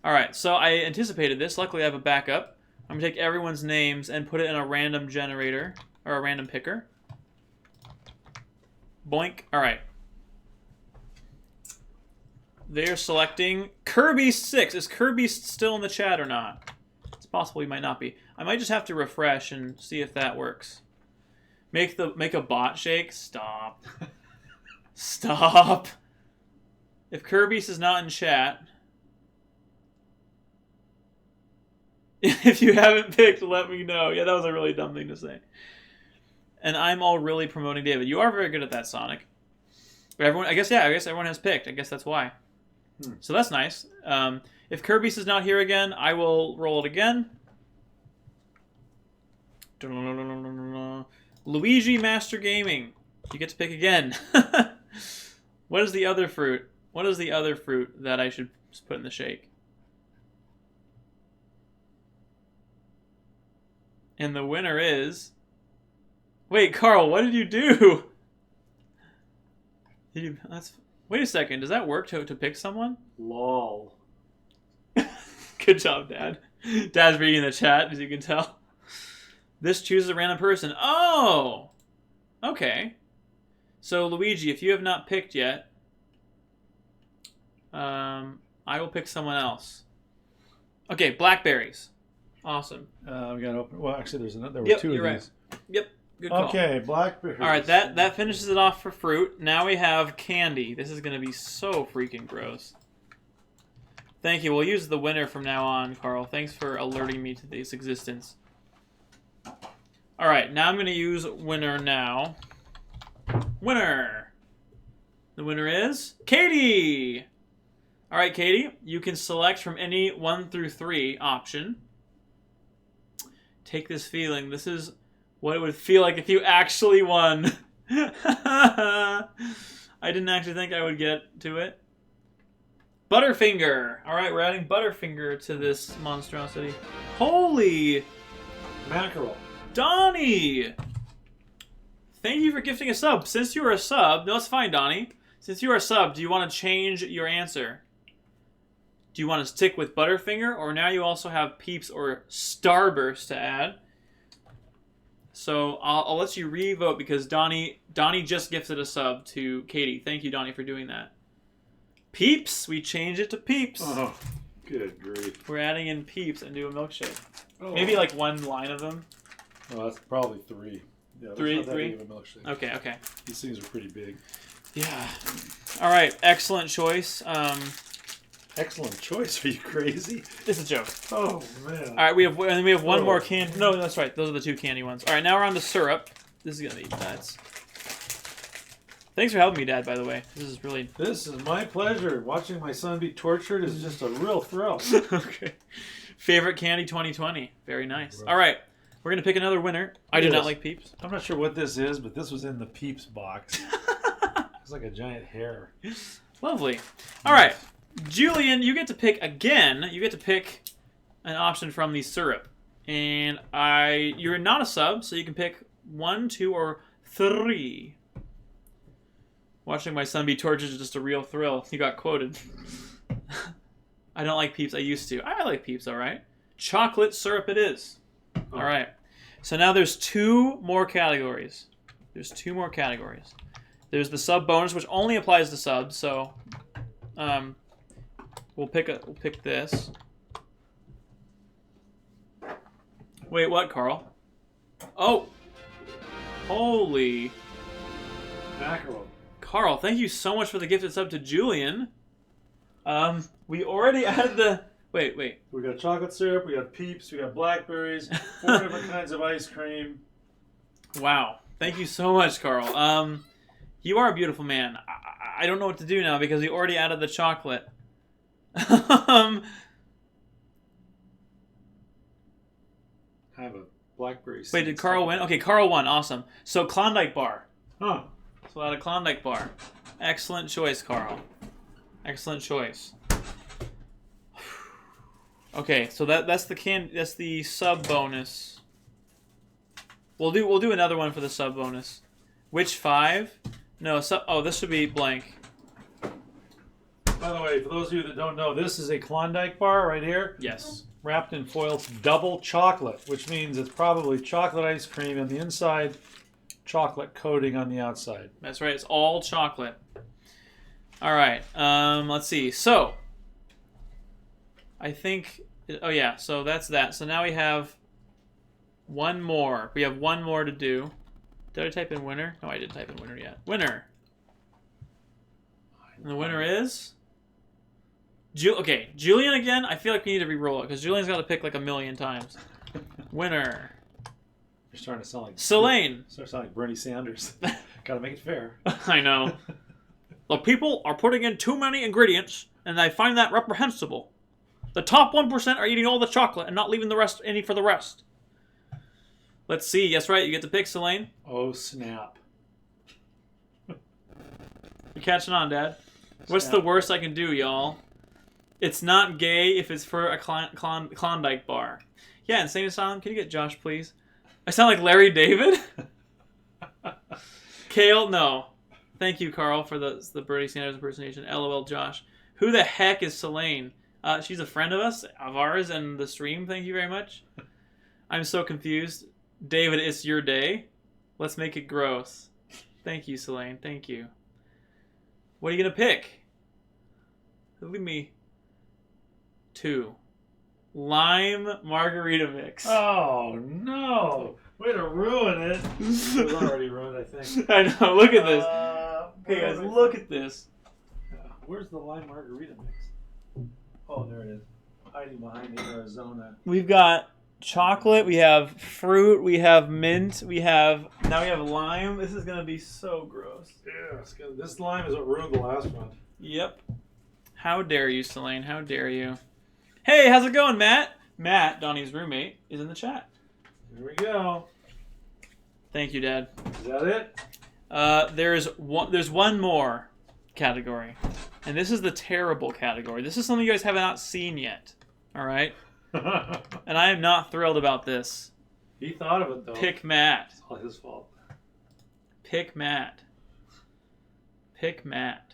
All right, so I anticipated this. Luckily, I have a backup. I'm going to take everyone's names and put it in a random generator, or a random picker. Boink. All right. They're selecting Kirby 6. Is Kirby still in the chat or not? It's possible he might not be. I might just have to refresh and see if that works. Make a bot shake? Stop. Stop. If Kirby's is not in chat... If you haven't picked, let me know. Yeah, that was a really dumb thing to say. And I'm all really promoting David. You are very good at that, Sonic. But everyone, I guess everyone has picked. I guess that's why. So that's nice. If Kirby's is not here again, I will roll it again. Luigi Master Gaming. You get to pick again. What is the other fruit? What is the other fruit that I should put in the shake? And the winner is... Wait, Carl, what did you do? Wait a second. Does that work to pick someone? Lol. Good job, Dad. Dad's reading the chat, as you can tell. This chooses a random person. Oh! Okay. So, Luigi, if you have not picked yet, I will pick someone else. Okay, blackberries. Awesome. We got to open. Well, actually, there were Yep, two you're of right. these. Yep, good call. Okay, blackberries. All right, that finishes it off for fruit. Now we have candy. This is going to be so freaking gross. Thank you. We'll use the winner from now on, Carl. Thanks for alerting me to this existence. All right, now I'm going to use winner now. Winner. The winner is Katie. All right, Katie, you can select from any 1 through 3 option. Take this feeling. This is what it would feel like if you actually won. I didn't actually think I would get to it. Butterfinger. All right, we're adding Butterfinger to this monstrosity. Holy Mackerel. Donnie! Thank you for gifting a sub. Since you are a sub, no, it's fine, Donnie. Since you are a sub, do you want to change your answer? Do you want to stick with Butterfinger, or now you also have Peeps or Starburst to add? So I'll let you re-vote because Donnie just gifted a sub to Katie. Thank you, Donnie, for doing that. Peeps, we change it to Peeps. Oh, good grief. We're adding in Peeps and do a milkshake. Oh. Maybe like one line of them. Oh, that's probably 3. Yeah, that's Three? not that big of a milkshake. Okay. These things are pretty big. Yeah. All right, excellent choice. Excellent choice. Are you crazy? It's a joke. Oh man. All right, we have one more candy. No, that's right. Those are the 2 candy ones. All right, now we're on the syrup. This is gonna be nuts. Thanks for helping me, Dad. By the way, this is really. This is my pleasure. Watching my son be tortured is just a real thrill. Okay. Favorite candy 2020. Very nice. All right, we're gonna pick another winner. I do not like Peeps. I'm not sure what this is, but this was in the Peeps box. It's like a giant hair. Lovely. All right, Julian, you get to pick again. You get to pick an option from the syrup, and you're not a sub, so you can pick 1, 2, or 3. Watching my son be tortured is just a real thrill. He got quoted. I don't like Peeps. I used to. I like Peeps, all right. Chocolate syrup it is. All right. So now there's 2 more categories. There's the sub bonus, which only applies to subs. So, we'll pick this. Wait, what, Carl? Oh, holy Mackerel. Carl! Thank you so much for the gifted sub to Julian. We already added the. Wait. We got chocolate syrup, we got Peeps, we got blackberries, 4 different kinds of ice cream. Wow! Thank you so much, Carl. You are a beautiful man. I don't know what to do now because we already added the chocolate. I have a blackberry. Wait, did Carl win? Okay, Carl won. Awesome. So Klondike bar. Huh. So add a Klondike bar. Excellent choice, Carl. Excellent choice. Okay, so that's the sub bonus. We'll do another one for the sub bonus. Which 5? No, this should be blank. By the way, for those of you that don't know, this is a Klondike bar right here. Yes. Wrapped in foil double chocolate, which means it's probably chocolate ice cream on the inside, chocolate coating on the outside. That's right. It's all chocolate. All right. Let's see. So, I think. Oh yeah. So that's that. So now we have one more. We have one more to do. Did I type in winner? No, I didn't type in winner yet. Winner. And the winner is Okay, Julian again. I feel like we need to re-roll it because Julian's got to pick like a million times. Winner. You're starting to sound like Selene. sound like Bernie Sanders. Got to make it fair. I know. The people are putting in too many ingredients, and I find that reprehensible. The top 1% are eating all the chocolate and not leaving the rest any for the rest. Let's see. That's right. You get to pick, Selene. Oh, snap. You're catching on, Dad. What's the worst I can do, y'all? It's not gay if it's for a Klondike bar. Yeah, Insane Asylum, can you get Josh, please? I sound like Larry David? Kale, no. Thank you, Carl, for the Bernie Sanders impersonation. LOL, Josh. Who the heck is Selene? She's a friend of ours, and the stream. Thank you very much. I'm so confused. David, it's your day. Let's make it gross. Thank you, Selene. Thank you. What are you going to pick? Leave me 2. Lime margarita mix. Oh, no. Way to ruin it. It was already ruined, I think. I know. Look at this. Okay, guys, look at this. Where's the lime margarita mix? Oh, there it is. Hiding behind the Arizona. We've got chocolate, we have fruit, we have mint, now we have lime. This is gonna be so gross. Yeah, it's good. This lime is what ruined the last one. Yep. How dare you, Selene? How dare you? Hey, how's it going, Matt? Matt, Donnie's roommate, is in the chat. Here we go. Thank you, Dad. Is that it? There's one more category, and this is the terrible category. This is something you guys have not seen yet. All right. And I am not thrilled about this. He thought of it, though. Pick Matt. It's all his fault. Pick Matt. Pick Matt.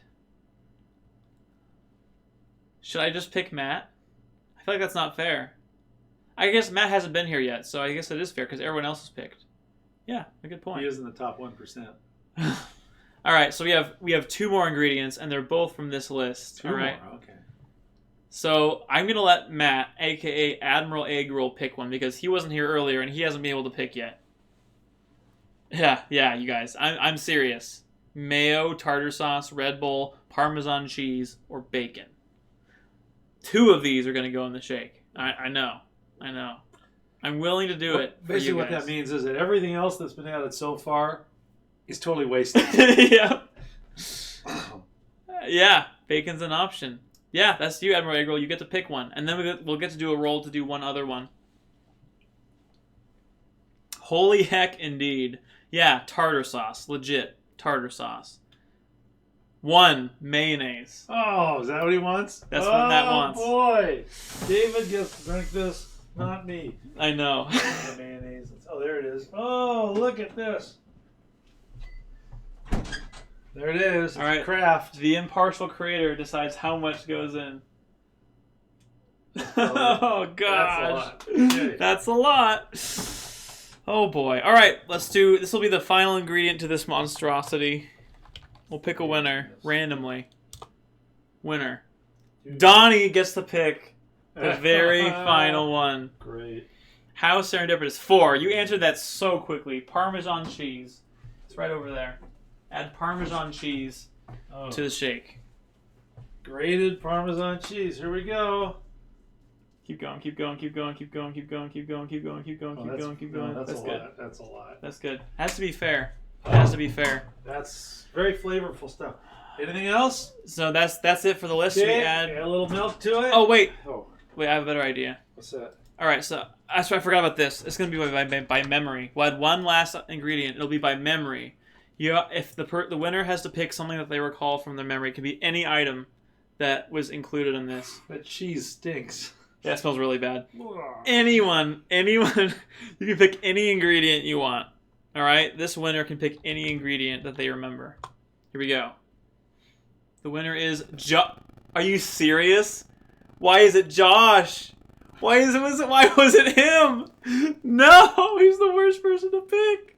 Should I just pick Matt? I feel like that's not fair. I guess Matt hasn't been here yet, so I guess it is fair because everyone else is picked. Yeah, a good point. He is in the top 1%. All right, so we have 2 more ingredients, and they're both from this list. Two all right. more, okay. So I'm gonna let Matt, aka Admiral Egg Roll, pick one because he wasn't here earlier and he hasn't been able to pick yet. Yeah, you guys, I'm serious. Mayo, tartar sauce, Red Bull, Parmesan cheese, or bacon. 2 of these are gonna go in the shake. I know. I'm willing to do it. Basically, what that means is that everything else that's been added so far is totally wasted. Yeah. Yeah, bacon's an option. Yeah, that's you, Admiral Egg Roll. You get to pick one. And then we'll get to do a roll to do one other one. Holy heck, indeed. Yeah, tartar sauce. Legit. Tartar sauce. 1, mayonnaise. Oh, is that what he wants? That's what Matt wants. Oh, boy. David gets to drink this, not me. I know. The mayonnaise. Oh, there it is. Oh, look at this. There it is. It's All right. Kraft. The impartial creator decides how much goes in. Oh, gosh. That's a lot. Okay. That's a lot. Oh, boy. All right, this will be the final ingredient to this monstrosity. We'll pick a winner randomly. Winner. Donnie gets to pick the very final one. Great. How serendipitous. 4. You answered that so quickly. Parmesan cheese. It's right over there. Add Parmesan cheese to the shake. Grated Parmesan cheese. Here we go. Keep going, keep going, keep going, keep going, keep going, keep going, keep going, keep going, keep going, keep going. That's good. lot. That's a lot. That's good. Has to be fair. Has to be fair. That's very flavorful stuff. Anything else? So that's it for the list. Okay, We add a little milk to it. Oh wait, Oh, I have a better idea. what's that? All right, so I forgot about this. It's gonna be by memory. We'll add one last ingredient. It'll be by memory. If the winner has to pick something that they recall from their memory, it can be any item that was included in this. That cheese stinks. Yeah, it smells really bad. Anyone, you can pick any ingredient you want. All right, this winner can pick any ingredient that they remember. Here we go. The winner is Are you serious? Why is it Josh? Why was it him? No, he's the worst person to pick.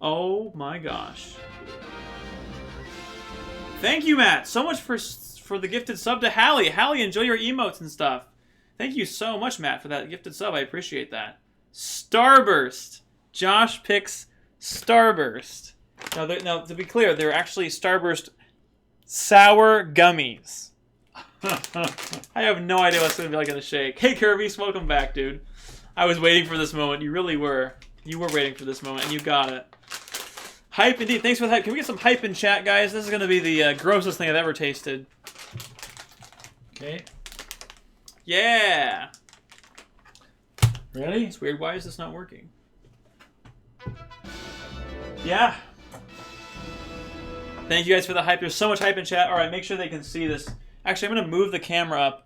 Oh my gosh. Thank you, Matt, so much for the gifted sub to Hallie. Hallie, enjoy your emotes and stuff. Thank you so much, Matt, for that gifted sub. I appreciate that. Starburst. Josh picks Starburst. Now, to be clear, they're actually Starburst sour gummies. I have no idea what's going to be like in the shake. Hey, Kirby, welcome back, dude. I was waiting for this moment. You really were. You were waiting for this moment, and you got it. Hype indeed. Thanks for the hype. Can we get some hype in chat, guys? This is going to be the grossest thing I've ever tasted. Okay. Yeah. Ready? It's weird. Why is this not working? Yeah. Thank you guys for the hype. There's so much hype in chat. All right, make sure they can see this. Actually, I'm going to move the camera up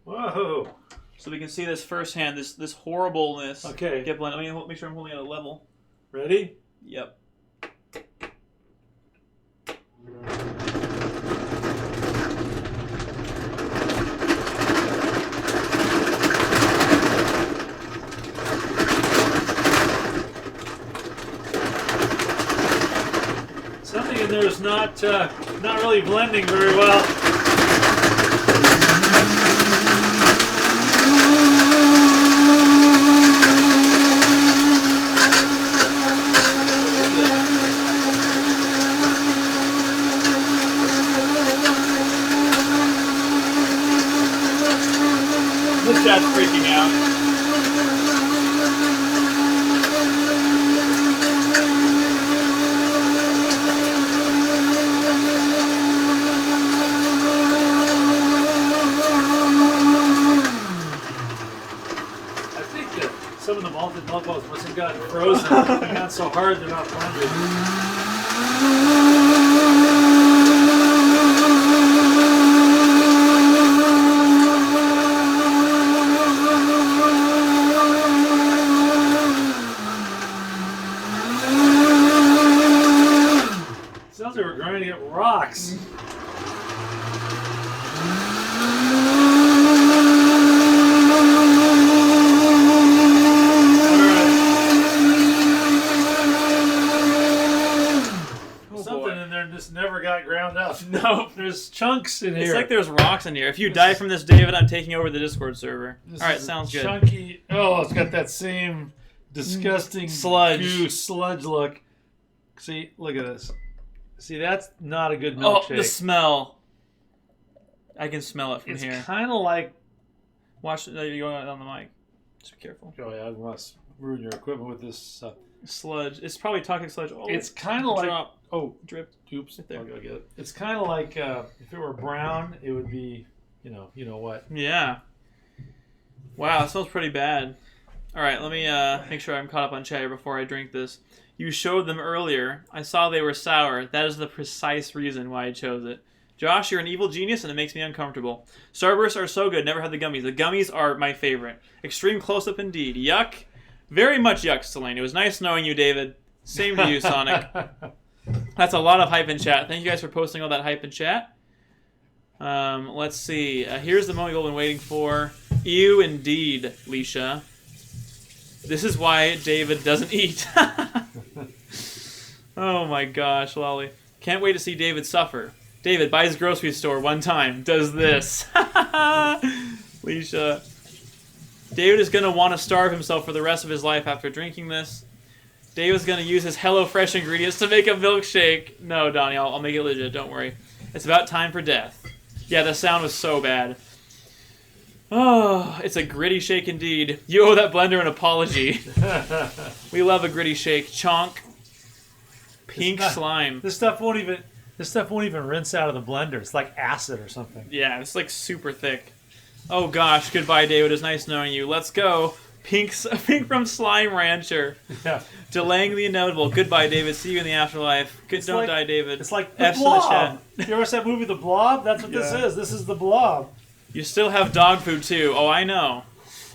Whoa. so we can see this firsthand, this horribleness. Okay. Get blended. Let me make sure I'm holding it at a level. Ready? Yep. Something in there is not really blending very well. The chat's freaking out. Some of the malted milk balls must have gotten frozen. They got so hard they're not blended. Sounds like we're grinding up rocks. Never got ground up. No. There's chunks in here. It's like there's rocks in here. If you die from this, David, I'm taking over the Discord server. All right, sounds good. Chunky. Oh, it's got that same disgusting sludge. Goo, sludge look. See, look at this. See, that's not a good milkshake. Oh, the smell. I can smell it from it's here. It's kind of like... Watch, you're going on the mic. Just be careful. Oh, yeah, I must ruin your equipment with this sludge. It's probably toxic sludge. Oh, it's kind of like... Drop. Oh, drip. Oops. Right there. I'll go get it. It's kind of like if it were brown, it would be, you know what. Yeah. Wow, it smells pretty bad. All right, let me make sure I'm caught up on chat here before I drink this. You showed them earlier. I saw they were sour. That is the precise reason why I chose it. Josh, you're an evil genius, and it makes me uncomfortable. Starbursts are so good. Never had the gummies. The gummies are my favorite. Extreme close-up indeed. Yuck. Very much yuck, Selene. It was nice knowing you, David. Same to you, Sonic. That's a lot of hype in chat. Thank you guys for posting all that hype in chat. Let's see. Here's the moment we've been waiting for. Ew, indeed, Leisha. This is why David doesn't eat. Oh my gosh, Lolly. Can't wait to see David suffer. David buys grocery store one time, does this. Leisha. David is going to want to starve himself for the rest of his life after drinking this. David's going to use his HelloFresh ingredients to make a milkshake. No, Donnie, I'll make it legit, don't worry. It's about time for death. Yeah, the sound was so bad. Oh, it's a gritty shake indeed. You owe that blender an apology. We love a gritty shake. Chonk. Pink slime. This stuff won't even rinse out of the blender. It's like acid or something. Yeah, it's like super thick. Oh gosh, goodbye, David. It was nice knowing you. Let's go. Pink from Slime Rancher. Yeah. Delaying the inevitable. Goodbye, David. See you in the afterlife. Don't die, David. It's like the Blob. You ever see that movie, The Blob? That's what this is. This is The Blob. You still have dog food, too. Oh, I know.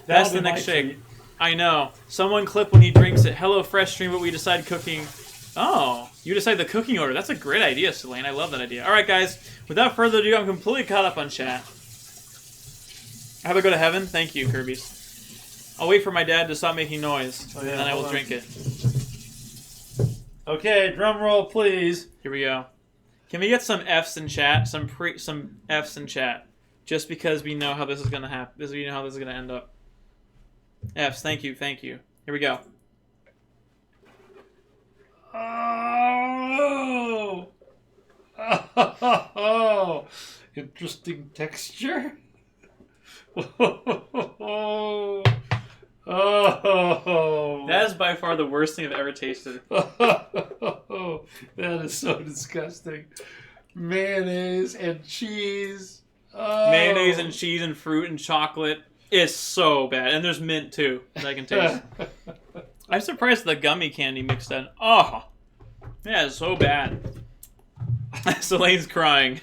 That's the next shake. Treat. I know. Someone clip when he drinks it. Hello, fresh stream, but we decide cooking. Oh, you decide the cooking order. That's a great idea, Selene. I love that idea. All right, guys. Without further ado, I'm completely caught up on chat. How about go to heaven? Thank you, Kirby. I'll wait for my dad to stop making noise, and then I will drink it. Okay, drum roll, please. Here we go. Can we get some F's in chat? Some F's in chat, just because we know how this is gonna happen. We know how this is gonna end up. F's. Thank you. Here we go. Oh! Oh, interesting texture. Oh, That is by far the worst thing I've ever tasted. that is so disgusting. Mayonnaise and cheese. Oh. Mayonnaise and cheese and fruit and chocolate is so bad. And there's mint too that I can taste. I'm surprised the gummy candy mixed in. Oh, yeah, it's so bad. Celine's crying.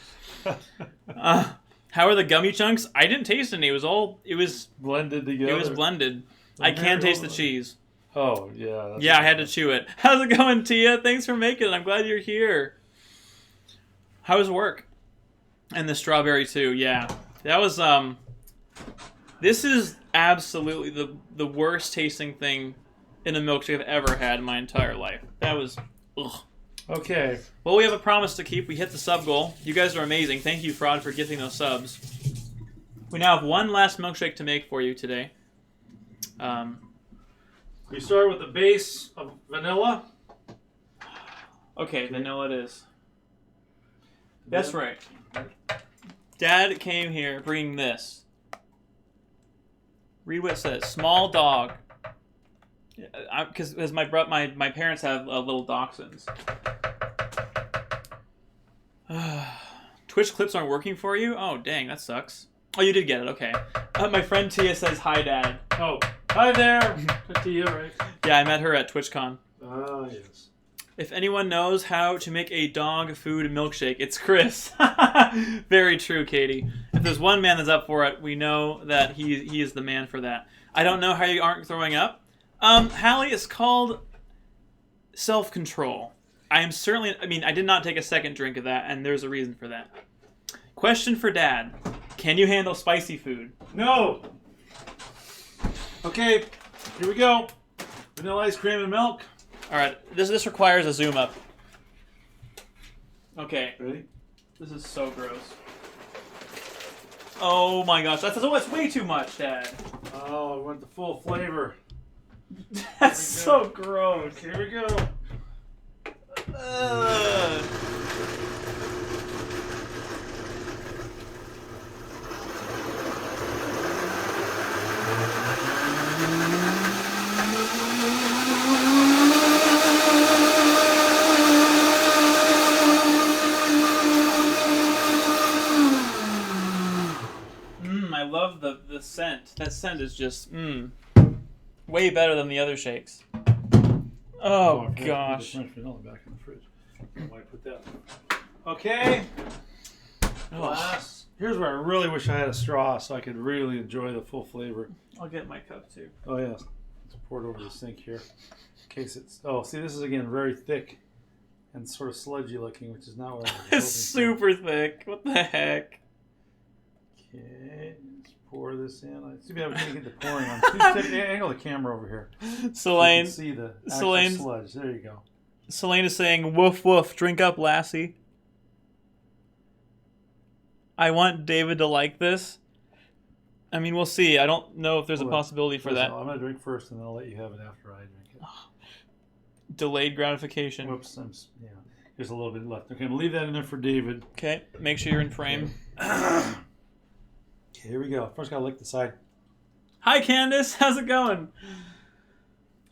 How are the gummy chunks? I didn't taste any. It was Blended together. It was blended. I can taste the cheese. Oh, yeah. Yeah, I had to chew it. How's it going, Tia? Thanks for making it. I'm glad you're here. How was work? And the strawberry too. Yeah, that was This is absolutely the worst tasting thing in a milkshake I've ever had in my entire life. That was ugh. Okay. Well, we have a promise to keep. We hit the sub goal. You guys are amazing. Thank you, Fraud, for gifting those subs. We now have one last milkshake to make for you today. We start with the base of vanilla. Okay, vanilla it is. That's right. Dad came here bringing this. Read what it says. Small dog. Because my parents have little dachshunds. Twitch clips aren't working for you? Oh, dang, that sucks. Oh, you did get it. Okay. My friend Tia says, hi, Dad. Oh, hi there. To you, right? Yeah, I met her at TwitchCon. Ah, yes. If anyone knows how to make a dog food milkshake, it's Chris. Very true, Katie. If there's one man that's up for it, we know that he is the man for that. I don't know how you aren't throwing up. Hallie, it's called self-control. I did not take a second drink of that, and there's a reason for that. Question for Dad. Can you handle spicy food? No. Okay, here we go. Vanilla ice cream and milk. All right, this requires a zoom up. Okay, Ready? this is so gross. Oh my gosh, that's way too much, Dad. Oh, I want the full flavor. That's so gross. Here we go. I love the scent. That scent is just way better than the other shakes. Oh Okay, gosh. put the French vanilla back in the fridge. Why put that? Okay. Glass. Here's where I really wish I had a straw so I could really enjoy the full flavor. I'll get my cup too. Oh yes. Let's pour it over the sink here. In case it's. Oh, see, this is again very thick and sort of sludgy looking, which is not what I was hoping It's super thick. What the heck? for. Okay. Let's pour this in. Let's see if I can get the pouring on. Please angle the camera over here. So you can see the actual sludge. There you go. Selene is saying, woof woof, drink up, lassie. I want David to like this. I mean, we'll see. I don't know if there's a possibility for that. I'm going to drink first, and then I'll let you have it after I drink it. Delayed gratification. Whoops. Yeah. There's a little bit left. Okay, I'm going to leave that in there for David. Okay, make sure you're in frame. Okay, here we go. First, got to lick the side. Hi, Candace. How's it going?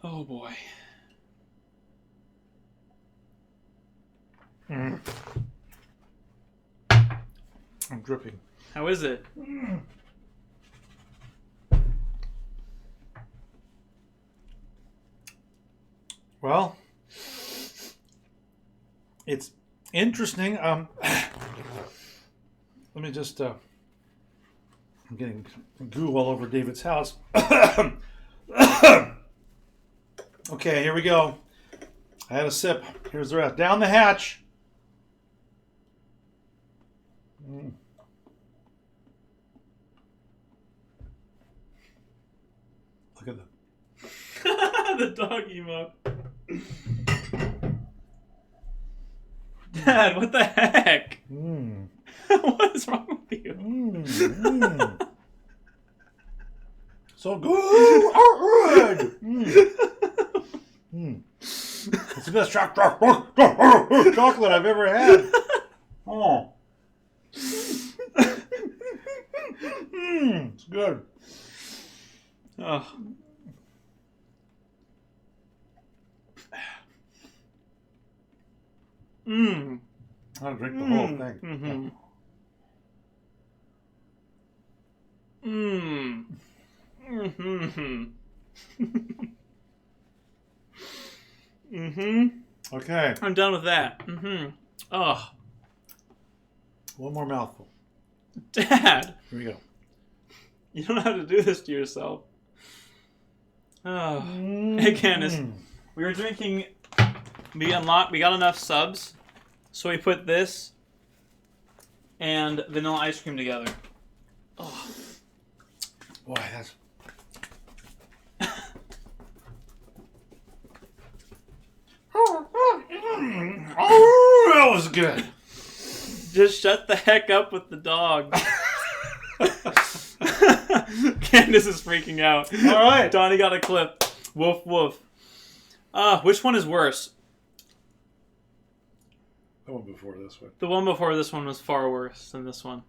Oh, boy. I'm dripping. How is it? Well, it's interesting. Let me just. I'm getting goo all over David's house. Okay, here we go. I had a sip. Here's the rest. Down the hatch. Look at The dog emote. Dad, what the heck? What is wrong with you? So good. It's the best chocolate I've ever had. Oh. It's good. Oh. Mmm. I'll drink the whole thing. Mm-hmm. Mmm. Mm-hmm. Mm-hmm. Okay. I'm done with that. Mm-hmm. Oh. One more mouthful. Dad, Here we go. you don't have to do this to yourself. Oh. Hey, Candace. We were drinking. We got enough subs, so we put this and vanilla ice cream together. Oh. Boy, that's... Oh, that was good. Just shut the heck up with the dog. Candace is freaking out. All right. Donnie got a clip. Woof, woof. Which one is worse? The one before this one. The one before this one was far worse than this one.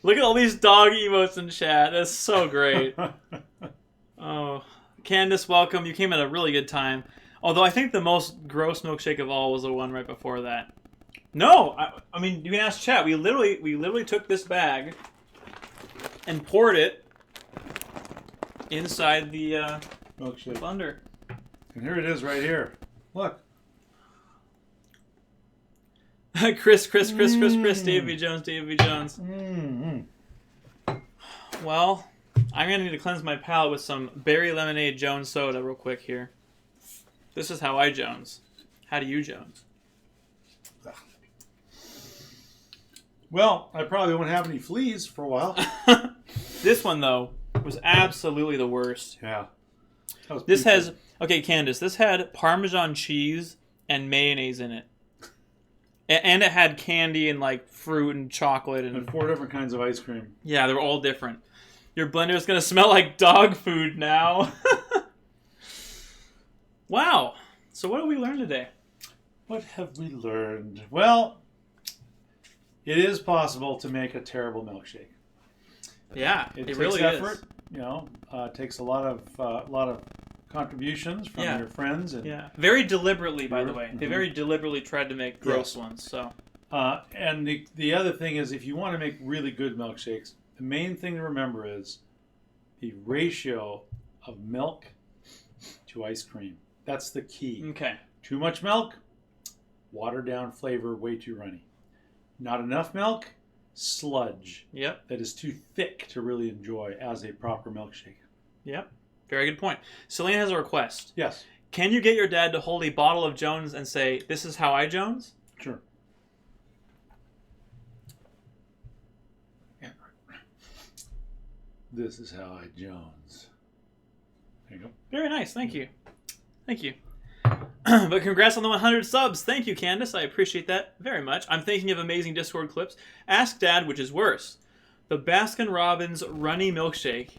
Look at all these dog emotes in chat. That's so great. Oh, Candace, welcome. You came at a really good time. Although I think the most gross milkshake of all was the one right before that. No, I mean, you can ask chat. We literally took this bag and poured it inside the Milkshake. blender. And here it is right here. Look. Chris, Davy Jones. Mm-hmm. Well, I'm going to need to cleanse my palate with some berry lemonade Jones soda real quick here. This is how I Jones. How do you Jones? Well, I probably won't have any fleas for a while. This one, though, was absolutely the worst. Yeah. This has... Okay, Candace, this had Parmesan cheese and mayonnaise in it. And it had candy and, like, fruit and chocolate. And 4 different kinds of ice cream. Yeah, they were all different. Your blender is going to smell like dog food now. Wow. So what did we learn today? What have we learned? Well, it is possible to make a terrible milkshake. Yeah, It it takes really effort. is. You know, it takes a lot of contributions from Yeah. your friends. And, Yeah, very deliberately, by the way. They very deliberately tried to make gross ones. So, and the other thing is, if you want to make really good milkshakes, the main thing to remember is the ratio of milk to ice cream. That's the key. okay. Too much milk, watered down flavor, way too runny. Not enough milk, sludge. Yep. That is too thick to really enjoy as a proper milkshake. Yep. Very good point. Selena has a request. Yes. Can you get your dad to hold a bottle of Jones and say, "This is how I Jones"? Sure. Yeah. This is how I Jones. There you go. Very nice. Thank you. Thank you. But congrats on the 100 subs. Thank you, Candace. I appreciate that very much. I'm thinking of amazing Discord clips. Ask Dad which is worse. The Baskin-Robbins runny milkshake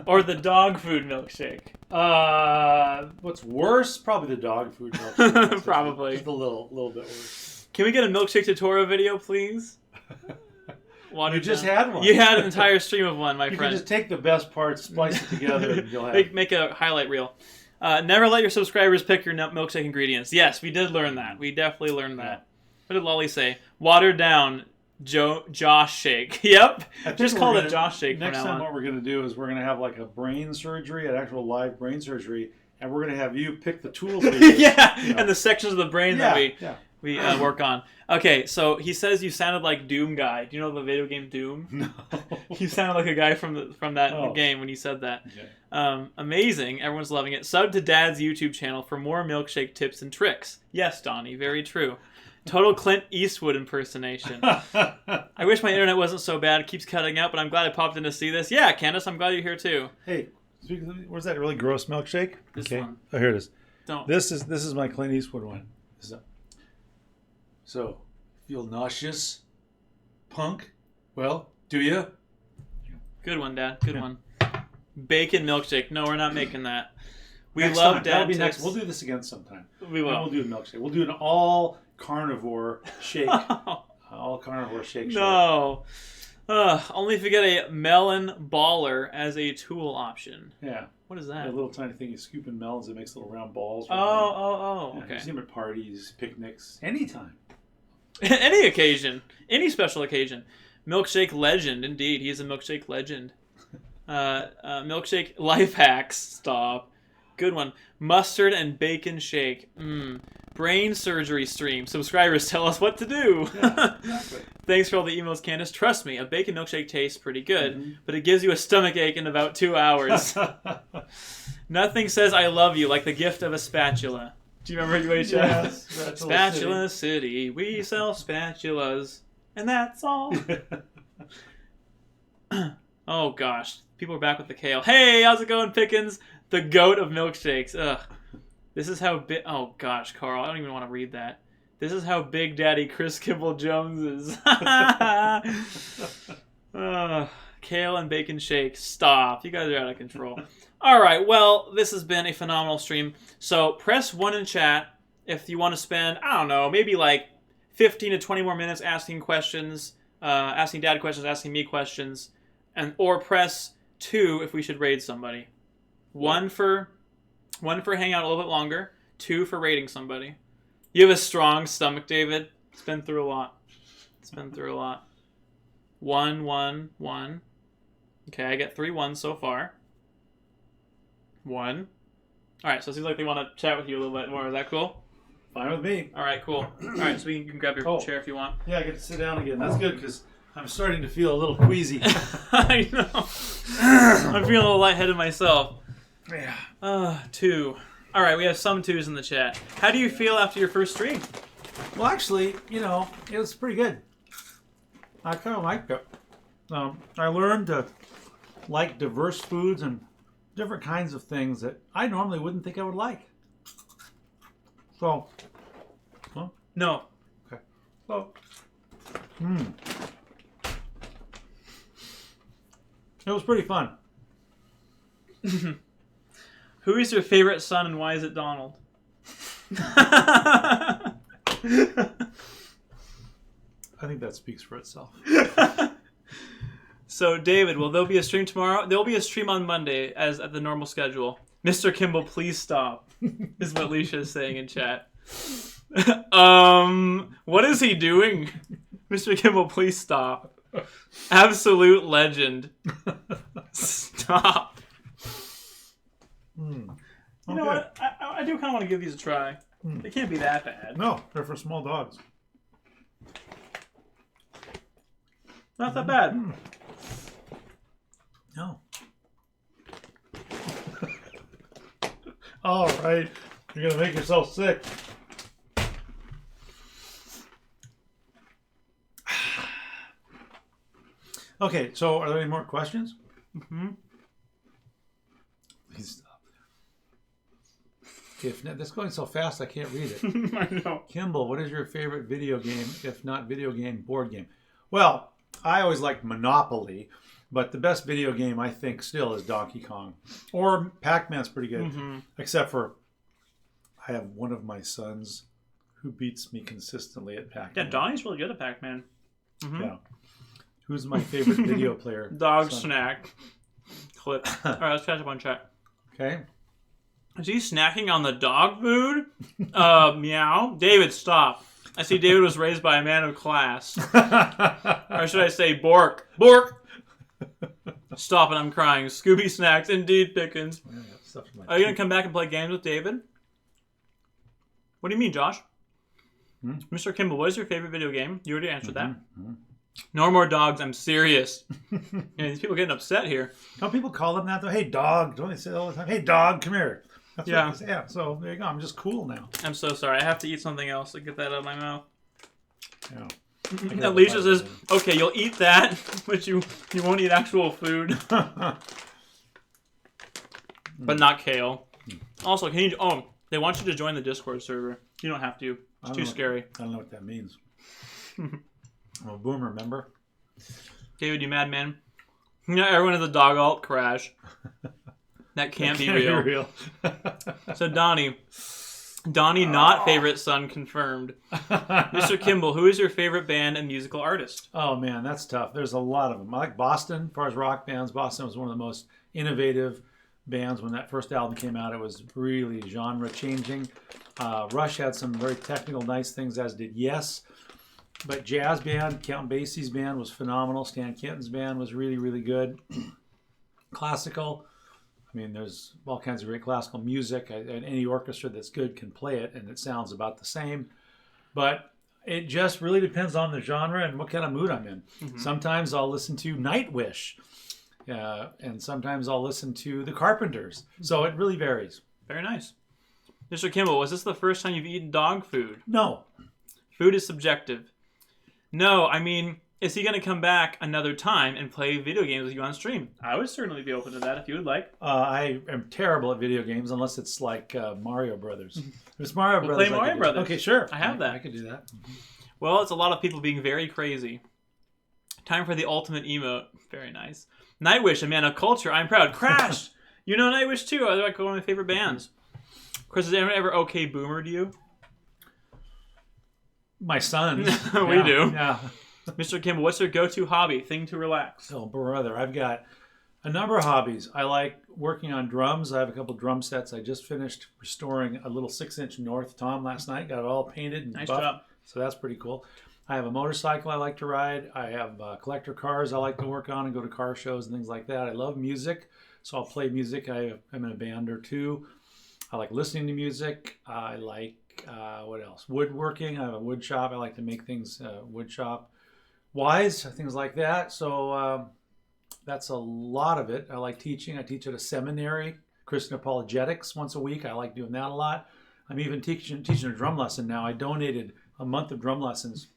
or the dog food milkshake? What's worse? Probably the dog food milkshake. Probably. Just a little bit worse. Can we get a milkshake tutorial video, please? You just had one. You had an entire stream of one, my You friend. can just take the best parts, splice it together, and you'll have... Make a highlight reel. Never let your subscribers pick your milkshake ingredients. Yes, we did learn that. We definitely learned that. What did Lolly say? Watered down Josh shake. Yep. Just call it Josh shake from now on. Next time what we're going to do is we're going to have like a brain surgery, an actual live brain surgery, and we're going to have you pick the tools we use. Yeah, you know. and the sections of the brain that we work on. Okay, so he says you sounded like Doom guy. Do you know the video game Doom? No. You sounded like a guy from that game when you said that. Okay. Amazing. Everyone's loving it. Sub to Dad's YouTube channel for more milkshake tips and tricks. Yes, Donnie, very true. Total Clint Eastwood impersonation. I wish my internet wasn't so bad. It keeps cutting out, but I'm glad I popped in to see this. Yeah, Candace, I'm glad you're here too. Hey, where's that really gross milkshake? This one. Oh, here it is. Don't. This is my Clint Eastwood one. So, feel nauseous, punk? Well, do you? Good one, Dad. Good one. Bacon milkshake. No, we're not making that. We Next love time. Dad That'll be tips. next. We'll do this again sometime. We will. And we'll do a milkshake. We'll do an all carnivore shake. all carnivore shake. No. Only if you get a melon baller as a tool option. Yeah. What is A that? little tiny thing you scoop in melons. It makes little round balls. Oh, Yeah, okay. You see them at parties, picnics, anytime. Any occasion. Any special occasion. Milkshake legend, indeed. He's a milkshake legend. Milkshake life hacks. Stop. Good one. Mustard and bacon shake. Brain surgery stream. Subscribers tell us what to do. Yeah, exactly. Thanks for all the emails, Candace. Trust me, a bacon milkshake tastes pretty good, but it gives you a stomach ache in about 2 hours. Nothing says I love you like the gift of a spatula. Do you remember UHF? Yes, Spatula City. We sell spatulas. And that's all. Oh, gosh. People are back with the kale. Hey, how's it going, Pickens? The goat of milkshakes. Ugh. This is how big... Oh, gosh, Carl. I don't even want to read that. This is how Big Daddy Chris Kimball Jones is. Kale and bacon shake. Stop. You guys are out of control. All right. Well, this has been a phenomenal stream. So press 1 in chat if you want to spend, I don't know, maybe like 15 to 20 more minutes asking questions, asking Dad questions, asking me questions, or press 2 if we should raid somebody. One for hang out a little bit longer. 2 for raiding somebody. You have a strong stomach, David. It's been through a lot. 1, 1, 1. Okay, I get 3 1s so far. 1. All right, so it seems like they want to chat with you a little bit more. Is that cool? Fine with me. All right, cool. All right, so you can grab your chair if you want. Yeah, I get to sit down again. That's good because I'm starting to feel a little queasy. I know. I'm feeling a little lightheaded myself. Yeah. 2. All right, we have some 2s in the chat. How do you feel after your first stream? Well, actually, it was pretty good. I kind of liked it. I learned to like diverse foods and different kinds of things that I normally wouldn't think I would like. So, No. okay. So, it was pretty fun. Who is your favorite son and why is it Donald? I think that speaks for itself. So, David, will there be a stream tomorrow? There will be a stream on Monday as at the normal schedule. Mr. Kimball, please stop, is what Leisha is saying in chat. What is he doing? Mr. Kimball, please stop. Absolute legend. Stop. You know what? I do kind of want to give these a try. They can't be that bad. No, they're for small dogs. Not that bad. No. All right. You're going to make yourself sick. Okay, so are there any more questions? Mm-hmm. Please stop. If this is going so fast, I can't read it. I know. Kimball, what is your favorite video game, if not video game, board game? Well, I always liked Monopoly, but the best video game, I think, still is Donkey Kong. Or Pac-Man's pretty good, except for I have one of my sons who beats me consistently at Pac-Man. Yeah, Donnie's really good at Pac-Man. Mm-hmm. Yeah. Who's my favorite video player? Dog son? snack. Clip. All right, let's catch up on chat. Okay. Is he snacking on the dog food? Meow. David, stop. I see David was raised by a man of class. Or should I say Bork? Bork! Stop it, I'm crying. Scooby snacks, indeed, Pickens. Are you going to come back and play games with David? What do you mean, Josh? Mr. Kimball, what is your favorite video game? You already answered that. No more dogs, I'm serious. These people getting upset here. Don't people call them that, though? Hey, dog. Don't they say all the time? Hey, dog, come here. That's Yeah. What they say. Yeah, so there you go. I'm just cool now. I'm so sorry. I have to eat something else to get that out of my mouth. Yeah. Alicia says, okay, you'll eat that, but you won't eat actual food. But not kale. Also, can you... Oh, they want you to join the Discord server. You don't have to. It's too scary. I don't know what that means. I'm a boomer, remember? David, you mad man? Yeah, everyone has a dog alt crash. That can't be real. So, Donnie, Donnie, not favorite son, confirmed. Mr. Kimball, who is your favorite band and musical artist? Oh man, that's tough. There's a lot of them. I like Boston. As far as rock bands, Boston was one of the most innovative bands when that first album came out. It was really genre changing. Rush had some very technical, nice things, as did Yes. But jazz band, Count Basie's band was phenomenal. Stan Kenton's band was really, really good. Classical. I mean, there's all kinds of great classical music, and any orchestra that's good can play it, and it sounds about the same. But it just really depends on the genre and what kind of mood I'm in. Mm-hmm. Sometimes I'll listen to Nightwish, and sometimes I'll listen to the Carpenters. So it really varies. Very nice. Mr. Kimball, was this the first time you've eaten dog food? No. Food is subjective. No, I mean, is he going to come back another time and play video games with you on stream? I would certainly be open to that if you would like. I am terrible at video games unless it's like Mario Brothers. If it's Mario We'll Brothers, play Mario Brothers. Okay, sure. I have that. I could do that. Well, it's a lot of people being very crazy. Time for the ultimate emote. Very nice. Nightwish, a man of culture. I'm proud. Crash! You know Nightwish too. They're like one of my favorite bands. Chris, is anyone ever okay boomer to you? My sons. We do. Yeah. Mr. Kimball, what's your go-to hobby? Thing to relax? Oh, brother, I've got a number of hobbies. I like working on drums. I have a couple drum sets. I just finished restoring a little 6-inch North Tom last night. Got it all painted and Nice buffed. job. So that's pretty cool. I have a motorcycle I like to ride. I have collector cars I like to work on and go to car shows and things like that. I love music, so I'll play music. I'm in a band or two. I like listening to music. I like, what else? Woodworking. I have a wood shop. I like to make things wood shop wise, things like that. So that's a lot of it. I like teaching. I teach at a seminary, Christian apologetics, once a week. I like doing that a lot. I'm even teaching a drum lesson now. I donated a month of drum lessons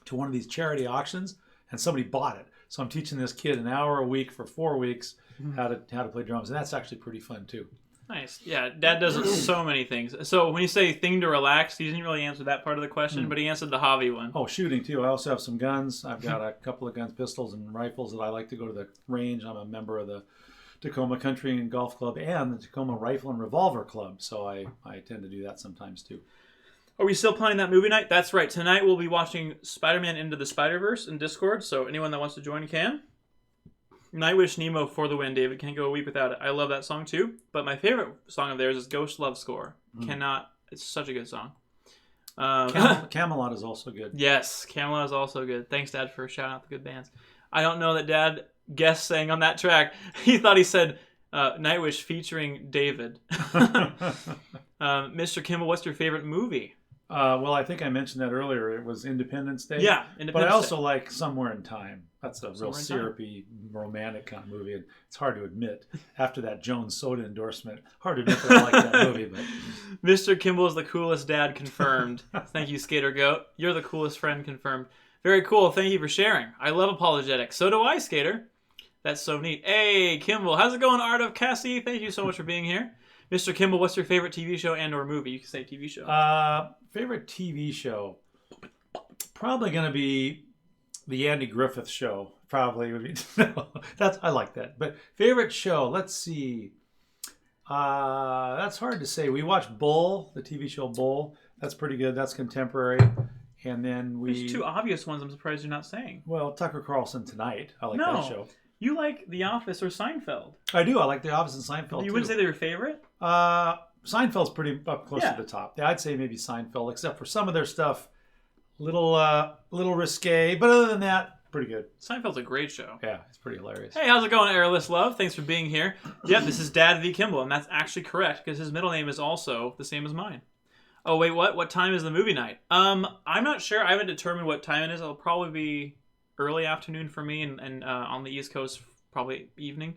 to one of these charity auctions, and somebody bought it. So I'm teaching this kid an hour a week for 4 weeks how to play drums, and that's actually pretty fun too. Nice. Yeah, Dad does so many things. So when you say thing to relax, he didn't really answer that part of the question, but he answered the hobby one. Oh, shooting too. I also have some guns. I've got a couple of guns, pistols, and rifles that I like to go to the range. I'm a member of the Tacoma Country and Golf Club and the Tacoma Rifle and Revolver Club, so I tend to do that sometimes too. Are we still planning that movie night? That's right. Tonight we'll be watching Spider-Man Into the Spider-Verse in Discord, so anyone that wants to join can. Nightwish Nemo for the win, David. Can't go a week without it. I love that song too, but my favorite song of theirs is Ghost Love Score. It's such a good song. Camelot is also good. Yes, Camelot is also good. Thanks, Dad, for shouting out the good bands. I don't know that Dad guessed saying on that track. He thought he said Nightwish featuring David. Mr. Kimball, what's your favorite movie? Well, I think I mentioned that earlier. It was Independence Day. Yeah, Independence But I also Day. like Somewhere in Time. That's a real Somewhere in Time. syrupy, romantic kind of movie. And it's hard to admit, after that Jones Soda endorsement, hard to admit that I like that movie. But Mr. Kimball is the coolest dad, confirmed. Thank you, Skater Goat. You're the coolest friend, confirmed. Very cool. Thank you for sharing. I love apologetics. So do I, Skater. That's so neat. Hey, Kimball. How's it going, Art of Cassie? Thank you so much for being here. Mr. Kimball, what's your favorite TV show and or movie? You can say TV show. Favorite TV show? Probably going to be the Andy Griffith Show. Probably would be. No, I like that. But favorite show? Let's see. That's hard to say. We watched Bull, the TV show Bull. That's pretty good. That's contemporary. And then There's two obvious ones I'm surprised you're not saying. Well, Tucker Carlson Tonight. I like that show. You like The Office or Seinfeld. I do. I like The Office and Seinfeld, You wouldn't say they're your favorite? Seinfeld's pretty up close to the top. Yeah, I'd say maybe Seinfeld, except for some of their stuff, little risque. But other than that, pretty good. Seinfeld's a great show. Yeah, it's pretty hilarious. Hey, how's it going, Airless Love? Thanks for being here. Yep, this is Dad V. Kimball, and that's actually correct, because his middle name is also the same as mine. Oh, wait, what? What time is the movie night? I'm not sure. I haven't determined what time it is. It'll probably be early afternoon for me, and on the East Coast, probably evening.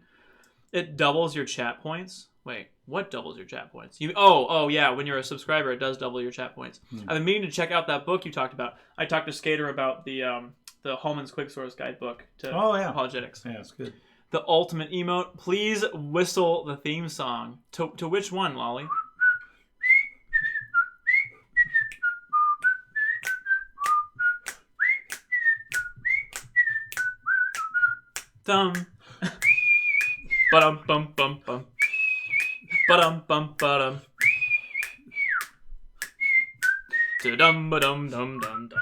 It doubles your chat points. Wait, what doubles your chat points? Oh, yeah, when you're a subscriber, it does double your chat points. I've been meaning to check out that book you talked about. I talked to Skater about the Holman's Quick Source Guidebook to apologetics. Yeah, it's good. The ultimate emote. Please whistle the theme song. To which one, Lolly? Dum. Ba-dum bum bum bum. Ba-dum bum ba-dum. Dum ba dum dum dum dum.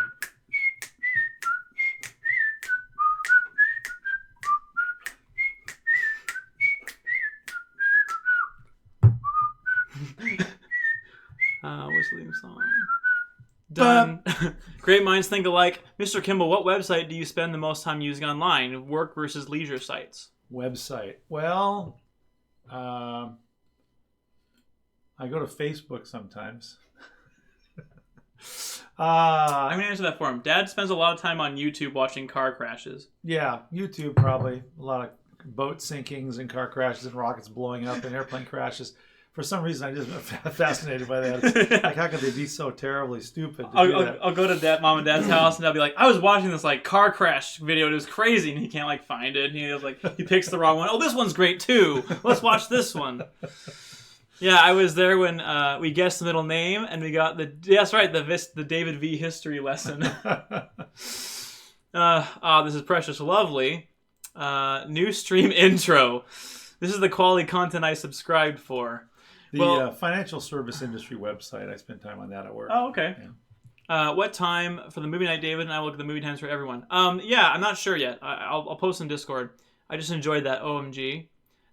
Whistling song. Done. Great minds think alike. Mr. Kimball, what website do you spend the most time using online? Work versus leisure sites? Website. Well, I go to Facebook sometimes. I'm going to answer that for him. Dad spends a lot of time on YouTube watching car crashes. Yeah, YouTube probably. A lot of boat sinkings and car crashes and rockets blowing up and airplane crashes. For some reason, I'm just fascinated by that. Like, how could they be so terribly stupid? I'll go to mom and dad's house, and they'll be like, I was watching this like car crash video, and it was crazy, and he can't like find it. And he picks the wrong one. Oh, this one's great too. Let's watch this one. Yeah, I was there when we guessed the middle name, and we got the David V history lesson. This is precious lovely. New stream intro. This is the quality content I subscribed for. The financial service industry website. I spend time on that at work. Oh, okay. Yeah. What time for the movie night, David? And I will look at the movie times for everyone. Yeah, I'm not sure yet. I'll post in Discord. I just enjoyed that. OMG.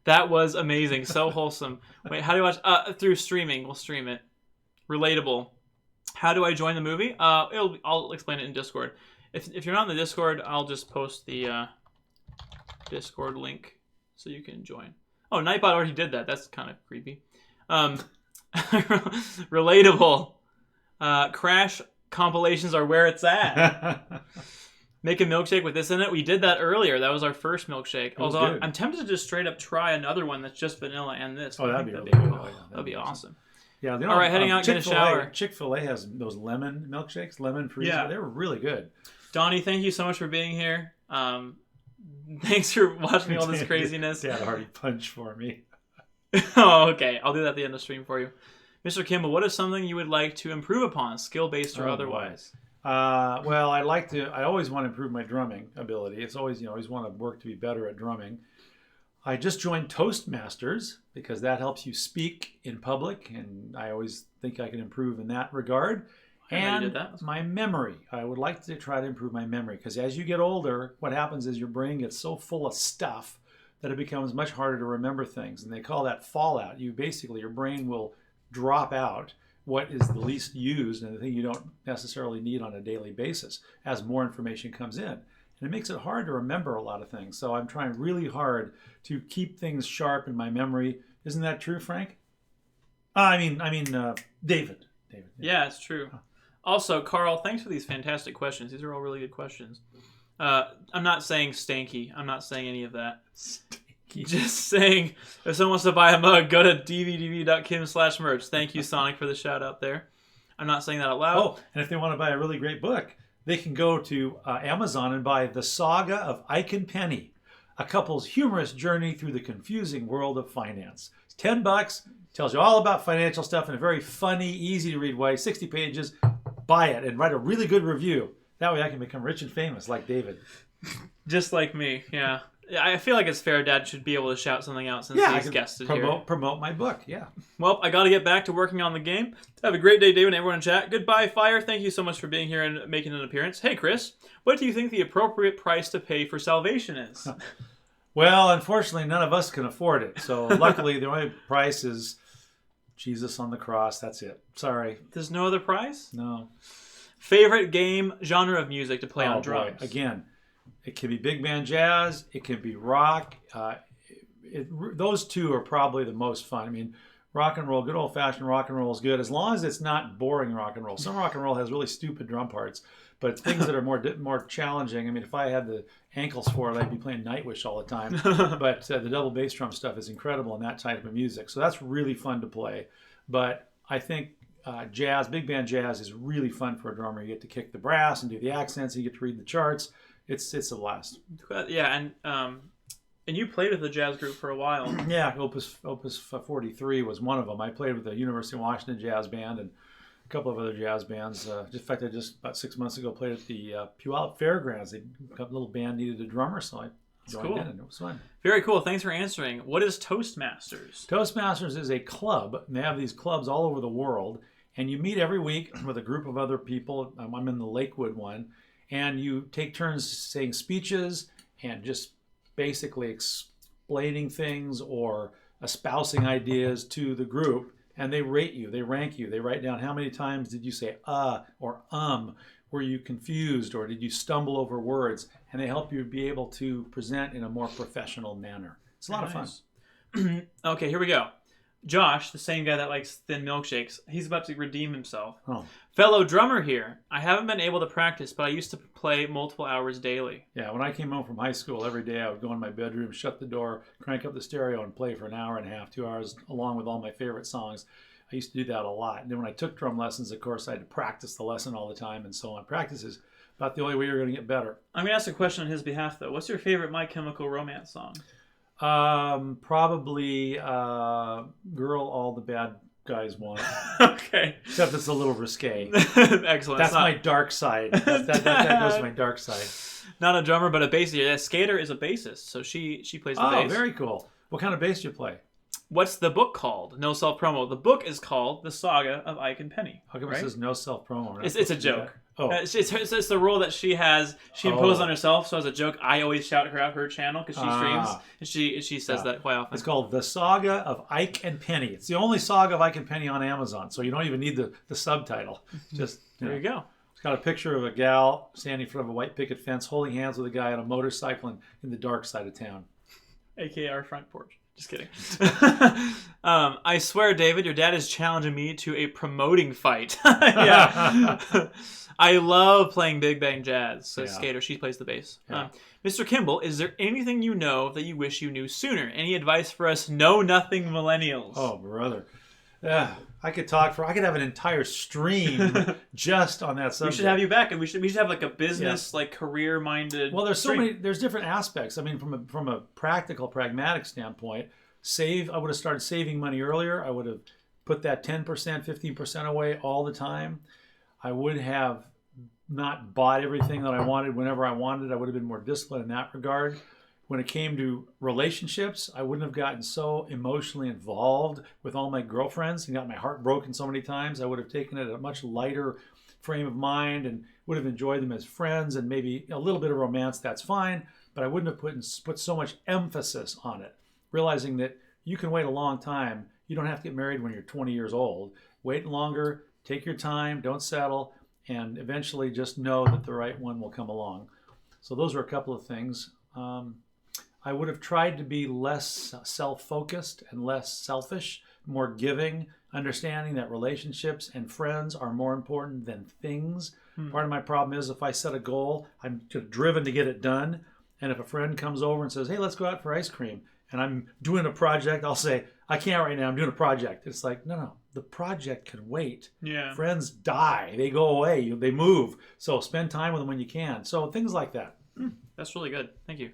That was amazing. So wholesome. Wait, how do I watch? Through streaming. We'll stream it. Relatable. How do I join the movie? I'll explain it in Discord. If you're not in the Discord, I'll just post the Discord link so you can join. Oh, Nightbot already did that. That's kind of creepy. Relatable. Crash compilations are where it's at. Make a milkshake with this in it. We did that earlier. That was our first milkshake. Although good. I'm tempted to just straight up try another one that's just vanilla and this. Oh, that'd be really good. That'd be awesome. Yeah. All right, heading out, get a shower. Chick-fil-A has those lemon milkshakes, lemon freeze. Yeah. They were really good. Donnie, thank you so much for being here. Thanks for watching all this craziness. Dad already punched for me. Oh, okay. I'll do that at the end of the stream for you. Mr. Kimball, what is something you would like to improve upon, skill-based or otherwise? Well, I always want to improve my drumming ability. It's always, I always want to work to be better at drumming. I just joined Toastmasters because that helps you speak in public, and I always think I can improve in that regard. And my memory. I would like to try to improve my memory because as you get older, what happens is your brain gets so full of stuff that it becomes much harder to remember things. And they call that fallout. Your brain will drop out what is the least used and the thing you don't necessarily need on a daily basis as more information comes in. And it makes it hard to remember a lot of things. So I'm trying really hard to keep things sharp in my memory. Isn't that true, Frank? David. Yeah, it's true. Also, Carl, thanks for these fantastic questions. These are all really good questions. I'm not saying stanky. I'm not saying any of that. Stanky. Just saying, if someone wants to buy a mug, go to dvdv.kim/merch. Thank you, Sonic, for the shout out there. I'm not saying that out loud. Oh, and if they want to buy a really great book, they can go to Amazon and buy The Saga of Ike and Penny, a couple's humorous journey through the confusing world of finance. It's $10, tells you all about financial stuff in a very funny, easy to read way, 60 pages. Buy it and write a really good review. That way I can become rich and famous like David. Just like me, yeah. I feel like it's fair Dad should be able to shout something out since he's guested here. Promote my book, yeah. Well, I got to get back to working on the game. Have a great day, David, and everyone in chat. Goodbye, Fire. Thank you so much for being here and making an appearance. Hey, Chris, what do you think the appropriate price to pay for salvation is? Well, unfortunately, none of us can afford it. So luckily, the only price is Jesus on the cross. That's it. Sorry. There's no other price? No. Favorite game genre of music to play on drums? Boy. Again, it can be big band jazz. It can be rock. Those two are probably the most fun. I mean, rock and roll, good old-fashioned rock and roll is good as long as it's not boring rock and roll. Some rock and roll has really stupid drum parts, but things that are more challenging. I mean, if I had the ankles for it, I'd be playing Nightwish all the time. But the double bass drum stuff is incredible in that type of music. So that's really fun to play. But I think jazz, big band jazz is really fun for a drummer. You get to kick the brass and do the accents. You get to read the charts. It's a blast. Yeah, and you played with a jazz group for a while. Yeah, Opus 43 was one of them. I played with the University of Washington Jazz Band and a couple of other jazz bands. In fact, I just about 6 months ago played at the Puyallup Fairgrounds. A little band needed a drummer, so I joined in, and it was fun. Very cool. Thanks for answering. What is Toastmasters? Toastmasters is a club, and they have these clubs all over the world. And you meet every week with a group of other people. I'm in the Lakewood one. And you take turns saying speeches and just basically explaining things or espousing ideas to the group. And they rate you, they rank you, they write down how many times did you say or were you confused, or did you stumble over words? And they help you be able to present in a more professional manner. It's a lot of fun. Okay, here we go. Josh, the same guy that likes thin milkshakes, he's about to redeem himself. Oh. Fellow drummer here. I haven't been able to practice, but I used to play multiple hours daily. Yeah, when I came home from high school, every day I would go in my bedroom, shut the door, crank up the stereo, and play for an hour and a half, 2 hours, along with all my favorite songs. I used to do that a lot. And then when I took drum lessons, of course, I had to practice the lesson all the time and so on. Practice is about the only way you're going to get better. I'm going to ask a question on his behalf, though. What's your favorite My Chemical Romance song? Probably Girl All the Bad Guys Want. Okay. Except it's a little risque. Excellent. That's my dark side. That goes to my dark side. Not a drummer, but a bassist. Yeah, Skater is a bassist, so she plays the bass. Oh, very cool. What kind of bass do you play? What's the book called? No self-promo. The book is called The Saga of Ike and Penny. How come right? it says no self-promo? It's a joke. Oh. It's the rule that she has. She imposed on herself. So as a joke, I always shout her out her channel because she streams, and she says that quite often. It's called The Saga of Ike and Penny. It's the only Saga of Ike and Penny on Amazon, so you don't even need the subtitle. Just there you go. It's got a picture of a gal standing in front of a white picket fence, holding hands with a guy on a motorcycle in the dark side of town. AKA our front porch. Just kidding. I swear, David, your dad is challenging me to a promoting fight. Yeah. I love playing Big Bang Jazz. So Skater, she plays the bass. Yeah. Mr. Kimball, is there anything you know that you wish you knew sooner? Any advice for us know-nothing millennials? Oh, brother. I could have an entire stream just on that subject. We should have you back, and we should have like a business, like career-minded. Well, there's different aspects. I mean, from a practical, pragmatic standpoint, I would have started saving money earlier. I would have put that 10%, 15% away all the time. I would have not bought everything that I wanted whenever I wanted. I would have been more disciplined in that regard. When it came to relationships, I wouldn't have gotten so emotionally involved with all my girlfriends and got my heart broken so many times. I would have taken it at a much lighter frame of mind and would have enjoyed them as friends, and maybe a little bit of romance, that's fine, but I wouldn't have put so much emphasis on it, realizing that you can wait a long time. You don't have to get married when you're 20 years old. Wait longer, take your time, don't settle, and eventually just know that the right one will come along. So those are a couple of things. I would have tried to be less self-focused and less selfish, more giving, understanding that relationships and friends are more important than things. Part of my problem is if I set a goal, I'm driven to get it done. And if a friend comes over and says, hey, let's go out for ice cream, and I'm doing a project, I'll say, I can't right now, I'm doing a project. It's like, no, the project can wait. Yeah. Friends die, they go away, they move. So spend time with them when you can. So things like that. That's really good. Thank you.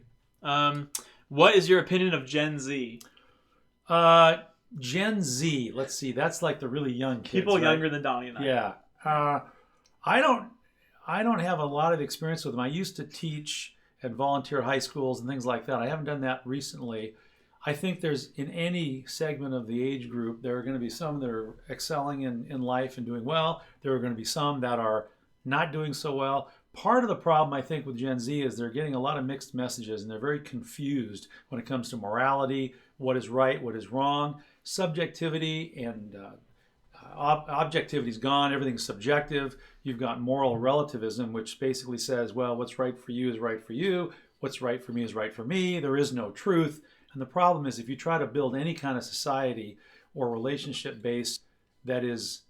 What is your opinion of Gen Z? Gen Z, let's see, that's like the really young kids. People right? younger than Donnie and I. Yeah. I don't have a lot of experience with them. I used to teach at volunteer high schools and things like that. I haven't done that recently. I think there's, in any segment of the age group, there are going to be some that are excelling in life and doing well. There are going to be some that are not doing so well. Part of the problem, I think, with Gen Z is they're getting a lot of mixed messages, and they're very confused when it comes to morality, what is right, what is wrong. Subjectivity and objectivity is gone. Everything's subjective. You've got moral relativism, which basically says, well, what's right for you is right for you. What's right for me is right for me. There is no truth. And the problem is, if you try to build any kind of society or relationship base that is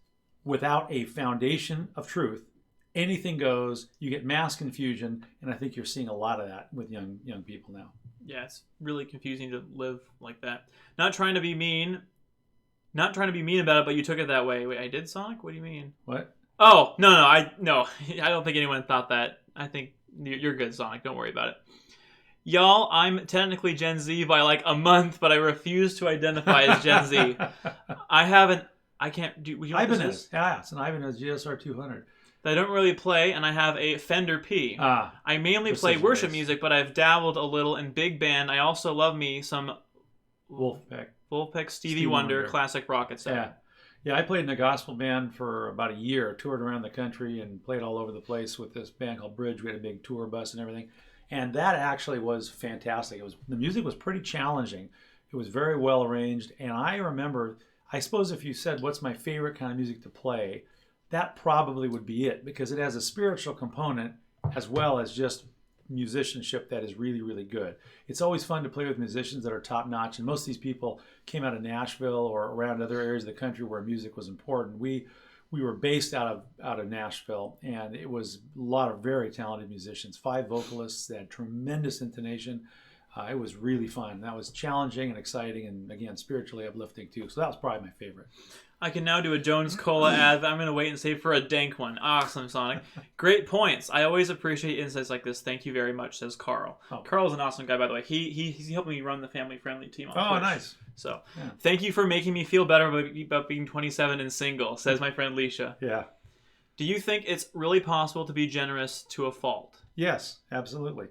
without a foundation of truth, anything goes. You get mass confusion, and I think you're seeing a lot of that with young people now. Yeah, it's really confusing to live like that. Not trying to be mean about it, but you took it that way. Wait, I did, Sonic? What do you mean? What? Oh, no, I don't think anyone thought that. I think you're good, Sonic. Don't worry about it. Y'all, I'm technically Gen Z by like a month, but I refuse to identify as Gen Z. I can't do. Would you know what this is? Yeah, it's an Ibanez GSR 200. That I don't really play, and I have a Fender P. I mainly play worship music, but I've dabbled a little in big band. I also love me some Wolfpack Stevie Wonder classic rock, etc. Yeah, I played in a gospel band for about a year, toured around the country and played all over the place with this band called Bridge. We had a big tour bus and everything. And that actually was fantastic. The music was pretty challenging. It was very well arranged. And I remember, I suppose if you said, what's my favorite kind of music to play, that probably would be it, because it has a spiritual component as well as just musicianship that is really, really good. It's always fun to play with musicians that are top notch, and most of these people came out of Nashville or around other areas of the country where music was important. We were based out of Nashville, and it was a lot of very talented musicians, 5 vocalists that had tremendous intonation. It was really fun. That was challenging and exciting, and again, spiritually uplifting too. So that was probably my favorite. I can now do a Jones Cola ad that I'm going to wait and save for a dank one. Awesome, Sonic. Great points. I always appreciate insights like this. Thank you very much, says Carl. Oh. Carl's an awesome guy, by the way. He helped me run the family-friendly team on Twitch. Nice. So, Thank you for making me feel better about being 27 and single, says my friend Leisha. Yeah. Do you think it's really possible to be generous to a fault? Yes, absolutely.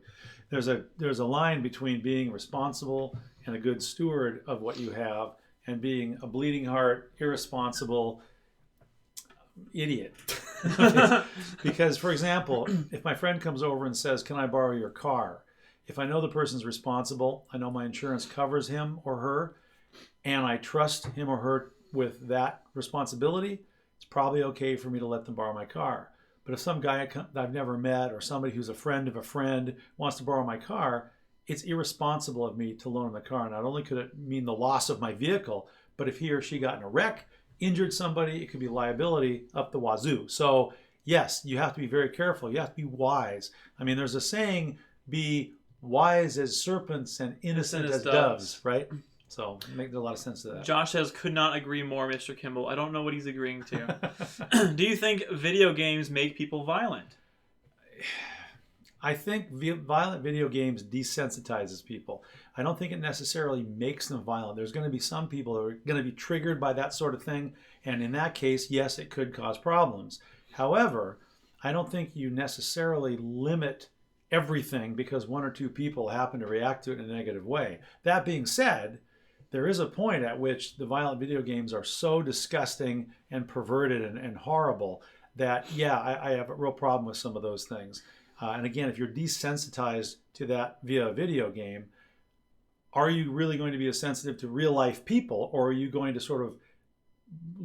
There's a line between being responsible and a good steward of what you have and being a bleeding heart, irresponsible idiot. Because, for example, if my friend comes over and says, can I borrow your car? If I know the person's responsible, I know my insurance covers him or her, and I trust him or her with that responsibility, it's probably okay for me to let them borrow my car. But if some guy that I've never met or somebody who's a friend of a friend wants to borrow my car, it's irresponsible of me to loan him the car. Not only could it mean the loss of my vehicle, but if he or she got in a wreck, injured somebody, it could be liability up the wazoo. So yes, you have to be very careful. You have to be wise. I mean, there's a saying, be wise as serpents and innocent as doves, right? So it makes a lot of sense to that. Josh says, could not agree more, Mr. Kimball. I don't know what he's agreeing to. Do you think video games make people violent? I think violent video games desensitizes people. I don't think it necessarily makes them violent. There's going to be some people who are going to be triggered by that sort of thing. And in that case, yes, it could cause problems. However, I don't think you necessarily limit everything because 1 or 2 people happen to react to it in a negative way. That being said, there is a point at which the violent video games are so disgusting and perverted and horrible that, yeah, I have a real problem with some of those things. And again, if you're desensitized to that via a video game, are you really going to be as sensitive to real life people, or are you going to sort of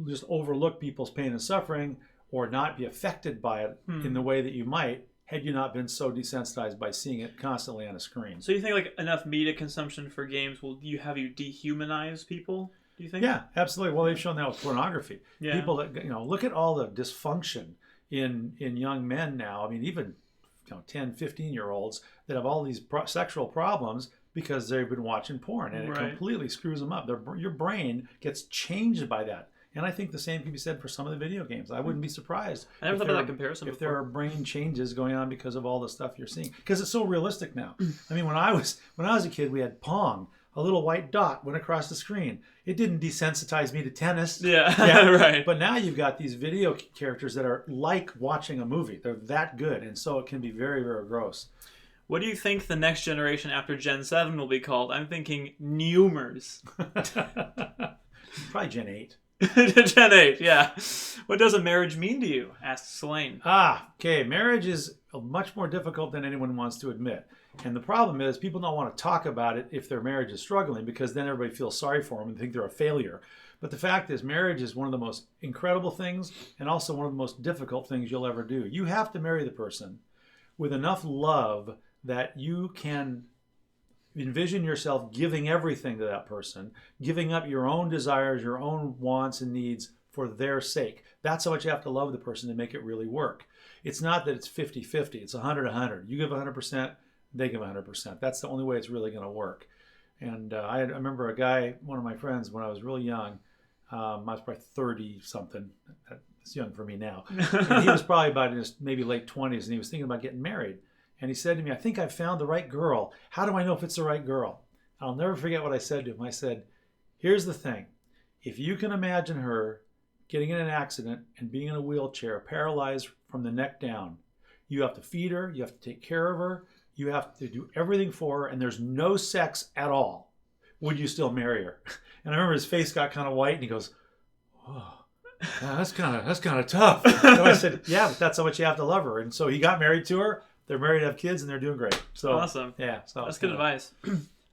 just overlook people's pain and suffering or not be affected by it in the way that you might had you not been so desensitized by seeing it constantly on a screen? So you think like enough media consumption for games will have you dehumanize people? Do you think? Yeah, absolutely. Well, they've shown that with pornography. Yeah. People that, look at all the dysfunction in young men now. I mean, even 10, 15-year-olds that have all these sexual problems because they've been watching porn, and it completely screws them up. Your brain gets changed by that. And I think the same can be said for some of the video games. I wouldn't be surprised. I never thought of that comparison if before. there are brain changes going on because of all the stuff you're seeing, because it's so realistic now. I mean, when I was a kid, we had Pong. A little white dot went across the screen. It didn't desensitize me to tennis. Yeah, right. But now you've got these video characters that are like watching a movie. They're that good, and so it can be very, very gross. What do you think the next generation after Gen 7 will be called? I'm thinking Newmers. Probably Gen 8. Gen 8, yeah. What does a marriage mean to you? Asks Elaine. Okay. Marriage is much more difficult than anyone wants to admit. And the problem is people don't want to talk about it if their marriage is struggling, because then everybody feels sorry for them and think they're a failure. But the fact is, marriage is one of the most incredible things and also one of the most difficult things you'll ever do. You have to marry the person with enough love that you can envision yourself giving everything to that person, giving up your own desires, your own wants and needs for their sake. That's how much you have to love the person to make it really work. It's not that it's 50-50. It's 100-100. You give 100%, they give 100%. That's the only way it's really going to work. And I remember a guy, one of my friends, when I was really young, I was probably 30-something. That's young for me now. And he was probably about in his maybe late 20s, and he was thinking about getting married. And he said to me, I think I've found the right girl. How do I know if it's the right girl? I'll never forget what I said to him. I said, here's the thing. If you can imagine her getting in an accident and being in a wheelchair, paralyzed from the neck down, you have to feed her, you have to take care of her, you have to do everything for her, and there's no sex at all. Would you still marry her? And I remember his face got kind of white, and he goes, oh. that's kind of tough. So I said, yeah, but that's how much you have to love her. And so he got married to her. They're married, have kids, and they're doing great. So Awesome. Yeah, so That's good advice.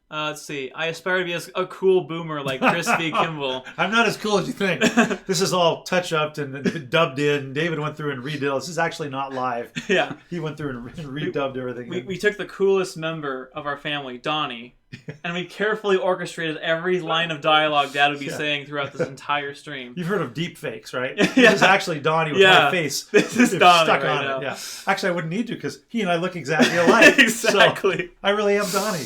Let's see. I aspire to be a cool boomer like Chris V. Kimball. I'm not as cool as you think. This is all touch-upped and dubbed in. David went through and redid. This is actually not live. Yeah. He went through and redubbed everything. We took the coolest member of our family, Donnie, and we carefully orchestrated every line of dialogue Dad would be saying throughout this entire stream. You've heard of deep fakes, right? Yeah. This is actually Donnie with my face. This is Donnie stuck right on now. it. Yeah. Actually, I wouldn't need to because he and I look exactly alike. Exactly. So I really am Donnie.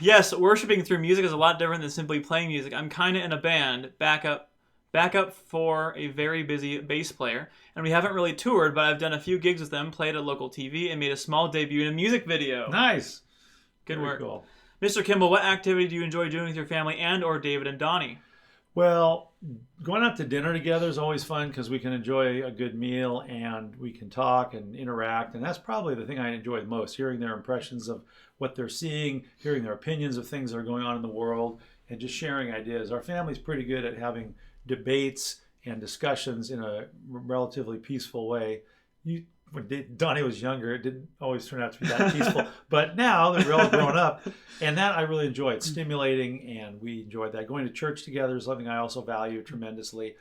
Yes, worshiping through music is a lot different than simply playing music. I'm kind of in a band, backup for a very busy bass player, and we haven't really toured, but I've done a few gigs with them, played at local TV, and made a small debut in a music video. Nice. Good Very work. Cool. Mr. Kimball, what activity do you enjoy doing with your family and or David and Donnie? Well, going out to dinner together is always fun because we can enjoy a good meal and we can talk and interact. And that's probably the thing I enjoy the most, hearing their impressions of what they're seeing, hearing their opinions of things that are going on in the world, and just sharing ideas. Our family's pretty good at having debates and discussions in a relatively peaceful way. When Donnie was younger, it didn't always turn out to be that peaceful. But now that we're all grown up, and that I really enjoy. It's stimulating, and we enjoyed that. Going to church together is something I also value tremendously.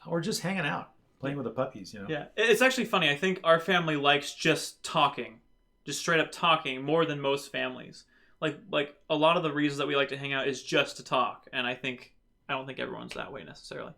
Or just hanging out, playing with the puppies, you know. Yeah, it's actually funny. I think our family likes just talking, just straight up talking, more than most families. Like a lot of the reasons that we like to hang out is just to talk, and I don't think everyone's that way necessarily.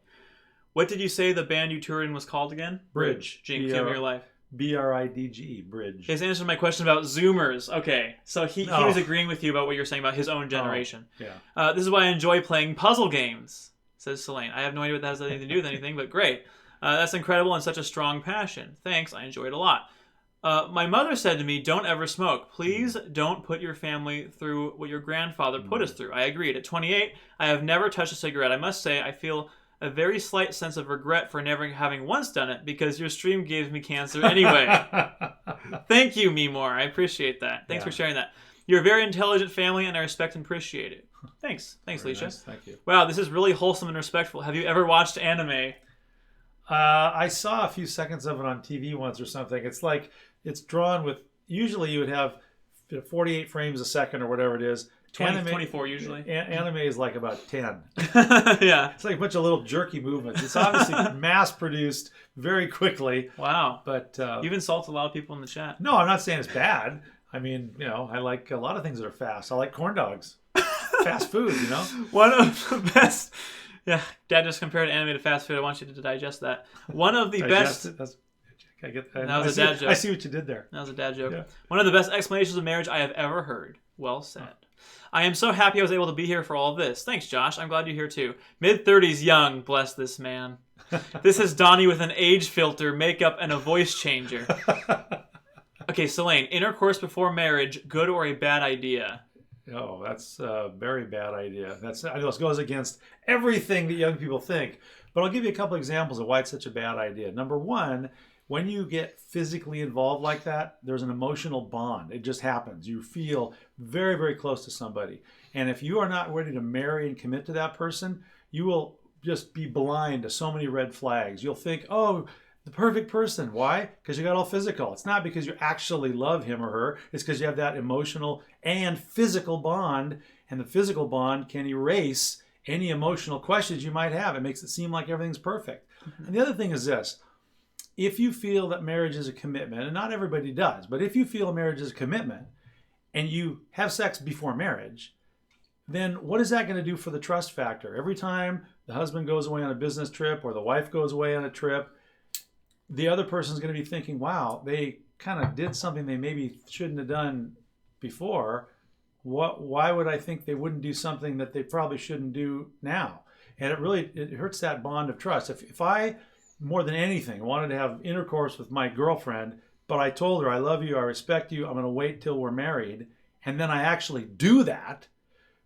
What did you say the band you toured in was called again? Bridge. Jinx, give me your life. BRIDGE, Bridge. His answer to my question about Zoomers. Okay, so he was agreeing with you about what you're saying about his own generation. Yeah. This is why I enjoy playing puzzle games, says Selene. I have no idea what that has anything to do with anything, but great. That's incredible and such a strong passion. Thanks, I enjoy it a lot. My mother said to me, don't ever smoke. Please don't put your family through what your grandfather put us through. I agreed. At 28, I have never touched a cigarette. I must say, I feel a very slight sense of regret for never having once done it because your stream gave me cancer anyway. Thank you, me more. I appreciate that. Thanks for sharing that. You're a very intelligent family, and I respect and appreciate it. Thanks, Very Leisha. nice. Thank you. Wow, this is really wholesome and respectful. Have you ever watched anime? I saw a few seconds of it on TV once or something. It's drawn with, usually you would have 48 frames a second or whatever it is. 24 usually. Anime is like about 10. Yeah. It's like a bunch of little jerky movements. It's obviously mass produced very quickly. Wow. But You've insulted a lot of people in the chat. no, I'm not saying it's bad. I mean, I like a lot of things that are fast. I like corn dogs. Fast food, One of the best. Yeah, Dad just compared anime to fast food. I want you to digest that. One of the best. I get that. That was a dad joke. I see what you did there. That was a dad joke. Yeah. One of the best explanations of marriage I have ever heard. Well said. I am so happy I was able to be here for all of this. Thanks, Josh. I'm glad you're here too. Mid-30s young, bless this man. This is Donnie with an age filter, makeup, and a voice changer. Okay, Selene, intercourse before marriage, good or a bad idea? Oh, that's a very bad idea. I know it goes against everything that young people think. But I'll give you a couple examples of why it's such a bad idea. Number one, when you get physically involved like that, there's an emotional bond. It just happens. You feel very, very close to somebody. And if you are not ready to marry and commit to that person, you will just be blind to so many red flags. You'll think, oh, the perfect person. Why? Because you got all physical. It's not because you actually love him or her. It's because you have that emotional and physical bond. And the physical bond can erase any emotional questions you might have. It makes it seem like everything's perfect. And the other thing is this. If you feel that marriage is a commitment, and not everybody does, but if you feel marriage is a commitment and you have sex before marriage, then what is that going to do for the trust factor? Every time the husband goes away on a business trip or the wife goes away on a trip, the other person's going to be thinking, wow, they kind of did something they maybe shouldn't have done before. Why would I think they wouldn't do something that they probably shouldn't do now? And it hurts that bond of trust. If I, more than anything, wanted to have intercourse with my girlfriend, but I told her, I love you, I respect you, I'm going to wait till we're married, and then I actually do that,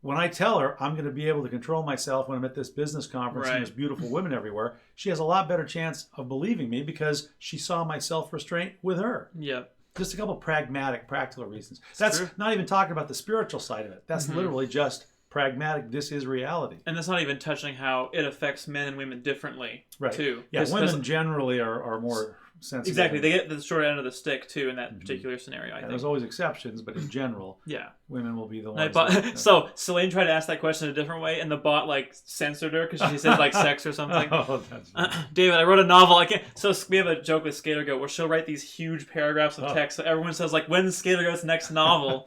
when I tell her I'm going to be able to control myself when I'm at this business conference and there's beautiful women everywhere, she has a lot better chance of believing me because she saw my self-restraint with her. Yep. Just a couple pragmatic, practical reasons. That's true. not even talking about the spiritual side of it. That's literally just pragmatic. This is reality. And that's not even touching how it affects men and women differently, Right. too. Yeah, 'Cause women generally are more sensitive. exactly, they get the short end of the stick, too, in that particular scenario, I think. There's always exceptions, but in general, Yeah. women will be the And I ones. bought, so Celine tried to ask that question a different way, and the bot like censored her because she said like sex or something. Oh, that's funny. David, I wrote a novel. I can't. So we have a joke with Skater Goat where she'll write these huge paragraphs of text. So everyone says like, "When's Skater Goat's next novel?"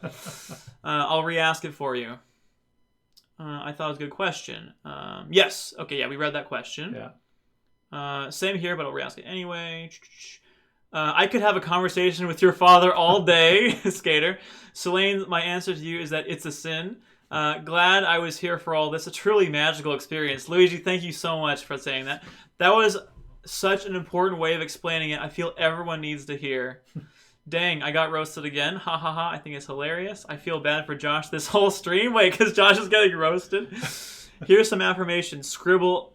I'll re-ask it for you. I thought it was a good question. Yes. Okay. Yeah, we read that question. Yeah. Same here, but I'll re-ask it anyway. I could have a conversation with your father all day, Skater. Selene, my answer to you is that it's a sin. Glad I was here for all this. A truly magical experience. Luigi, thank you so much for saying that. That was such an important way of explaining it. I feel everyone needs to hear. Dang, I got roasted again. Ha ha ha. I think it's hilarious. I feel bad for Josh this whole stream. Wait, because Josh is getting roasted? Here's some affirmation. Scribble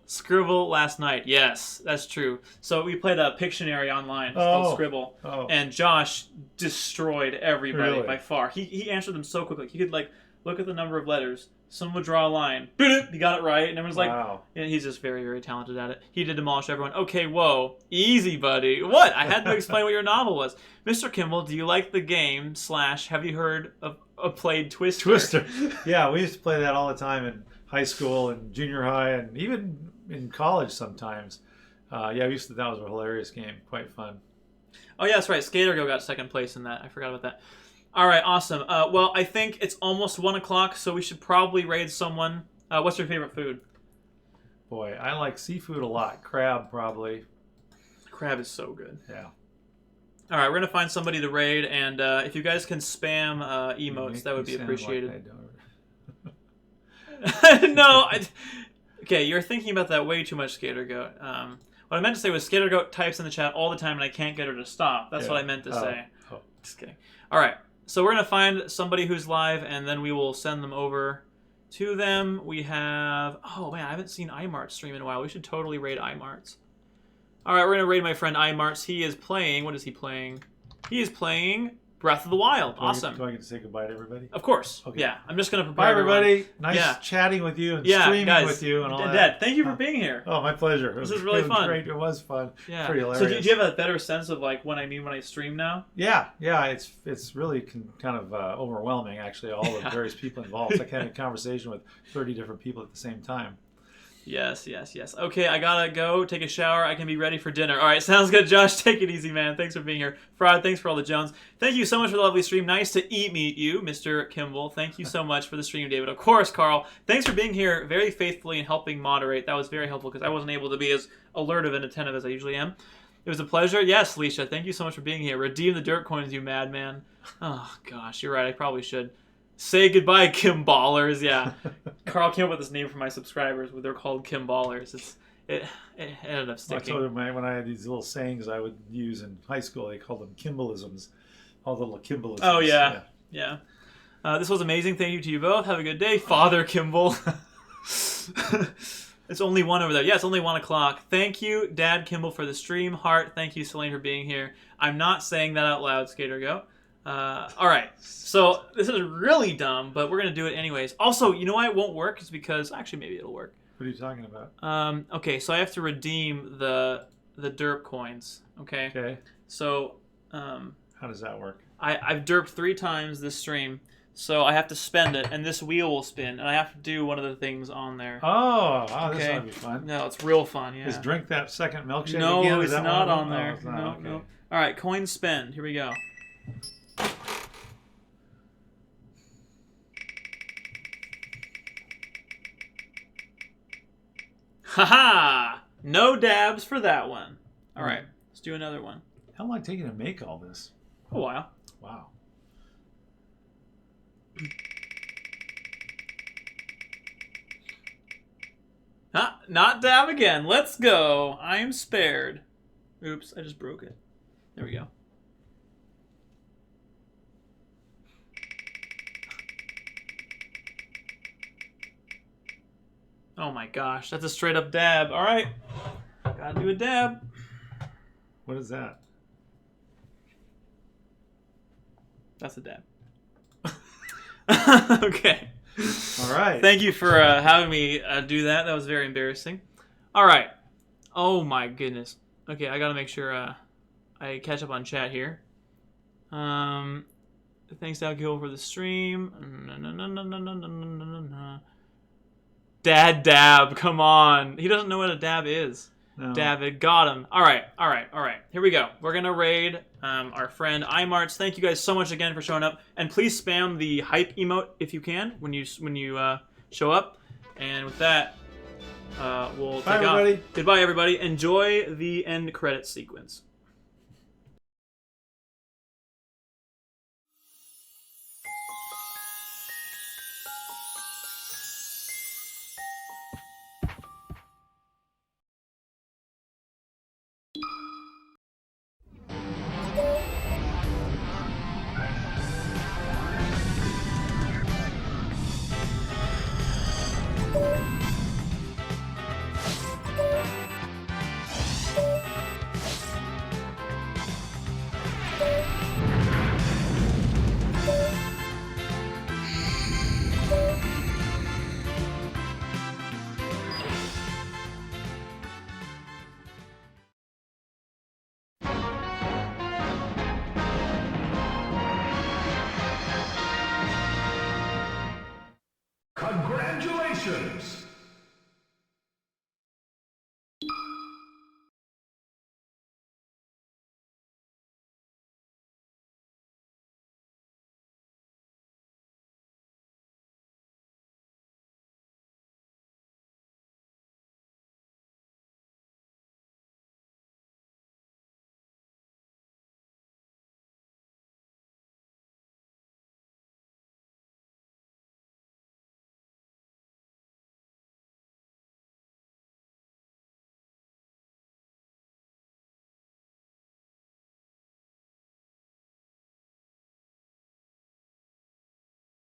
last night. Yes, that's true. So we played a Pictionary online. It's called Scribble. Oh. And Josh destroyed everybody Really? by far. He answered them so quickly. He could like look at the number of letters. Someone would draw a line. Boop, he got it right. And everyone's like, Wow. and he's just very, very talented at it. He did demolish everyone. Okay, whoa. Easy, buddy. What? I had to explain what your novel was. Mr. Kimball, do you like the game / have you heard of played Twister? Twister. Yeah, we used to play that all the time in high school and junior high and even in college sometimes. Yeah, that was a hilarious game. Quite fun. Oh, yeah, that's right. Skater Go got second place in that. I forgot about that. All right, awesome. Well, I think it's almost 1 o'clock, so we should probably raid someone. What's your favorite food? Boy, I like seafood a lot. Crab, probably. Crab is so good. Yeah. All right, we're going to find somebody to raid, and if you guys can spam emotes, that would be appreciated. No. Okay, you're thinking about that way too much, Skater Goat. What I meant to say was Skater Goat types in the chat all the time, and I can't get her to stop. That's what I meant to say. Oh. Just kidding. All right, so we're going to find somebody who's live, and then we will send them over to them. We have... Oh, man, I haven't seen iMarts stream in a while. We should totally raid iMarts. All right, we're going to raid my friend iMarts. He is playing... What is he playing? He is playing Breath of the Wild. Awesome. Do I get to say goodbye to everybody? Of course. Okay. Yeah, I'm just going to prepare Bye, everybody. everyone. Nice chatting with you and Yeah, streaming guys, with you and all that. Dad, thank you for being here. Oh, my pleasure. This is really fun. Great. It was fun. Yeah. Pretty So hilarious. do you have a better sense of like what I mean when I stream now? Yeah. It's really kind of overwhelming, actually, all the various people involved. It's like having a conversation with 30 different people at the same time. Yes. Okay, I gotta go take a shower. I can be ready for dinner. All right, sounds good, Josh. Take it easy, man. Thanks for being here. Fraud, thanks for all the Jones. Thank you so much for the lovely stream. Nice to meet you, Mr. Kimball. Thank you so much for the stream, David. Of course, Carl. Thanks for being here very faithfully and helping moderate. That was very helpful because I wasn't able to be as alert and attentive as I usually am. It was a pleasure. Yes, Leisha, thank you so much for being here. Redeem the dirt coins, you madman. Oh, gosh, you're right. I probably should. Say goodbye, Kimballers. Yeah. Carl came up with this name for my subscribers. They're called Kimballers. It ended up sticking. I told him when I had these little sayings I would use in high school, they called them Kimballisms. All the little Kimballisms. Oh, yeah. This was amazing. Thank you to you both. Have a good day. Father Kimball. It's only 1 over there. Yeah, it's only 1 o'clock. Thank you, Dad Kimball, for the stream. Heart, thank you, Selene, for being here. I'm not saying that out loud, Skater Go. All right, so this is really dumb, but we're going to do it anyways. Also, you know why it won't work? It's because, actually, maybe it'll work. What are you talking about? Okay, so I have to redeem the derp coins, okay? Okay. So, how does that work? I've derped 3 times this stream, so I have to spend it, and this wheel will spin, and I have to do one of the things on there. Oh, this Okay. might be fun. No, it's real fun, yeah. Just drink that second milkshake No, again? Is it's that not one of on them? there. Oh, it's not. No, Okay. no. All right, coin spend. Here we go. Haha! No dabs for that one. All right, let's do another one. How long did it take you to make all this? A while. Wow. Not dab again. Let's go. I am spared. Oops, I just broke it. There we go. Oh my gosh, that's a straight up dab. All right, gotta do a dab. What is that? That's a dab. Okay. All right. Thank you for having me do that. That was very embarrassing. All right. Oh my goodness. Okay, I gotta make sure I catch up on chat here. Thanks, Alcohol, for the stream. Dad dab, come on. He doesn't know what a dab is. No. David, got him. All right. Here we go. We're gonna raid our friend iMarts. Thank you guys so much again for showing up, and please spam the hype emote if you can when you show up. And with that, we'll Bye, take off. everybody. Goodbye, everybody. Enjoy the end credit sequence.